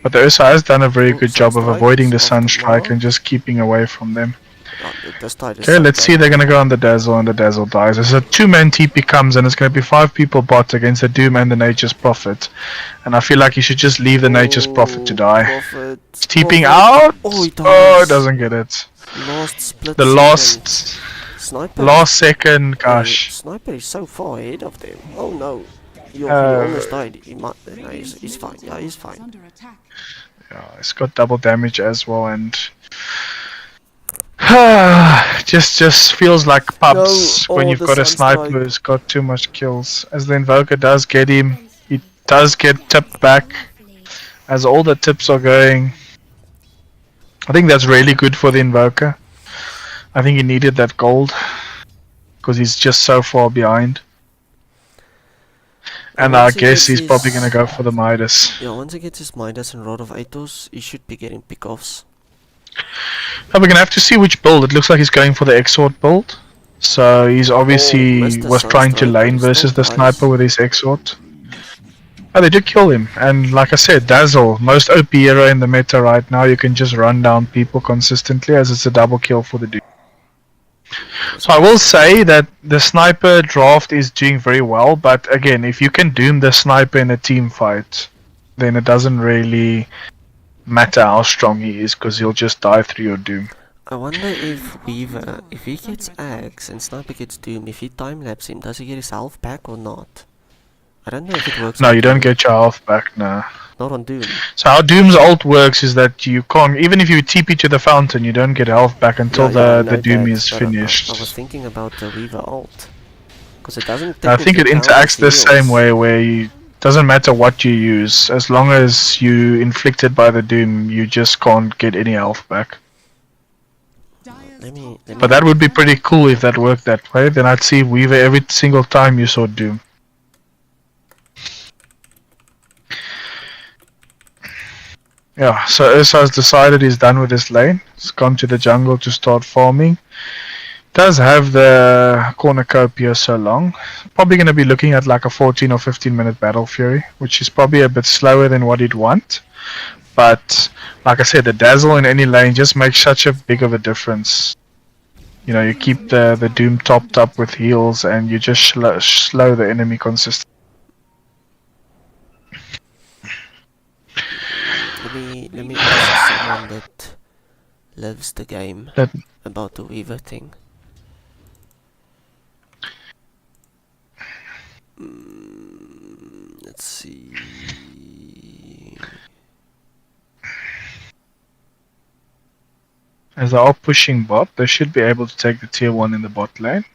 But the Ursa has done a very Oh, good job of Sunstrike avoiding the is off the Sunstrike mark. and just keeping away from them. Oh, this tide is Okay, so let's see. bad. They're gonna go on the Dazzle, and the Dazzle dies. As a 2-man TP comes, and it's gonna be 5 people bot against the Doom and the Nature's Prophet. And I feel like you should just leave the Nature's Prophet to die. Prophet. It's TPing Prophet. out. Oh, he Oh, dies. it doesn't get it. Last split The second. last Sniper. second, gosh. Sniper is so far ahead of them. Oh no. He Uh, almost died. He might. No, he's fine. Yeah, he's Is fine. under attack. Yeah, it's got double damage as well, and just feels like pubs No, when oh, you've the got a Sunstrike. sniper who's got too much kills. As the Invoker does get him, he does get tipped back. As all the tips are going, I think that's really good for the Invoker. I think he needed that gold because he's just so far behind. And I Once he guess gets he's probably his- gonna go for the Midas. Yeah, once he gets his Midas and Rod of Atos, he should be getting pickoffs. But we're gonna have to see which build. It looks like he's going for the Exort build. So he's obviously missed the was trying to Sunstrike, lane but he versus still the dies. sniper with his Exort. Oh, they did kill him. And like I said, Dazzle, most OP hero in the meta right now. You can just run down people consistently, as it's a double kill for the dude. So I will say that the sniper draft is doing very well, but again, if you can doom the sniper in a team fight, then it doesn't really matter how strong he is, because he'll just die through your doom. I wonder if Weaver, if he gets Axe and Sniper gets Doom, if he time-lapse him, does he get his health back or not? I don't know if it works. No, on you don't Doom. get your health back, no. Not on Doom. So how Doom's ult works is that you can't, even if you TP to the fountain, you don't get health back until I know the Doom that, is but finished. I was thinking about the Weaver ult. Because it doesn't I think technically it count as interacts the same heals. way, where you doesn't matter what you use, as long as you inflicted by the Doom, you just can't get any health back. Let me But that would be pretty cool if that worked that way. Then I'd see Weaver every single time you saw Doom. Yeah, so Ursa has decided he's done with his lane. He's gone to the jungle to start farming. Does have the cornucopia so long. Probably going to be looking at like a 14 or 15 minute battle fury, which is probably a bit slower than what he'd want. But like I said, the dazzle in any lane just makes such a big of a difference. You know, you keep the Doom topped up with heals and you just slow the enemy consistently. Let me ask someone that lives the game about the Weaver thing. Let's see. As they are pushing bot, they should be able to take the tier 1 in the bot lane.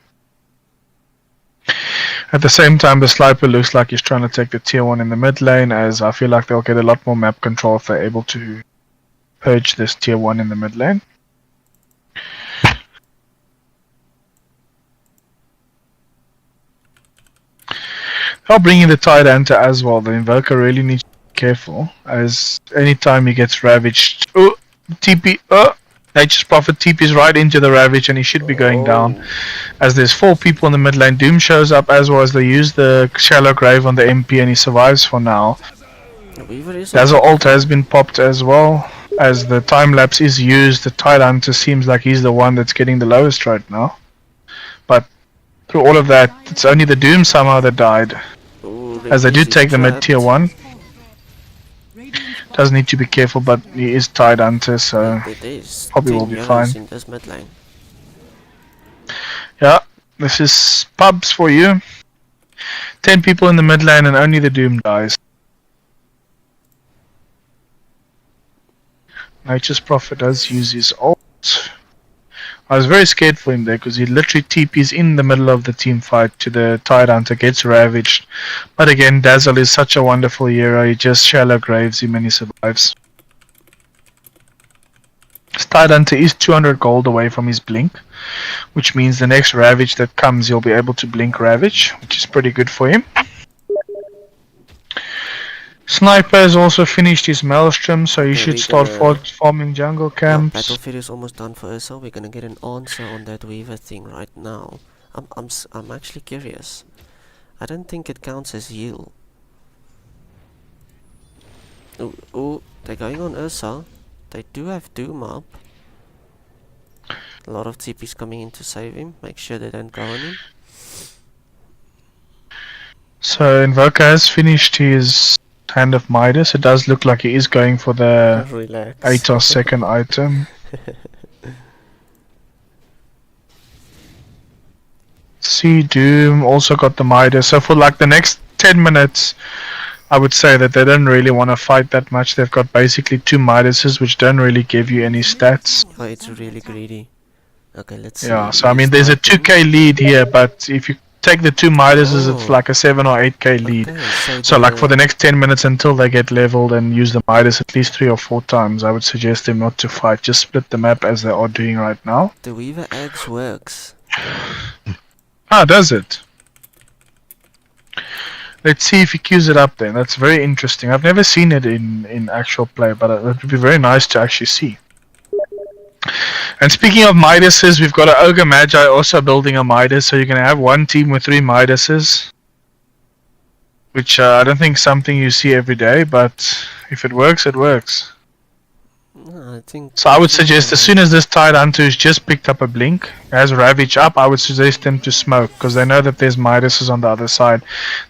At the same time, the Sliper looks like he's trying to take the tier 1 in the mid lane, as I feel like they'll get a lot more map control if they're able to purge this tier 1 in the mid lane. I'll bring in the Titancup as well. The Invoker really needs to be careful, as anytime he gets ravaged, TP, Nature's Prophet TP's right into the Ravage and he should be going down. As there's 4 people in the mid lane. Doom shows up as well, as they use the Shallow Grave on the MP and he survives for now. Dazzle ult has been popped as well. As the time lapse is used, the Tidehunter seems like he's the one that's getting the lowest right now. But through all of that, it's only the Doom somehow that died. As they do take the mid tier 1. Does need to be careful, but he is Tidehunter, so probably will be fine. In this mid lane. Yeah, this is pubs for you. 10 people in the mid lane and only the Doom dies. Nature's Prophet does use his ult. I was very scared for him there because he literally TPs in the middle of the team fight to the Tidehunter, gets ravaged. But again, Dazzle is such a wonderful hero, he just shallow graves him and he survives. Tidehunter is 200 gold away from his blink, which means the next Ravage that comes he'll be able to blink Ravage, which is pretty good for him. Sniper has also finished his Maelstrom, so you should start farming jungle camps. Battlefield is almost done for us, so we're gonna get an answer on that Weaver thing right now. I'm actually curious. I don't think it counts as heal. Oh, they're going on Ursa. They do have Doom up. A lot of TP's coming in to save him. Make sure they don't go on him. So Invoker has finished his Hand of Midas. It does look like he is going for the Atos second item. See, Doom also got the Midas. So for like the next 10 minutes, I would say that they don't really want to fight that much. They've got basically 2 Midases, which don't really give you any stats. Oh, it's really greedy. Okay, let's see. Yeah, so I mean, there's a 2k lead here, but if you take the 2 Midases, it's like a 7 or 8k lead. Okay, so like for the next 10 minutes until they get leveled and use the Midas at least 3 or 4 times, I would suggest them not to fight. Just split the map as they are doing right now. The Weaver Axe works. Ah, does it? Let's see if he queues it up then. That's very interesting. I've never seen it in actual play, but it would be very nice to actually see. And speaking of Midases, we've got an Ogre Magi also building a Midas, so you're going to have one team with 3 Midases. Which I don't think is something you see every day, but if it works, it works. I think so I would suggest as soon as this Tidehunter has just picked up a blink, has Ravage up, I would suggest them to smoke, because they know that there's Midases on the other side.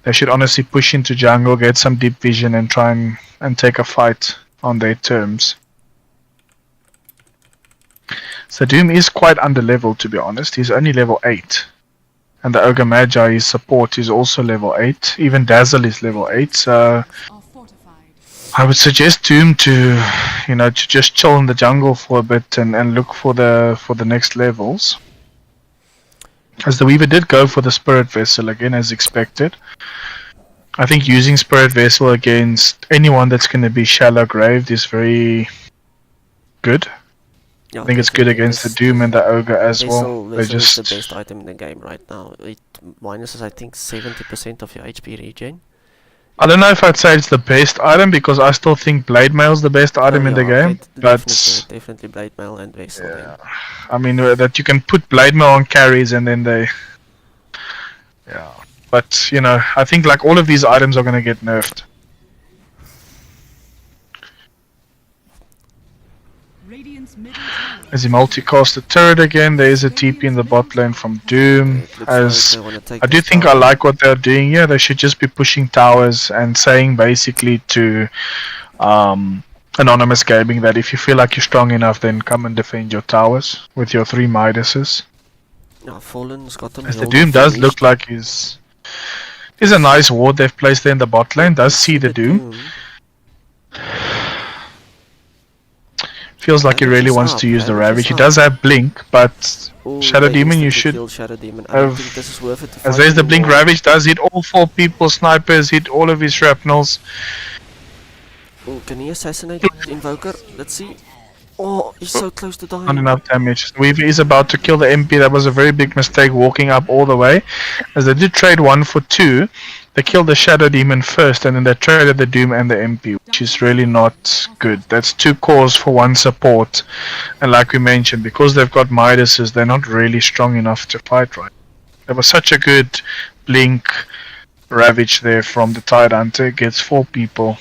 They should honestly push into jungle, get some deep vision and try and take a fight on their terms. So Doom is quite under leveled, to be honest. He's only level 8. And the Ogre Magi, his support, is also level 8. Even Dazzle is level 8. So Are fortified. I would suggest Doom to, to just chill in the jungle for a bit and look for the next levels. As the Weaver did go for the Spirit Vessel again, as expected. I think using Spirit Vessel against anyone that's going to be shallow graved is very good. Yeah, I think it's good against the Doom and the Ogre as well. They Vessel is just the best item in the game right now. It minuses, I think, 70% of your HP regen. I don't know if I'd say it's the best item because I still think Blade Mail's the best item in the game. But definitely Blade Mail and Vessel. yeah, I mean that you can put Blade Mail on carries and then they. Yeah, but I think like all of these items are gonna get nerfed. Radiant's middle tower. As he multicast the turret again, there is a TP in the bot lane from Doom. As I do think I like what they're doing here. They should just be pushing towers and saying basically to Anonymous Gaming that if you feel like you're strong enough, then come and defend your towers with your 3 Midases. Yeah, Fallen's got them. As the Doom does look like is a nice ward they've placed there in the bot lane. Does see the Doom. Feels like he really wants to use the Ravage. He does have Blink, but Shadow Demon you should Shadow Demon. I don't think this is worth it to as there's the Blink Ravage does hit all 4 people, snipers, hit all of his shrapnels. Oh, can he assassinate Invoker? Let's see. Oh, he's so close to dying. Not enough damage. Weaver is about to kill the MP. That was a very big mistake walking up all the way. As they did trade 1 for 2, they killed the Shadow Demon first and then they traded the Doom and the MP, which is really not good. That's 2 cores for 1 support. And like we mentioned, because they've got Midases, they're not really strong enough to fight right. There was such a good Blink Ravage there from the Tide Hunter. Gets 4 people.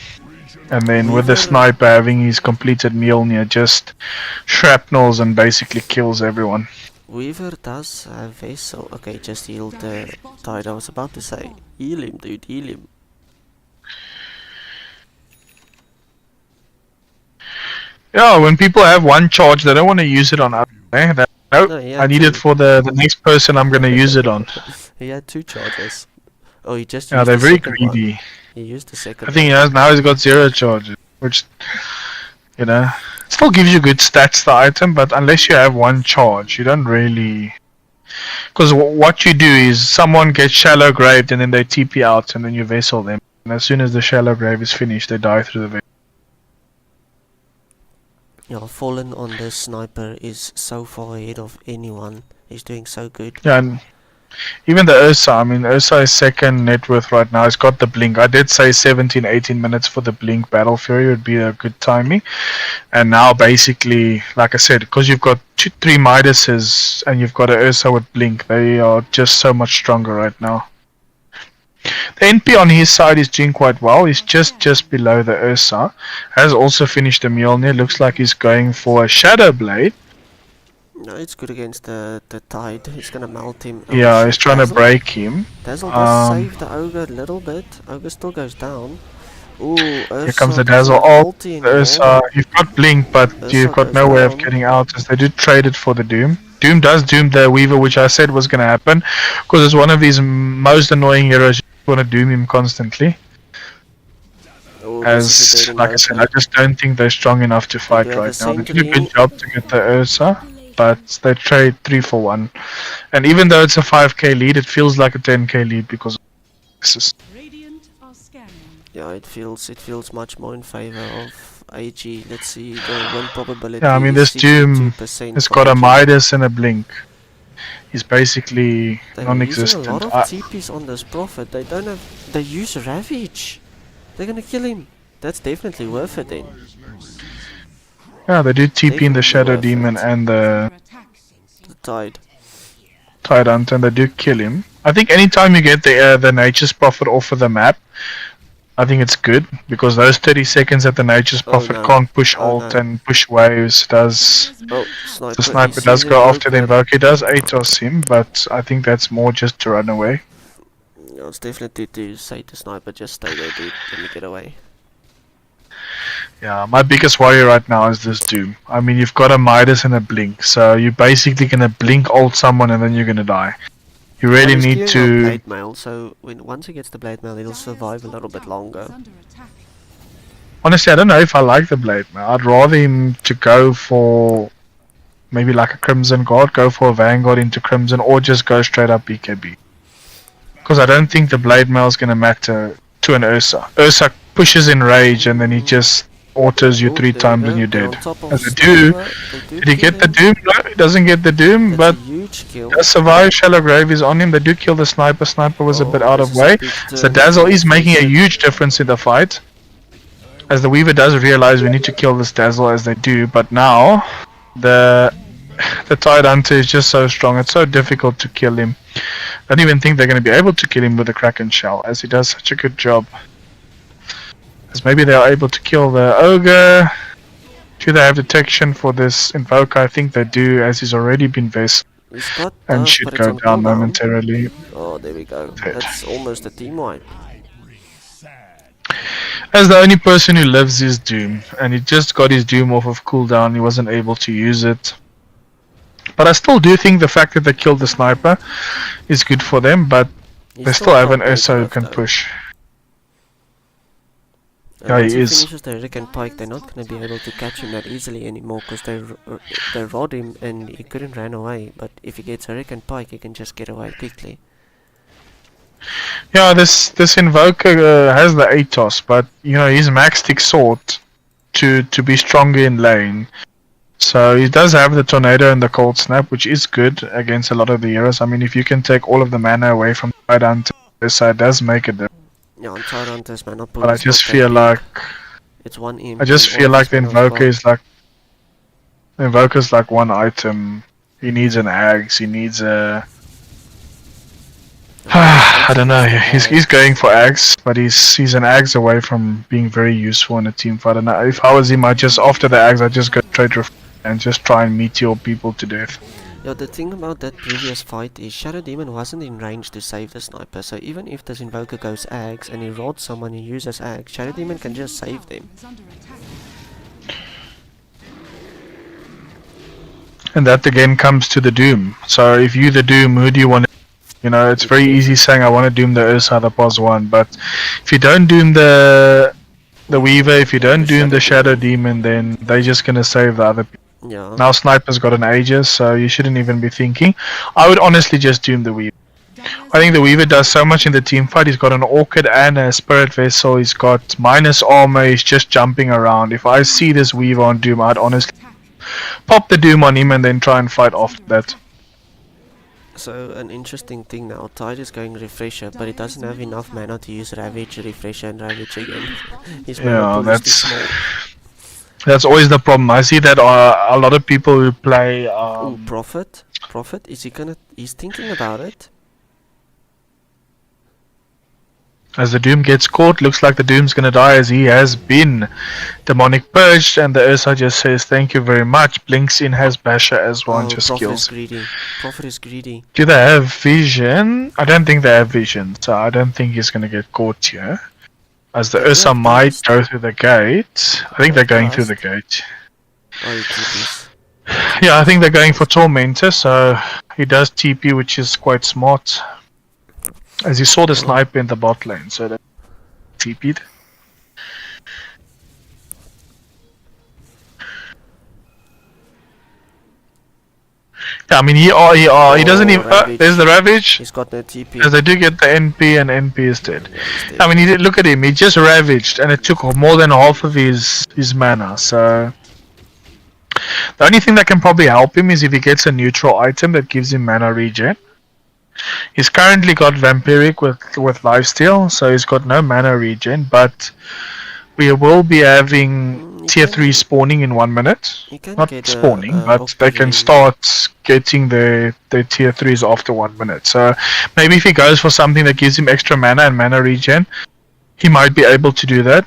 And then with the sniper having his completed Mjolnir, just shrapnels and basically kills everyone. Weaver does have Vessel. Okay, just healed the Tide. I was about to say, heal him, dude, heal him. Yeah, when people have 1 charge, they don't want to use it on others. I need it for the next person I'm going to use it on. He had 2 charges. Oh, he just used yeah, they're the very second greedy. One. He used the second I think now he's got 0 charges, which, still gives you good stats, the item, but unless you have 1 charge, you don't really... Because what you do is someone gets shallow graved and then they TP out and then you vessel them. And as soon as the shallow grave is finished, they die through the vessel. Yeah, Fallen on the sniper is so far ahead of anyone. He's doing so good. Yeah, and even the Ursa, I mean, Ursa is 2nd net worth right now. He's got the Blink. I did say 17-18 minutes for the Blink Battle Fury would be a good timing. And now basically, like I said, because you've got 3 Midases and you've got an Ursa with Blink, they are just so much stronger right now. The NP on his side is doing quite well. He's just below the Ursa. Has also finished the Mjolnir. Looks like he's going for a Shadow Blade. No, it's good against the Tide. He's gonna melt him. Oh, yeah, he's trying to break him. Dazzle does save the Ogre a little bit. Ogre still goes down. Ooh, Ursa, here comes the Dazzle. Oh, Ursa, you've got Blink, but Ursa you've got no way of getting out as they did trade it for the Doom. Doom does Doom the Weaver, which I said was going to happen. Because it's one of his most annoying heroes. You want to Doom him constantly. As, like I said, I just don't think they're strong enough to fight right now. They did a good job to get the Ursa, but they trade 3 for 1. And even though it's a 5k lead, it feels like a 10k lead because of this. Radiant are scanning. Yeah, it feels much more in favor of AG. Let's see the win probability. Yeah, I mean this Doom has got a Midas and a Blink. He's basically non-existent. They're using a lot of TPs on this Prophet. They don't have. They use Ravage. They're gonna kill him. That's definitely worth it then. Yeah, they do TP in the Shadow Demon and the Tide Hunter, and they do kill him. I think anytime you get the Nature's Prophet off of the map, I think it's good because those 30 seconds that the Nature's Prophet can't push ult and push waves does. The sniper does go after the Invoker. He does ATOS him, but I think that's more just to run away. Yeah, it's definitely to say to sniper, just stay there, dude. Let me get away. Yeah, my biggest worry right now is this Doom. I mean, you've got a Midas and a Blink, so you're basically gonna Blink ult someone and then you're gonna die. You really But he's need queuing up to. blade mail, so once he gets the blade mail, he'll survive a little bit longer. Honestly, I don't know if I like the blade mail. I'd rather him to go for maybe like a Crimson Guard, go for a Vanguard into Crimson, or just go straight up BKB. Because I don't think the blade mail is going to matter to an Ursa. Ursa pushes in rage and then he just autos you Oh, 3 there times we and go. you're They're dead. on top of As they do. Sniper. They Did he kill get the him. Doom? No, he doesn't get the Doom, That's but a huge kill. does survive. Shallow Grave is on him. They do kill the Sniper. Sniper was a bit out this of is a way. big So turn Dazzle for is making a Faceit. huge difference in the fight. As the Weaver does realize we need to kill this Dazzle as they do, but now the Tide Hunter is just so strong. It's so difficult to kill him. I don't even think they're going to be able to kill him with the Kraken Shell, as he does such a good job. As maybe they are able to kill the Ogre. Do they have detection for this Invoker? I think they do, as he's already been vested He's got and dust, should but it's go on down cooldown. momentarily. Oh, there we go. Dead. That's almost a team wipe. As the only person who lives is Doom, and he just got his Doom off of cooldown, he wasn't able to use it. But I still do think the fact that they killed the Sniper is good for them, but He's they still have top an Ursa who negative, can though. push. And Yeah, once he he is. finishes the Hurricane Pike, they're not going to be able to catch him that easily anymore because they rod him and he couldn't run away. But if he gets Hurricane Pike, he can just get away quickly. Yeah, this Invoker has the Atos, but you know he's maxed his sword to be stronger in lane. So he does have the Tornado and the Cold Snap, which is good against a lot of the heroes. I mean, if you can take all of the mana away from the side hunter, this side does make a difference. Yeah, on Tyrant's mana pool. But I is just not that feel big. like It's one imp. I just and feel all like his the mana Invoker gone. is like the Invoker's like one item. He needs an Axe. He needs a. I don't know. He's going for Axe, but he's an Axe away from being very useful in a team fight. I don't know. If I was him, I just after the Axe, I just go straight and just try and meteor people to death. Yeah, the thing about that previous fight is Shadow Demon wasn't in range to save the Sniper, so even if this Invoker goes Axe and he rods someone who uses Axe, Shadow Demon can just save them. And that again comes to the Doom. So if you the Doom, who do you want to... You know, it's very easy saying I want to Doom the Ursa, the POS 1, but if you don't Doom the Weaver, if you don't Doom the Shadow Demon, then they're just going to save the other people. Yeah. Now Sniper's got an Aegis, so you shouldn't even be thinking. I would honestly just Doom the Weaver. I think the Weaver does so much in the team fight. He's got an Orchid and a Spirit Vessel. He's got minus armor. He's just jumping around. If I see this Weaver on Doom, I'd honestly pop the Doom on him and then try and fight after that. So an interesting thing now, Tide is going Refresher, but he doesn't have enough mana to use Ravage, Refresher and Ravage again. His mana pool is too small. That's always the problem. I see that a lot of people who play... Ooh, Prophet? Prophet? Is he gonna... He's thinking about it. As the Doom gets caught, looks like the Doom's gonna die as he has been demonic purged, and the Ursa just says thank you very much, blinks in, has Basher as well, and just Prophet kills. is greedy. Prophet is greedy. Do they have vision? I don't think they have vision, so I don't think he's gonna get caught here. As the They do Ursa have might dust. go through the gate. I think they're going through the gate. Oh, TPs. Yeah, I think they're going for Tormentor, so he does TP, which is quite smart. As you saw the sniper in the bot lane, so that TP'd. Yeah, I mean he doesn't even. Ravage. There's the Ravage. He's got no TP. As they do get the NP, and NP is dead. Yeah, he's dead. I mean, look at him. He just ravaged, and it took more than half of his mana. So the only thing that can probably help him is if he gets a neutral item that gives him mana regen. He's currently got Vampiric with Lifesteal, so he's got no mana regen. But we will be having tier 3 spawning in 1 minute. He can Not get spawning, but they can Octavarian. start getting their tier 3s after 1 minute. So maybe if he goes for something that gives him extra mana and mana regen, he might be able to do that.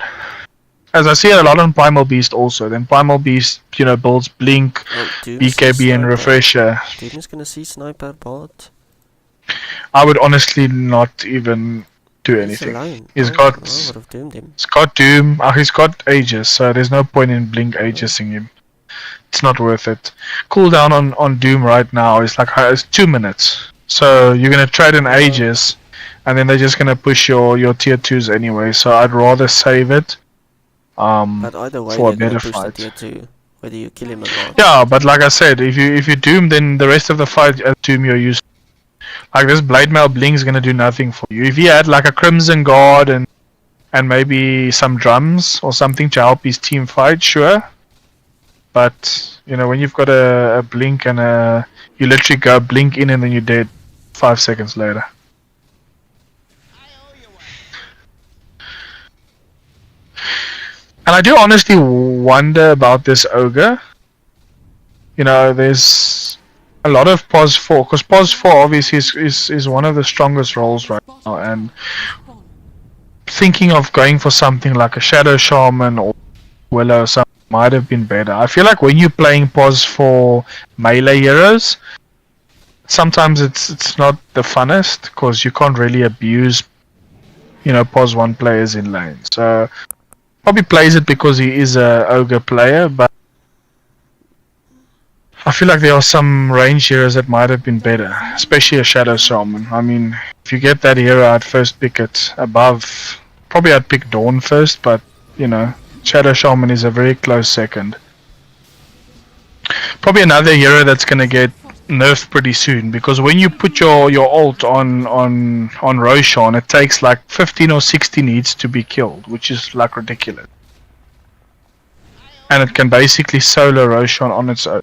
As I see a lot on Primal Beast also. Then Primal Beast, builds Blink, Doom BKB sees and Sniper. Refresher. Doom is gonna see Sniper bot. I would honestly not even do He's anything. alone. He's I got would have doomed him. he's got Doom, he's got Aegis, so there's no point in Blink Aegising him. It's not worth it. Cooldown on Doom right now is like it's 2 minutes. So you're gonna trade in Aegis, and then they're just gonna push your tier 2s anyway. So I'd rather save it But either way, for a they're gonna better push the fight. tier 2, whether you kill him or not. Yeah, but like I said, if you doom, then the rest of the fight as doom you're used. Like this blade mail blink is gonna do nothing for you. If he had like a crimson guard and maybe some drums or something to help his team fight, sure. But you know when you've got a blink and you literally go blink in and then you're dead 5 seconds later. And I do honestly wonder about this ogre. You know, there's a lot of POS 4, because POS 4 obviously is one of the strongest roles right now, and thinking of going for something like a Shadow Shaman or Willow or something might have been better. I feel like when you're playing POS for melee heroes, sometimes it's not the funnest, because you can't really abuse, you know, POS 1 players in lane. So probably plays it because he is a ogre player, but I feel like there are some range heroes that might have been better, especially a Shadow Shaman. I mean, if you get that hero, I'd first pick it above. Probably I'd pick Dawn first, but you know, Shadow Shaman is a very close second. Probably another hero that's gonna get nerfed pretty soon, because when you put your ult on Roshan, it takes like 15 or 16 hits to be killed, which is like ridiculous. And it can basically solo Roshan on its own,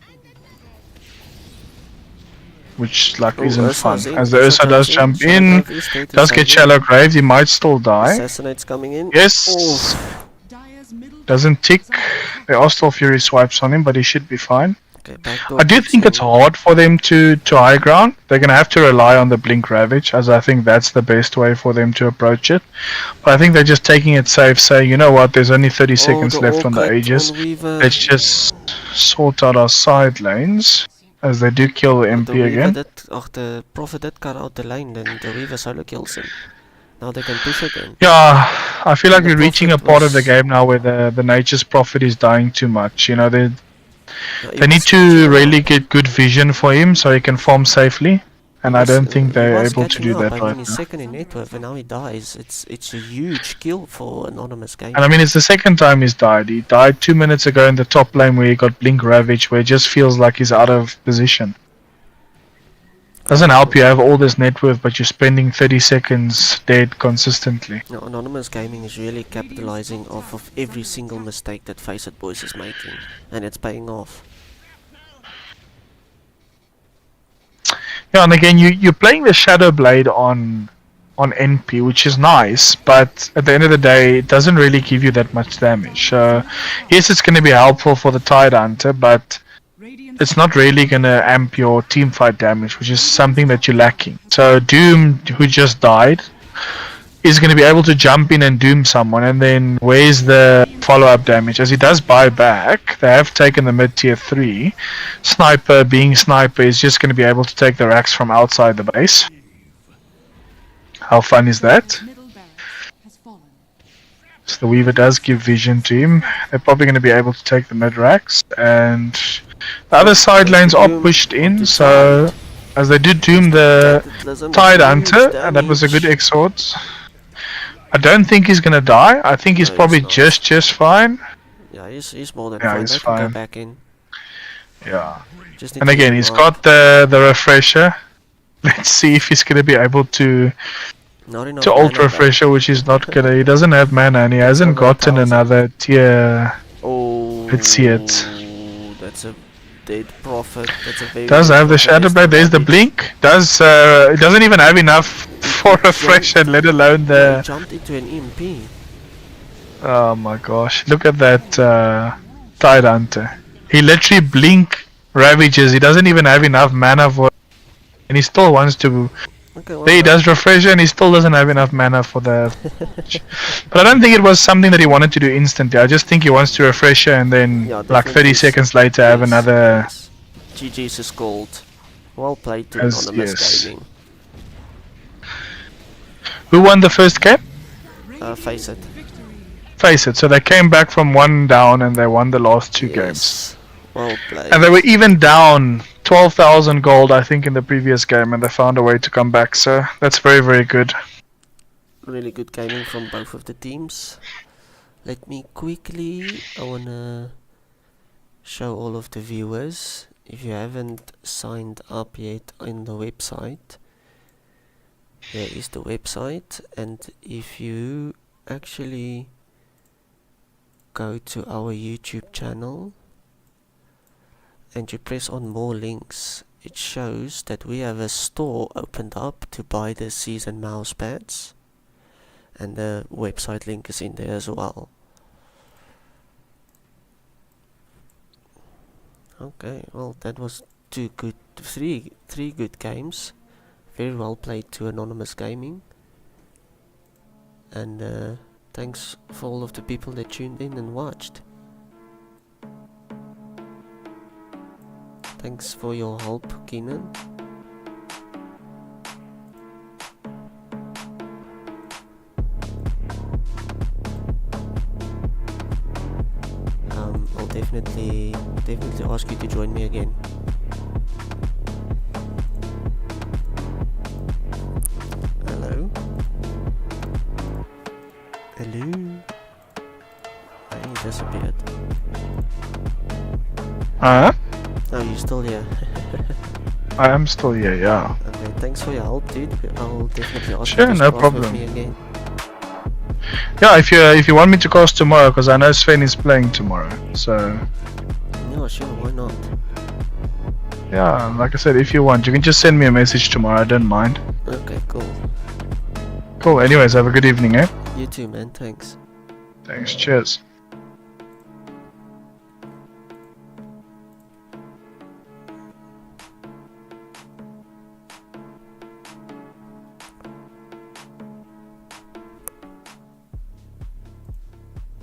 which like isn't fun. As the Ursa does jump in, does get shallow grave, he might still die. Assassinate's coming in. Yes, doesn't tick. There are still Fury swipes on him, but he should be fine. Okay, backdoor I do kicks think it's in. hard for them to high ground. They're gonna have to rely on the Blink Ravage, as I think that's the best way for them to approach it. But I think they're just taking it safe, saying, you know what, there's only 30 seconds the left on the all-cut Aegis. on Weaver. Let's just sort out our side lanes, as they do kill the The MP Weaver again. the Prophet did cut out the lane, then the Weaver solo kills him. Now they can push again. Yeah, I feel like The we're reaching a Prophet part of the was- game now where the Nature's Prophet is dying too much. You know, they He need was to catching really up. get good vision for him so he can farm safely. And He I was- don't think he they're was able to catching do up. that I right mean, he's now. second in net worth and now he dies. It's a huge kill for Anonymous Gaming. And I mean, it's the second time he's died. He died 2 minutes ago in the top lane where he got Blink Ravage, where it just feels like he's out of position. Doesn't help you have all this net worth, but you're spending 30 seconds dead consistently. No, Anonymous Gaming is really capitalizing off of every single mistake that Faceit Boys is making, and it's paying off. Yeah, and again, you're playing the Shadow Blade on NP, which is nice, but at the end of the day, it doesn't really give you that much damage. So, yes, it's going to be helpful for the Tide Hunter, but it's not really going to amp your team fight damage, which is something that you're lacking. So, Doom, who just died, is going to be able to jump in and doom someone, and then where's the follow-up damage? As he does buy back, they have taken the mid-tier 3. Sniper, being Sniper, is just going to be able to take the racks from outside the base. How fun is that? So the Weaver does give vision to him. They're probably going to be able to take the mid racks, and the other side lanes are pushed in, so as they did doom the Tide Hunter, and that was a good exort. I don't think he's gonna die. I think he's No, probably he's not. just fine. Yeah, he's more than Yeah, fine. he's They can go fine. back in. Yeah. Just need And to again, get he's him got out. the refresher. Let's see if he's gonna be able to Not enough ult mana, refresher, which is not gonna. He doesn't have mana, and he hasn't over gotten 1,000. another tier. Oh, Let's see it. That's a dead Prophet. That's a very Does dead have the Prophet. Shadow Blade. There's the blink. Does it doesn't even have enough for refresher, let alone He the. jumped into an MP. Oh my gosh! Look at that Tide Hunter. He literally blink ravages. He doesn't even have enough mana for, and he still wants to. Okay, well, There he does refresher, and he still doesn't have enough mana for the. But I don't think it was something that he wanted to do instantly. I just think he wants to refresher, and then Yeah, like 30 definitely. seconds later have Yes, another. yes. GG's is called. Well played to As- Anonymous yes. Gaming. Who won the first game? Face it. Faceit. So they came back from 1 down, and they won the last 2 games. Yes. Well played. And they were even down 12,000 gold, I think, in the previous game, and they found a way to come back. So that's very, very good. Really good gaming from both of the teams. Let me quickly, I wanna show all of the viewers, if you haven't signed up yet on the website, here is the website, and if you actually go to our YouTube channel and you press on more links, it shows that we have a store opened up to buy the season mouse pads, and the website link is in there as well. Okay, well, that was three good games. Very well played to Anonymous Gaming. And thanks for all of the people that tuned in and watched. Thanks for your help, Keenan. I'll definitely ask you to join me again. Hello? Hello? He disappeared. Huh? Oh, you're still here. I am still here, yeah. Okay, thanks for your help, dude. I'll definitely ask Sure, you to no squash with problem. me again. Yeah, if you want me to cast tomorrow, because I know Sven is playing tomorrow, so Yeah, sure, why not? yeah, like I said, if you want, you can just send me a message tomorrow. I don't mind. Okay, cool. Cool. Anyways, have a good evening, eh? You too, man. Thanks. Thanks. Cheers.